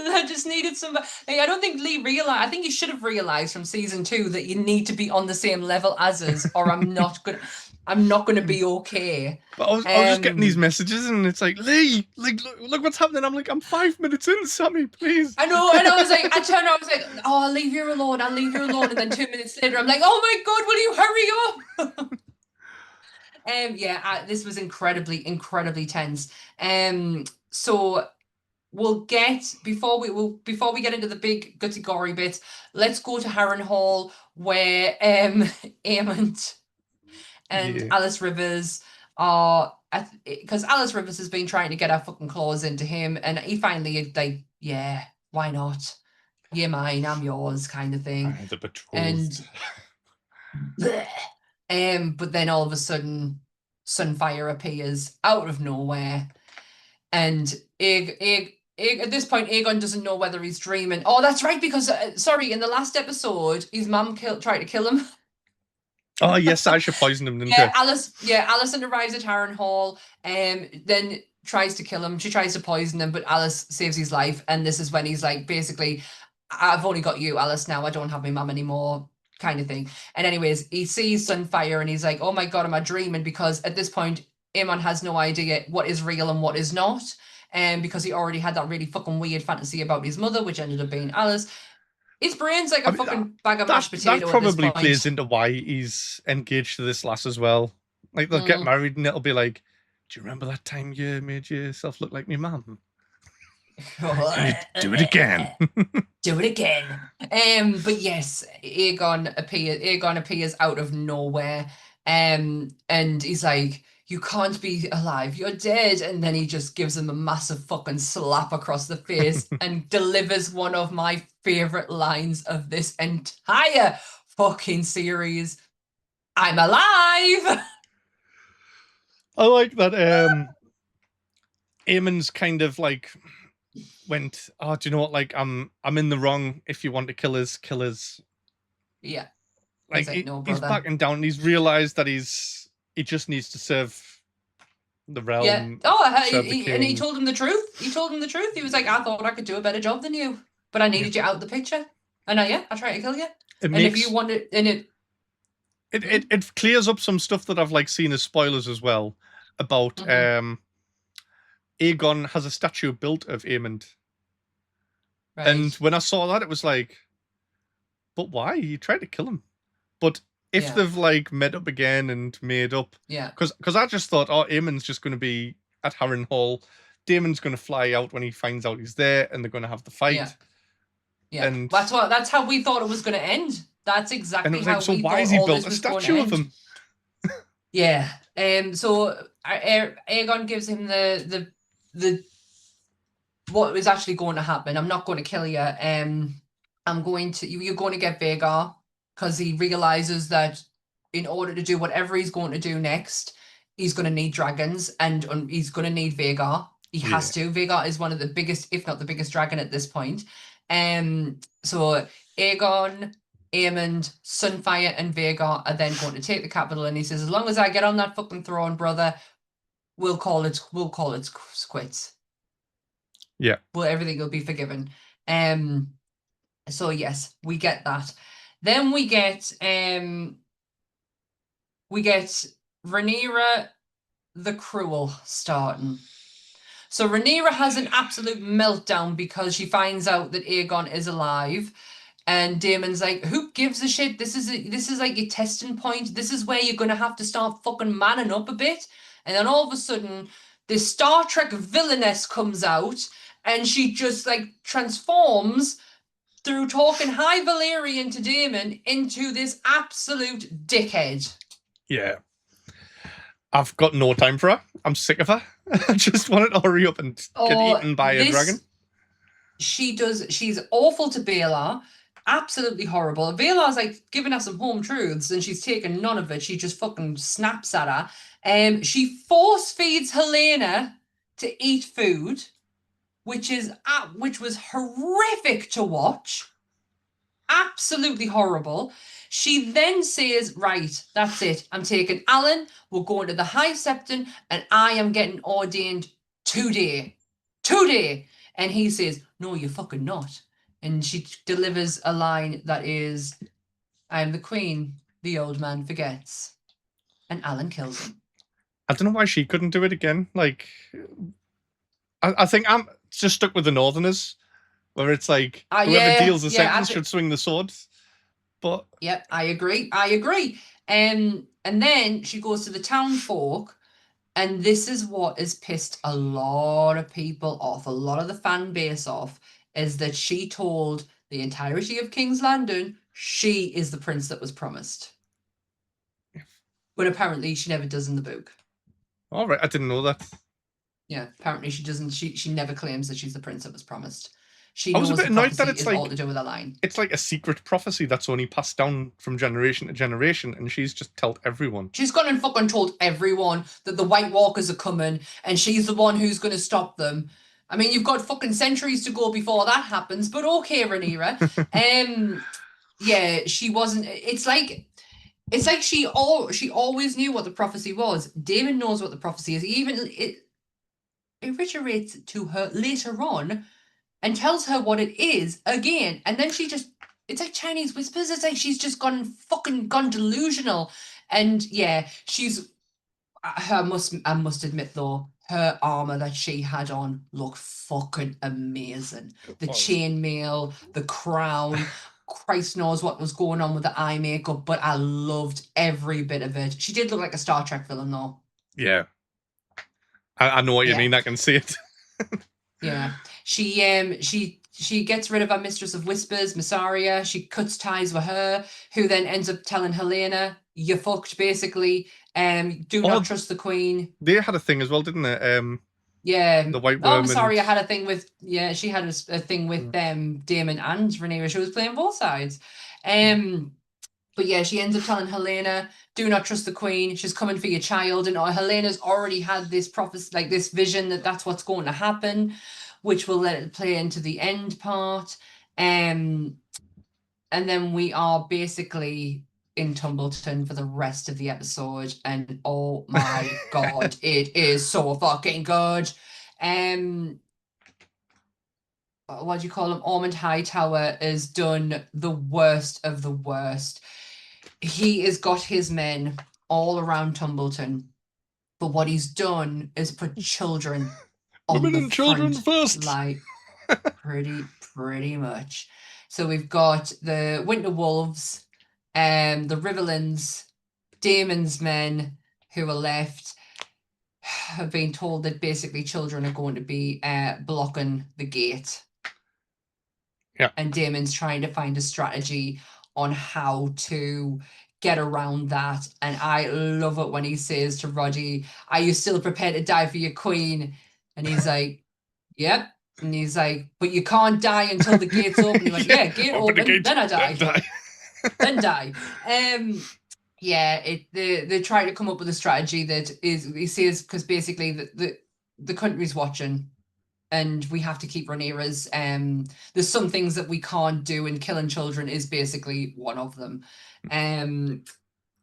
I just needed some. I don't think Lee realized. I think you should have realized from season 2 that you need to be on the same level as us, or I'm not going to be okay. But I was just getting these messages, and it's like, Lee, like, look what's happening. I'm like, I'm 5 minutes in, Sammy, please. I know, and I was like, I turned around, I was like, oh, I'll leave you alone. And then 2 minutes later, I'm like, oh my God, will you hurry up? This was incredibly tense. So we'll get before we get into the big gutty gory bits, let's go to Harrenhal, where Aemond and Alice Rivers are, because Alice Rivers has been trying to get her fucking claws into him, and he finally like, yeah, why not? You're mine, I'm yours, kind of thing. The betrothed. But then all of a sudden, Sunfire appears out of nowhere, and at this point, Aegon doesn't know whether he's dreaming. Oh, that's right, because in the last episode, his mum tried to kill him. Oh yes, Sasha poisoned him, didn't she? Alicent arrives at Harrenhal, then tries to kill him. She tries to poison him, but Alice saves his life. And this is when he's like, basically, I've only got you, Alice, now. I don't have my mum anymore, kind of thing. And anyways, he sees Sunfire and he's like, oh my God, am I dreaming? Because at this point, Aemon has no idea what is real and what is not. Because he already had that really fucking weird fantasy about his mother, which ended up being Alice. His brain's like a fucking bag of mashed potato. That probably plays into why he's engaged to this lass as well. Like, they'll get married and it'll be like, do you remember that time you made yourself look like my mum? Do it again. Do it again. But yes, Aegon appears out of nowhere. And he's like, you can't be alive, you're dead. And then he just gives him a massive fucking slap across the face and delivers one of my favorite lines of this entire fucking series. I'm alive. I like that Aemon's kind of like went, "Oh, do you know what? Like, I'm in the wrong. If you want to kill us, kill us." Yeah. He's Like, like, no, he's brother. backing down. And he's realized that he just needs to serve the Yeah. realm, Oh, serve the and he king. told him the truth. He told him the truth. He was like, I thought I could do a better job than you, but I Yeah. needed you out of the picture. And I tried to kill you. It And if makes you wanted, and it clears up some stuff that I've like seen as spoilers as well about Mhm. Aegon has a statue built of Aemond. And Right. when I saw that, it was like, but why? You tried to kill him. But if Yeah. they've like met up again and made up, Yeah. because I just thought, oh, Aemon's just going to be at Harrenhal. Daemon's going to fly out when he finds out he's there, and they're going to have the Yeah. fight. Yeah. And That's how we thought it was going to end. That's it exactly was like, how so we why thought has he all built this a was going to statue of end. him? Yeah. So Aegon gives him the what is actually going to happen. I'm not going to kill you. I'm going to you're going to get Vhagar, because he realizes that in order to do whatever he's going to do next, he's going to need dragons, and he's going to need Vhagar. He has Yeah. to. Vhagar is one of the biggest, if not the biggest dragon at this point. So Aegon, Aemond, Sunfire, and Vhagar are then going to take the capital, and he says, as long as I get on that fucking throne, brother, we'll call it quits. Yeah. Well, everything will be forgiven. So yes, we get that. Then we get Rhaenyra the Cruel starting. So Rhaenyra has an absolute meltdown because she finds out that Aegon is alive. And Damon's like, who gives a shit? This is like your testing point. This is where you're gonna have to start fucking manning up a bit. And then all of a sudden, this Star Trek villainess comes out, and she just like transforms through talking High Valyrian to Daemon into this absolute dickhead. Yeah. I've got no time for her. I'm sick of her. I just want it to hurry up and get eaten by a dragon. She's awful to Baelor. Absolutely horrible. Baelor's like giving her some home truths, and she's taking none of it. She just fucking snaps at her. She force feeds Helaena to eat food, which was horrific to watch. Absolutely horrible. She then says, right, that's it. I'm taking Alan, we're going to the High Septon, and I am getting ordained today. Today. And he says, no, you're fucking not. And she delivers a line that is, I am the queen, the old man forgets. And Alan kills him. I don't know why she couldn't do it again. Like, I think I'm just stuck with the Northerners, where it's like, whoever deals the sentence should swing the sword. But yep, I agree. And then she goes to the town folk, and this is what has pissed a lot of people off, a lot of the fan base off, is that she told the entirety of King's Landing she is the prince that was promised. But apparently she never does in the book. All right, I didn't know that. Yeah, apparently she doesn't. She never claims that she's the prince that was promised. I was a bit annoyed that it's like all to do with a line. It's like a secret prophecy that's only passed down from generation to generation, and she's just told everyone. She's gone and fucking told everyone that the White Walkers are coming, and she's the one who's going to stop them. I mean, you've got fucking centuries to go before that happens, but okay, Rhaenyra. Yeah, she wasn't. It's like she always knew what the prophecy was. Daemon knows what the prophecy is. It reiterates to her later on and tells her what it is again, and then she just, it's like Chinese whispers. It's like she's just gone delusional. And yeah, I must admit though, her armor that she had on looked fucking amazing. The chainmail, the crown. Christ knows what was going on with the eye makeup, but I loved every bit of it. She did look like a Star Trek villain though. Yeah. I know what you mean. I can see it. Yeah. She gets rid of her Mistress of Whispers, Mysaria. She cuts ties with her, who then ends up telling Helaena, "You fucked," basically. Do not trust the queen. They had a thing as well, didn't they? Yeah. The White Worm. Mysaria had a thing with, yeah, she had a thing with Daemon and Rhaenyra. She was playing both sides. But yeah, she ends up telling Helaena, do not trust the queen. She's coming for your child. And Helena's already had this prophecy, like this vision that that's what's going to happen. which will let it play into the end part. And then we are basically in Tumbleton for the rest of the episode, and oh my god, it is so fucking good. What do you call him? Ormond Hightower has done the worst of the worst. He has got his men all around Tumbleton, but what he's done is put children on Women the and children front, first. like pretty much. So we've got the Winter Wolves, the Riverlands, Daemon's men who are left have been told that basically children are going to be blocking the gate. Yeah. And Daemon's trying to find a strategy on how to get around that. And I love it when he says to Roddy, "Are you still prepared to die for your queen?" And he's like, "Yep." And he's like, "But you can't die until the gate's open." He went, "Yeah, gate open the open, gate, then I die." then die. Then die. Yeah, they try to come up with a strategy that is, he says, because basically the country's watching, and we have to keep Rhaenyra's. There's some things that we can't do, and killing children is basically one of them.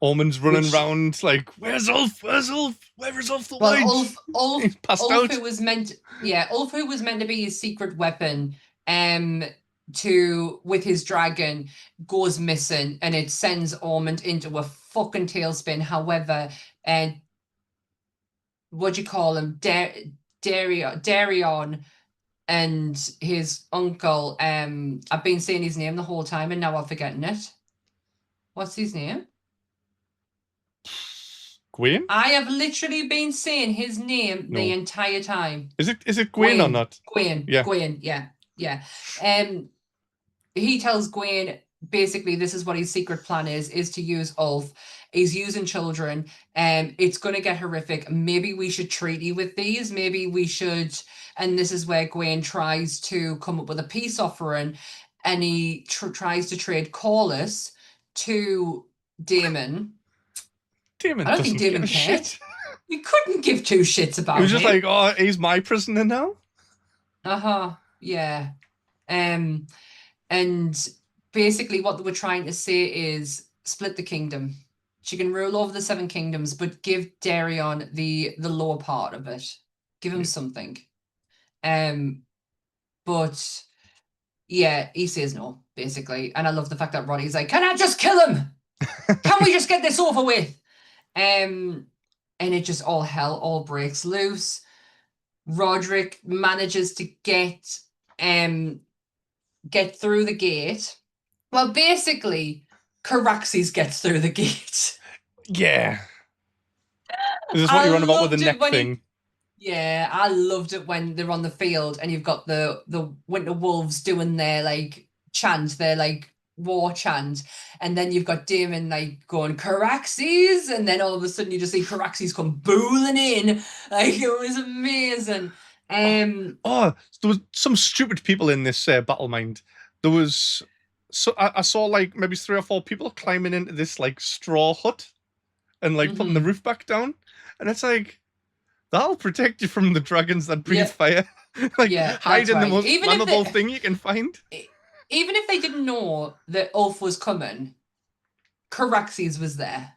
Ormond's running around like, "Where's Ulf? Where's Ulf? Where is Ulf the White?" Ulf, He's passed Ulf out. who was meant to be his secret weapon, with his dragon, goes missing, and it sends Ormond into a fucking tailspin. However, what do you call him? Darion and his uncle. I've been saying his name the whole time, and now I'm forgetting it. What's his name? Gwaine? I have literally been saying his name the entire time. Is it Gwaine or not? Gwaine. Yeah. Gwaine, yeah. He tells Gwaine basically this is what his secret plan is to use Ulf. He's using children. It's gonna get horrific. Maybe we should treaty with these. Maybe we should. And this is where Gwaine tries to come up with a peace offering, and he tries to trade Corlys to Daemon. Daemon I don't think doesn't Daemon give a cared. shit. We couldn't give two shits about He was just him. like, "Oh, he's my prisoner now." Yeah. And basically what they were trying to say is split the kingdom. She can rule over the 7 kingdoms, but give Darion the lower part of it. Give him something. But yeah, he says no, basically. And I love the fact that Roddy's like, "Can I just kill him? Can we just get this over with?" And it just all breaks loose. Rodrik manages to get through the gate. Well, basically, Caraxes gets through the gate. Yeah. Is this what you're on about with the neck thing? Yeah, I loved it when they're on the field and you've got the Winter Wolves doing their like chant, their like war chant, and then you've got Daemon like going Caraxes, and then all of a sudden you just see Caraxes come booling in. Like, it was amazing. There was some stupid people in this battle mind. There was, so I saw like maybe 3 or 4 people climbing into this like straw hut and like putting the roof back down, and it's like, that'll protect you from the dragons that breathe fire. Like, hide in the most flammable thing you can find. Even if they didn't know that Ulf was coming, Caraxes was there.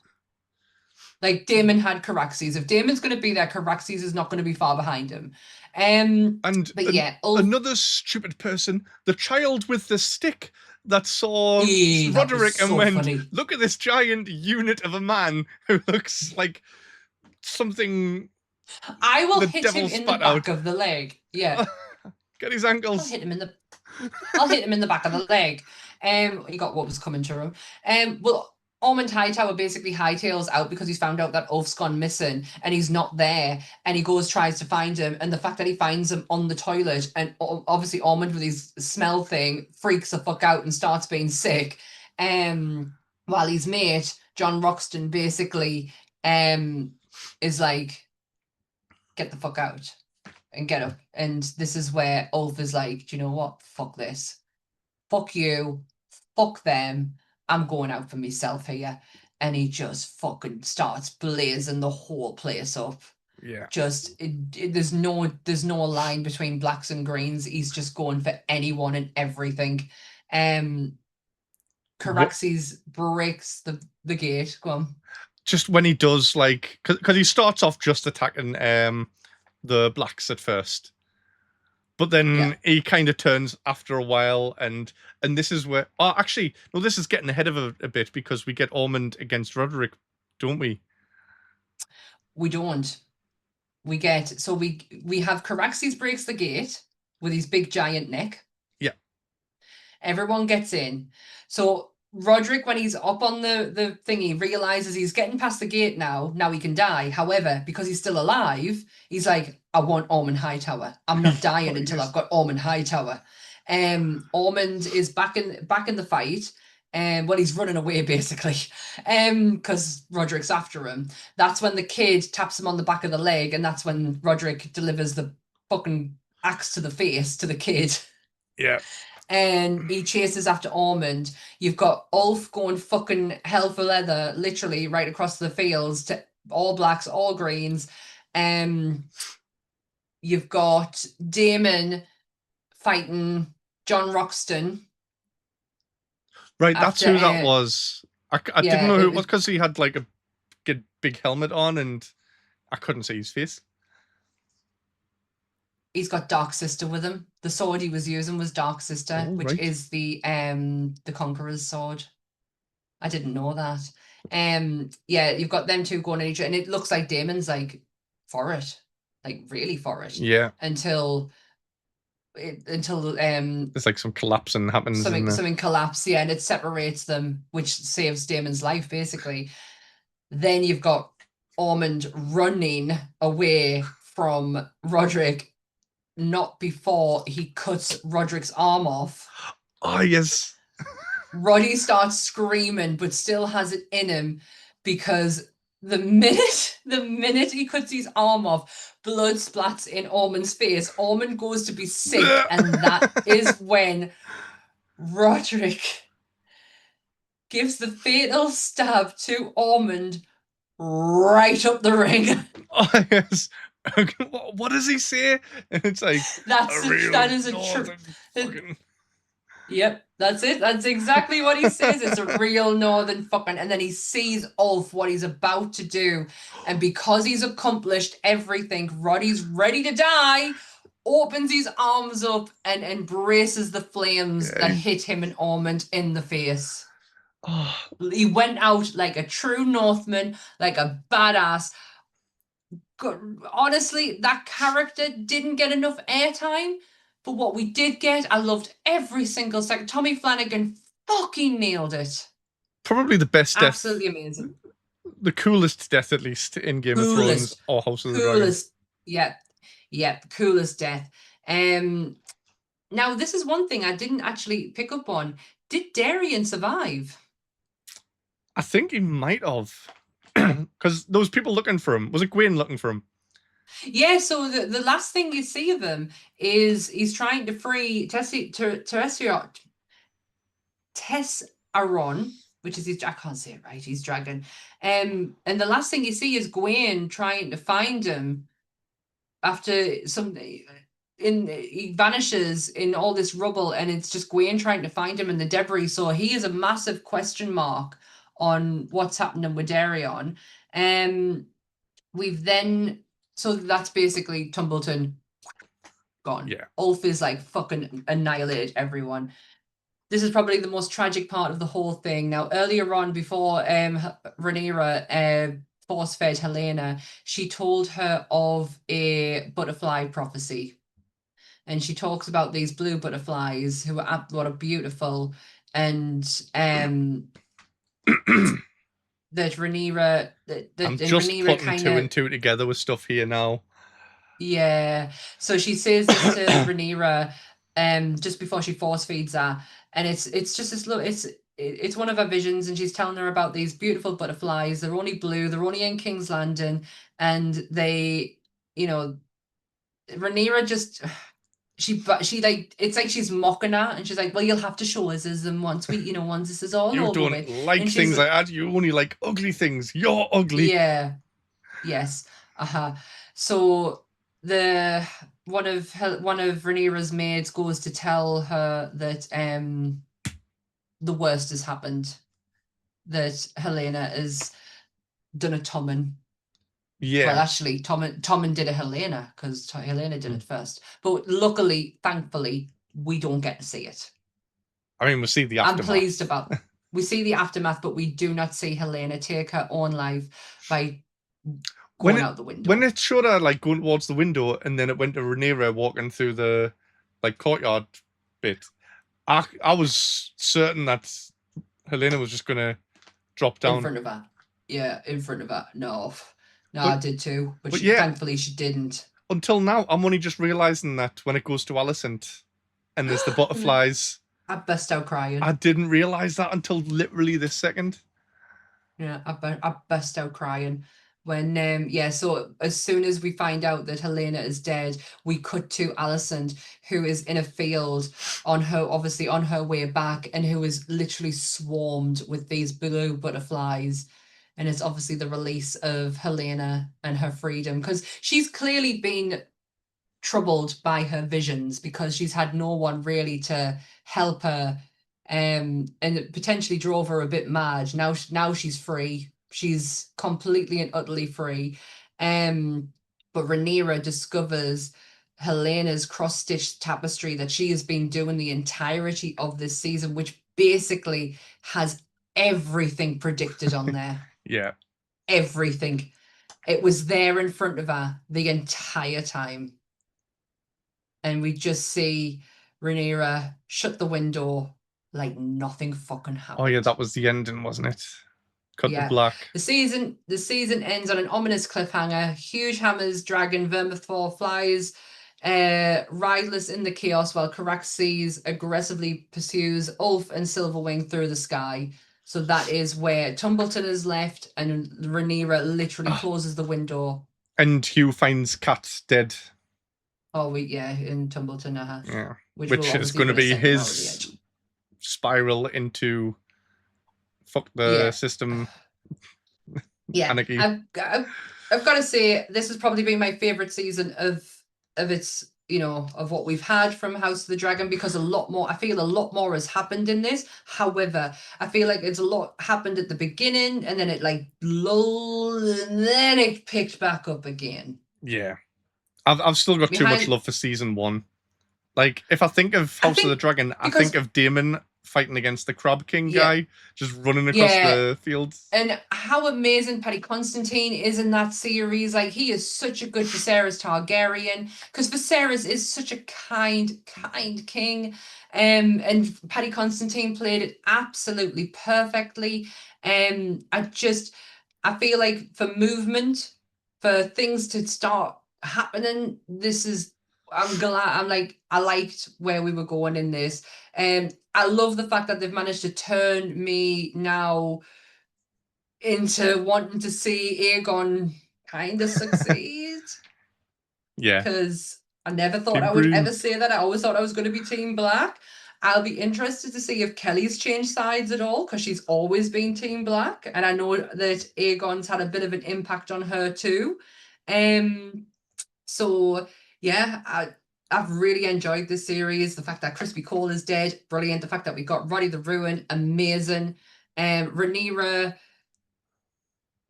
Like, Daemon had Caraxes. If Daemon's going to be there, Caraxes is not going to be far behind him. But yeah, another stupid person, the child with the stick that saw Roderick and went, funny. "Look at this giant unit of a man who looks like something." I will hit him in the back of the leg. Yeah. Get his ankles. I'll hit him in the back of the leg. He got what was coming to him. Well, Ormond Hightower basically hightails out because he's found out that Ulf's gone missing and he's not there, and he tries to find him, and the fact that he finds him on the toilet, and obviously Ormond with his smell thing freaks the fuck out and starts being sick, while his mate John Roxton basically is like, "Get the fuck out and get up." And this is where Ulf is like, "Do you know what? Fuck this. Fuck you. Fuck them. I'm going out for myself here." And he just fucking starts blazing the whole place up. Yeah. Just there's no line between blacks and greens. He's just going for anyone and everything. Caraxes breaks the gate. Go on. Just when he does, like, because he starts off just attacking the blacks at first, but then he kind of turns after a while, and this is where, oh, actually, no, this is getting ahead of a bit, because we get Ormond against Roderick, don't we? We don't. We get, so we have Caraxes breaks the gate with his big giant neck. Yeah. Everyone gets in. So Roderick, when he's up on the thingy, realizes he's getting past the gate now. Now he can die. However, because he's still alive, he's like, I want Ormond Hightower. I'm not dying until I've got Ormond Hightower. Ormond is back in the fight. Well, he's running away basically, because Roderick's after him. That's when the kid taps him on the back of the leg, and that's when Roderick delivers the fucking axe to the face to the kid. Yeah. And he chases after Ormond. You've got Ulf going fucking hell for leather, literally right across the fields to all blacks, all greens. You've got Daemon fighting John Roxton. Right, that's who that was. I didn't know who it was, because he had like a big helmet on, and I couldn't see his face. He's got Dark Sister with him. The sword he was using was Dark Sister, which is the Conqueror's sword. I didn't know that. Yeah, you've got them two going at each other, and it looks like Daemon's like for it, like really for it. Yeah. Until there's like some collapsing happens. Something collapse, yeah, and it separates them, which saves Daemon's life basically. Then you've got Ormond running away from Roderick, not before he cuts Roderick's arm off. Oh yes. Roddy starts screaming, but still has it in him, because the minute he cuts his arm off, blood splats in Ormond's face. Ormond goes to be sick, and that is when Roderick gives the fatal stab to Ormond right up the ring. Oh yes. What does he say? And it's like, that is a true. Yep, that's it. That's exactly what he says. It's a real northern fucking. And then he sees Ulf, what he's about to do. And because he's accomplished everything, Roddy's ready to die, opens his arms up and embraces the flames that hit him and Ormond in the face. Oh. He went out like a true Northman, like a badass. Honestly, that character didn't get enough airtime. But what we did get, I loved every single second. Tommy Flanagan fucking nailed it. Probably the best death. Absolutely amazing. The coolest death, at least, in Game of Thrones or House of the Dragon. Yep, coolest death. Now, this is one thing I didn't actually pick up on. Did Darian survive? I think he might have. Because there was people looking for him. Was it Gwen looking for him? Yeah, so the last thing you see of him is he's trying to free Tessaron, which is his, I can't say it right, he's dragon. And the last thing you see is Gwen trying to find him after he vanishes in all this rubble, and it's just Gwen trying to find him in the debris. So he is a massive question mark on what's happening with Darion. We've then, so that's basically Tumbleton gone. Yeah. Ulf is like fucking annihilated everyone. This is probably the most tragic part of the whole thing. Now, earlier on, before Rhaenyra force-fed Helaena, she told her of a butterfly prophecy. And she talks about these blue butterflies who are what are beautiful, and that Rhaenyra, I'm just Rhaenyra putting two and two together with stuff here now. Yeah, so she says this to Rhaenyra just before she force feeds her, and it's just this look. It's one of her visions, and she's telling her about these beautiful butterflies. They're only blue. They're only in King's Landing, and they, Rhaenyra just. She like, it's like she's mocking her, and she's like, well, you'll have to show us them once once this is all you over. You don't like things like that. You only like ugly things. You're ugly. Yeah. Yes. So the one of Rhaenyra's maids goes to tell her that the worst has happened, that Helena has done a Tommen. Yeah. Well, actually, Tommen did a Helena because Helena did it first. But luckily, thankfully, we don't get to see it. I mean, we see the aftermath. I'm pleased about. We see the aftermath, but we do not see Helena take her own life by going out the window. When it showed her like going towards the window, and then it went to Rhaenyra walking through the like courtyard bit, I was certain that Helena was just gonna drop down in front of her. Yeah, in front of her. No, But- I did too, but yeah. thankfully she didn't. Until now, I'm only just realizing that when it goes to Alicent and there's the butterflies, I burst out crying. I didn't realize that until literally this second. Yeah, I burst out crying when so as soon as we find out that Helena is dead, we cut to Alicent, who is in a field on her way back, and who is literally swarmed with these blue butterflies. And it's obviously the release of Helena and her freedom, because she's clearly been troubled by her visions because she's had no one really to help her, and it potentially drove her a bit mad. Now she's free. She's completely and utterly free. But Rhaenyra discovers Helena's cross-stitched tapestry that she has been doing the entirety of this season, which basically has everything predicted on there. Yeah. Everything. It was there in front of her the entire time. And we just see Rhaenyra shut the window like nothing fucking happened. Oh yeah, that was the ending, wasn't it? Cut Yeah. to black. The season ends on an ominous cliffhanger. Huge hammers dragging Vermithor flies rideless in the chaos, while Caraxes aggressively pursues Ulf and Silverwing through the sky. So that is where Tumbleton is left, and Rhaenyra literally closes the window. And Hugh finds Kat dead. Oh, in Tumbleton, Yeah. Which is going to be his spiral into fuck the system. Yeah, Anarchy. I've got to say, this has probably been my favorite season of its, of what we've had from House of the Dragon, because I feel a lot more has happened in this. However, I feel like it's a lot happened at the beginning, and then it like lulled, and then it picked back up again. Yeah. I've still got too much love for season 1. Like, if I think of House of the Dragon, I think of Daemon fighting against the Crab King guy, just running across the fields. And how amazing Paddy Constantine is in that series. Like, he is such a good Viserys Targaryen, because Viserys is such a kind king. And Paddy Constantine played it absolutely perfectly. I feel like for movement, for things to start happening, I'm glad. I liked where we were going in this. I love the fact that they've managed to turn me now into wanting to see Aegon kind of succeed. Yeah. Because I never thought I would ever say that. I always thought I was going to be Team Black. I'll be interested to see if Kelly's changed sides at all, because she's always been Team Black. And I know that Aegon's had a bit of an impact on her too. So yeah, I've really enjoyed this series. The fact that Crispy Cole is dead, brilliant. The fact that we got Roddy the Ruin, amazing. Rhaenyra,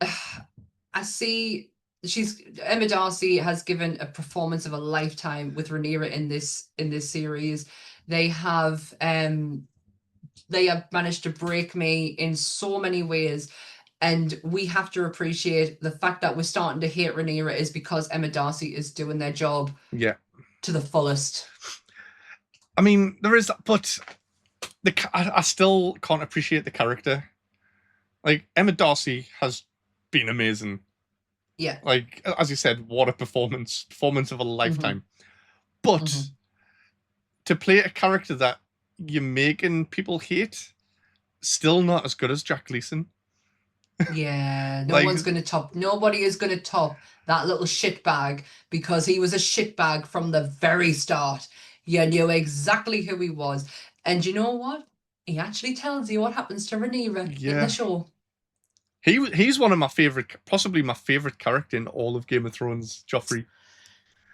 I see Emma Darcy has given a performance of a lifetime with Rhaenyra in this series. They have managed to break me in so many ways. And we have to appreciate the fact that we're starting to hate Rhaenyra is because Emma Darcy is doing their job to the fullest. I mean, there is, but I still can't appreciate the character. Like, Emma Darcy has been amazing. Yeah. Like, as you said, what a performance of a lifetime. But to play a character that you're making people hate, still not as good as Jack Gleeson. Yeah, nobody's going to top that little shitbag, because he was a shitbag from the very start. You knew exactly who he was. And you know what? He actually tells you what happens to Rhaenyra in the show. He's one of my favorite, possibly my favorite character in all of Game of Thrones. Joffrey.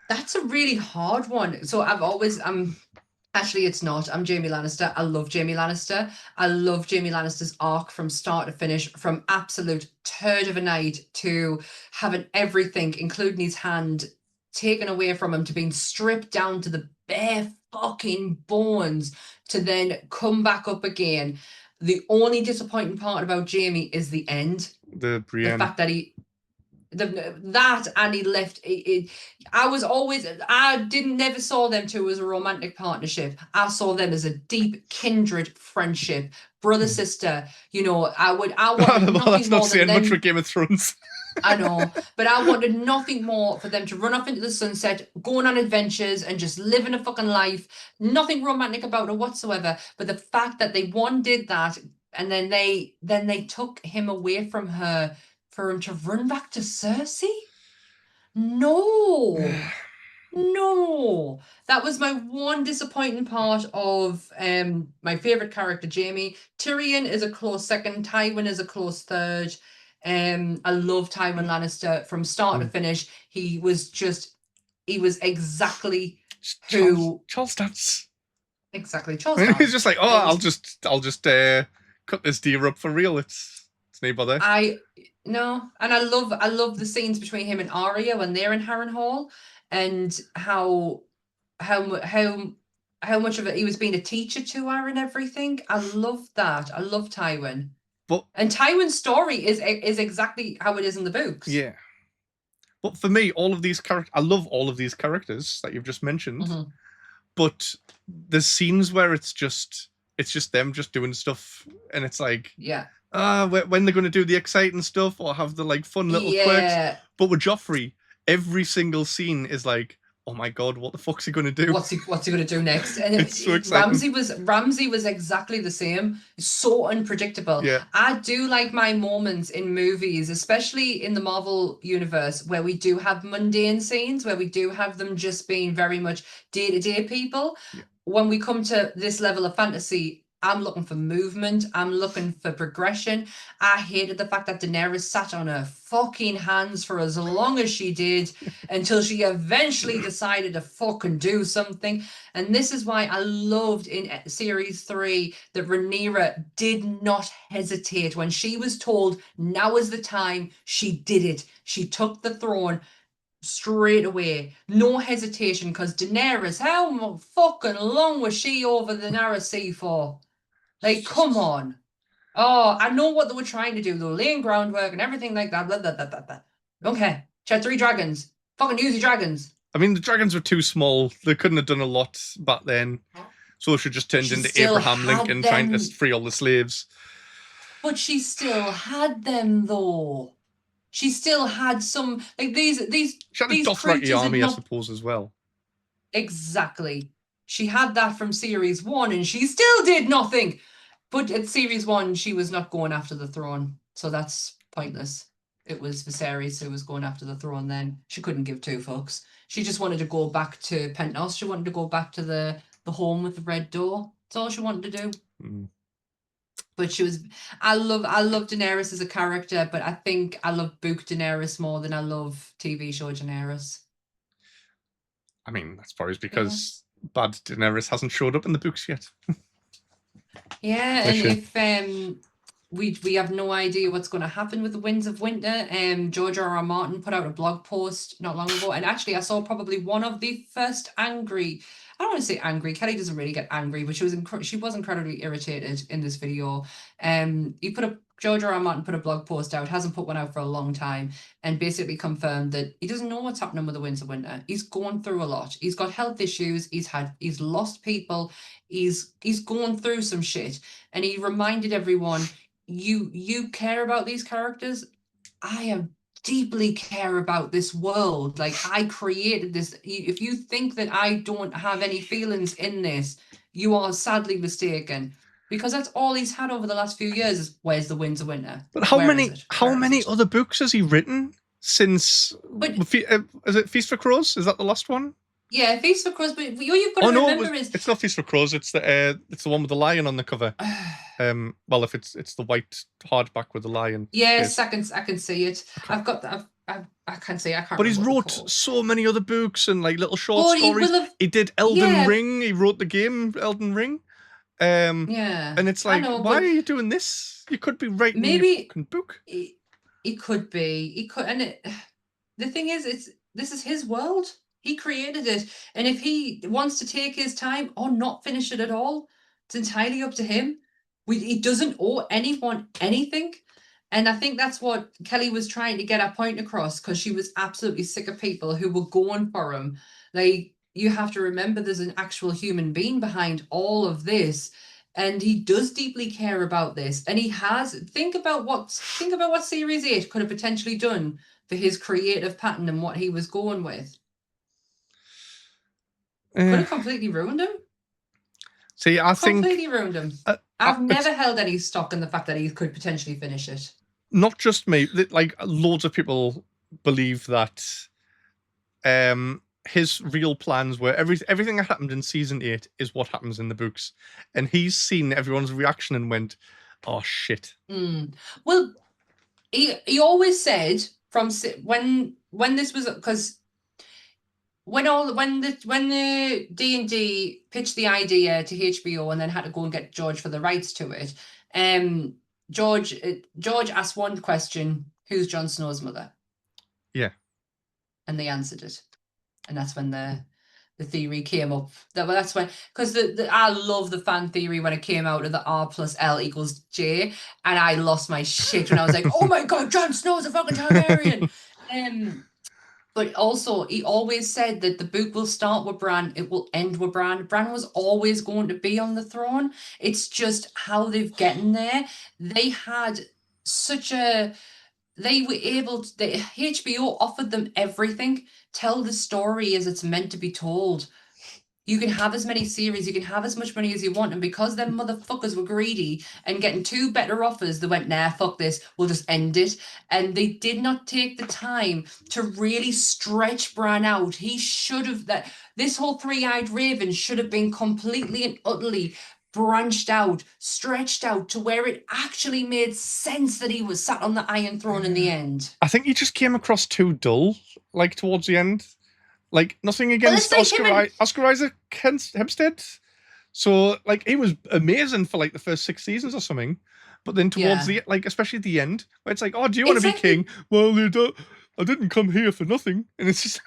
That's a really hard one. So I've always actually it's not. I'm Jaime Lannister. I love Jaime Lannister. I love Jaime Lannister's arc from start to finish, from absolute turd of a knight to having everything, including his hand, taken away from him, to being stripped down to the bare fucking bones, to then come back up again. The only disappointing part about Jaime is the end. The Brienne. The fact that that and he left I never saw them two as a romantic partnership. I saw them as a deep kindred friendship, brother sister. You know, I wanted nothing that's not more saying than much for them. Game of Thrones. I know, but I wanted nothing more for them to run off into the sunset, going on adventures and just living a fucking life. Nothing romantic about it whatsoever. But the fact that they did that, and then they took him away from her for him to run back to Cersei? No. No. That was my one disappointing part of my favorite character, Jaime. Tyrion is a close second. Tywin is a close third. I love Tywin Lannister from start to finish. He was exactly who Charles Dance. Exactly, Charles Dance. He's just like, oh, I'll just cut this deer up for real. It's no bother. No, and I love the scenes between him and Arya when they're in Harrenhal, and how much of it he was being a teacher to her and everything. I love that. I love Tywin. And Tywin's story is exactly how it is in the books. Yeah. But for me, all of these characters, I love all of these characters that you've just mentioned. Mm-hmm. But there's scenes where it's just them just doing stuff, and it's like, yeah. When they're going to do the exciting stuff or have the like fun little quirks. But with Joffrey, every single scene is like, oh my god, what the fuck's he going to do? What's he going to do next? And it's so exciting. Ramsay was exactly the same. So unpredictable. Yeah. I do like my moments in movies, especially in the Marvel universe, where we do have mundane scenes, where we do have them just being very much day-to-day people. Yeah. When we come to this level of fantasy, I'm looking for movement. I'm looking for progression. I hated the fact that Daenerys sat on her fucking hands for as long as she did until she eventually decided to fucking do something. And this is why I loved in series 3 that Rhaenyra did not hesitate. When she was told now is the time, she did it. She took the throne straight away, no hesitation, because Daenerys, how fucking long was she over the Narrow Sea for? Like, come on. Oh, I know what they were trying to do. They were laying groundwork and everything like that. Blah, blah, blah, blah, blah. Okay, she had 3 dragons. Fucking use your dragons. I mean, the dragons were too small. They couldn't have done a lot back then. So she just turned into Abraham Lincoln trying to free all the slaves. But she still had them, though. She still had some, like these. She had a Dothraki army, I suppose, as well. Exactly. She had that from series 1, and she still did nothing. But at series 1, she was not going after the throne, so that's pointless. It was Viserys who was going after the throne then. She couldn't give 2 fucks. She just wanted to go back to Pentos. She wanted to go back to the home with the red door. That's all she wanted to do. Mm. But I love Daenerys as a character, but I think I love book Daenerys more than I love TV show Daenerys. I mean, that's probably because bad Daenerys hasn't showed up in the books yet. Yeah, and if we have no idea what's going to happen with the Winds of Winter. George R.R. Martin put out a blog post not long ago, and actually I saw probably one of the first angry. I don't want to say angry. Kelly doesn't really get angry, but she was incredibly irritated in this video. George R.R. Martin put a blog post out, hasn't put one out for a long time, and basically confirmed that he doesn't know what's happening with the Winds of Winter. He's going through a lot. He's got health issues. He's lost people. He's going through some shit, and he reminded everyone, you care about these characters. I deeply care about this world. Like, I created this. If you think that I don't have any feelings in this, you are sadly mistaken. Because that's all he's had over the last few years is where's the Winds of Winter? But how many other books has he written since? Is it Feast for Crows? Is that the last one? Yeah, Feast for Crows. But you've got to remember it's not Feast for Crows. It's the one with the lion on the cover. Well, if it's the white hardback with the lion. Yes, face. I can see it. Okay. I've got that. I can see. I can't. But he's remember what wrote they're called. so many other books and like little short Oh, he stories. will have. He did Elden Yeah, Ring. He wrote the game Elden Ring. yeah. And it's I like, know, why but are you doing this? You could be writing your maybe fucking book. he could be. He could, and the thing is, this is his world. He created it, and if he wants to take his time or not finish it at all, it's entirely up to him. He doesn't owe anyone anything. And I think that's what Kelly was trying to get her point across, because she was absolutely sick of people who were going for him. Like, you have to remember there's an actual human being behind all of this. And he does deeply care about this. And he has think about what Series 8 could have potentially done for his creative pattern and what he was going with. Could have completely ruined him. See, I think completely ruined him. I've never held any stock in the fact that he could potentially finish it. Not just me, like loads of people believe that his real plans were everything that happened in season 8 is what happens in the books, and he's seen everyone's reaction and went, "Oh shit." Well, he always said from when this was, because when the D&D pitched the idea to HBO and then had to go and get George for the rights to it, George asked one question: who's Jon Snow's mother? Yeah. And they answered it, and that's when the theory came up. That's when, because I love the fan theory when it came out of the R+L=J, and I lost my shit when I was like, oh my god, Jon Snow's a fucking Targaryen. But also, he always said that the book will start with Bran, it will end with Bran. Bran was always going to be on the throne. It's just how they've gotten there. They had such a... They were able to... HBO offered them everything. Tell the story as it's meant to be told. You can have as many series, you can have as much money as you want, and because them motherfuckers were greedy and getting 2 better offers, they went, nah, fuck this, we'll just end it. And they did not take the time to really stretch Bran out. He should have... This whole Three-Eyed Raven should have been completely and utterly branched out, stretched out to where it actually made sense that he was sat on the Iron Throne in the end. I think he just came across too dull, like towards the end. Like, nothing against Oscar Isaac Hempstead. So, like, he was amazing for like the first 6 seasons or something. But then towards the, like, especially at the end, where it's like, oh, do you want to be king? Well, I didn't come here for nothing. And it's just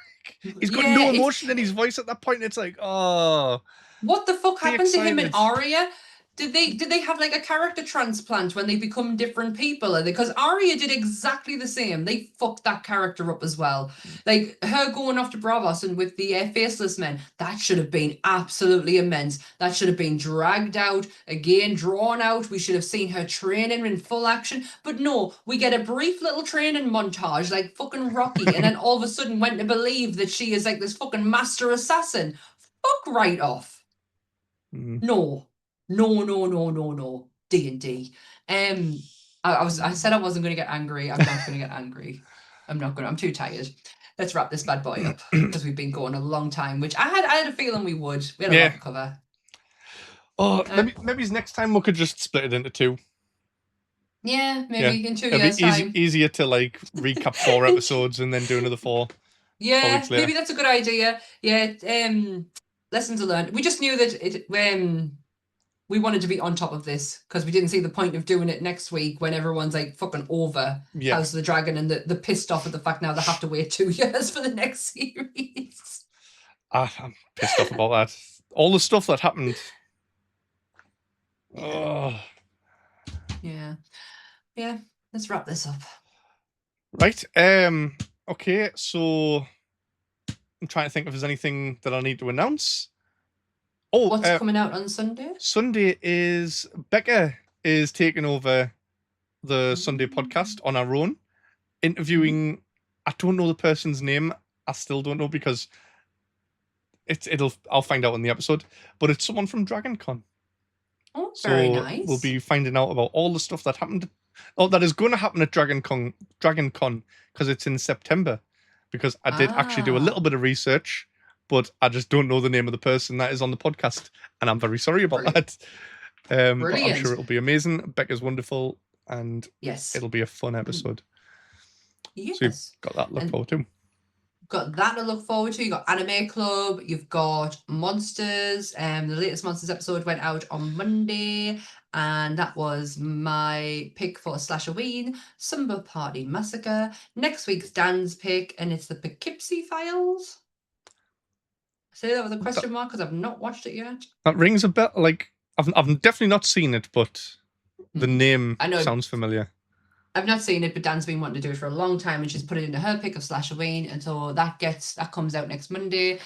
like, he's got no emotion in his voice at that point. It's like, oh. What the fuck happened to him and Arya? Did they have like a character transplant when they become different people? Because Arya did exactly the same. They fucked that character up as well. Like her going off to Braavos and with the Faceless Men, that should have been absolutely immense. That should have been dragged out, again, drawn out. We should have seen her training in full action. But no, we get a brief little training montage like fucking Rocky, and then all of a sudden went to believe that she is like this fucking master assassin. Fuck right off. No. D&D. I said I wasn't going to get angry. I'm not going to get angry. I'm too tired. Let's wrap this bad boy up because we've been going a long time, which I had a feeling we would. We had a lot to cover. Oh, maybe next time we could just split it into 2. Yeah, maybe in 2 years' time. Easier to like recap 4 episodes and then do another 4. Yeah, maybe that's a good idea. Yeah, lessons learned. We just knew that we wanted to be on top of this because we didn't see the point of doing it next week when everyone's like fucking over House of the Dragon and they're pissed off at the fact now they have to wait 2 years for the next series. I'm pissed off about that. All the stuff that happened. Oh. Yeah. Let's wrap this up. Right. Okay. So I'm trying to think if there's anything that I need to announce. Oh, what's coming out on Sunday? Sunday is Becca is taking over the Sunday podcast on her own, interviewing. I don't know the person's name. I still don't know because I'll find out in the episode. But it's someone from DragonCon. Oh, very nice. We'll be finding out about all the stuff that happened. That is going to happen at DragonCon because it's in September. Because I did actually do a little bit of research. But I just don't know the name of the person that is on the podcast, and I'm very sorry about that. But I'm Brilliant. sure it'll be amazing. Becca's wonderful, and Yes. it'll be a fun episode. Yes. So you've got that to look forward to. Got that to look forward to. You got Anime Club. You've got Monsters. The latest Monsters episode went out on Monday, and that was my pick for Slashoween, Summer Party Massacre. Next week's Dan's pick, and it's the Poughkeepsie Files. I say that with a question mark because I've not watched it yet. That rings a bell. Like I've definitely not seen it, but the name sounds familiar. I've not seen it, but Dan's been wanting to do it for a long time, and she's put it into her pick of Slashoween, and so that comes out next Monday.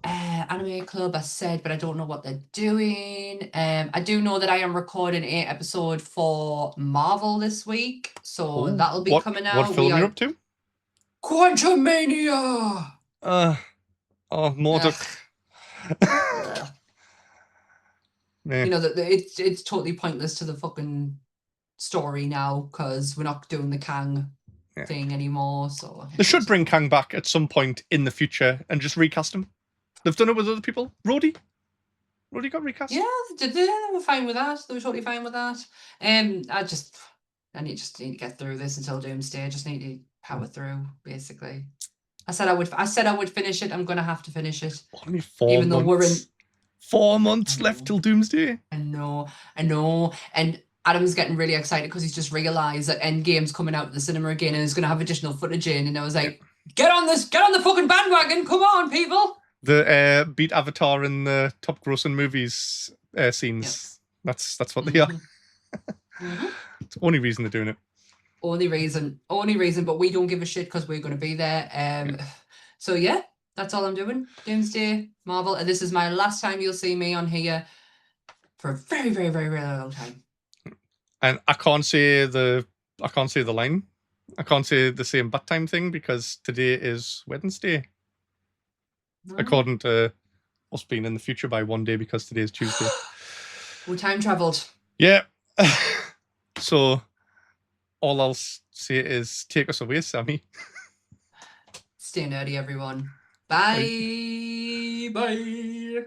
Anime Club, I said, but I don't know what they're doing. I do know that I am recording an episode for Marvel this week, so that'll be coming out. What film are you up to? Quantumania. Mordok. You know that it's totally pointless to the fucking story now because we're not doing the Kang thing anymore. So they should bring Kang back at some point in the future and just recast him. They've done it with other people. Rhodey got recast. Yeah, they were fine with that. They were totally fine with that. I just need to get through this until Doomsday. I just need to power through, basically. I said I would finish it. I'm gonna have to finish it. Only 4 months. Though we're in 4 months left till Doomsday. I know. And Adam's getting really excited because he's just realised that Endgame's coming out at the cinema again and is going to have additional footage in. And I was like, get on the fucking bandwagon. Come on, people. The beat Avatar in the top grossing movies scenes. Yep. That's what they are. It's the only reason they're doing it. Only reason. But we don't give a shit because we're going to be there. So yeah, that's all I'm doing. Doomsday, Marvel. And this is my last time you'll see me on here for a very, very, very, very long time. And I can't say the line. I can't say the same bat time thing because today is Wednesday. No. According to us being in the future by 1 day because today is Tuesday. We time traveled. Yeah. So all I'll say is take us away, Sammy. Stay nerdy, everyone. Bye. Bye.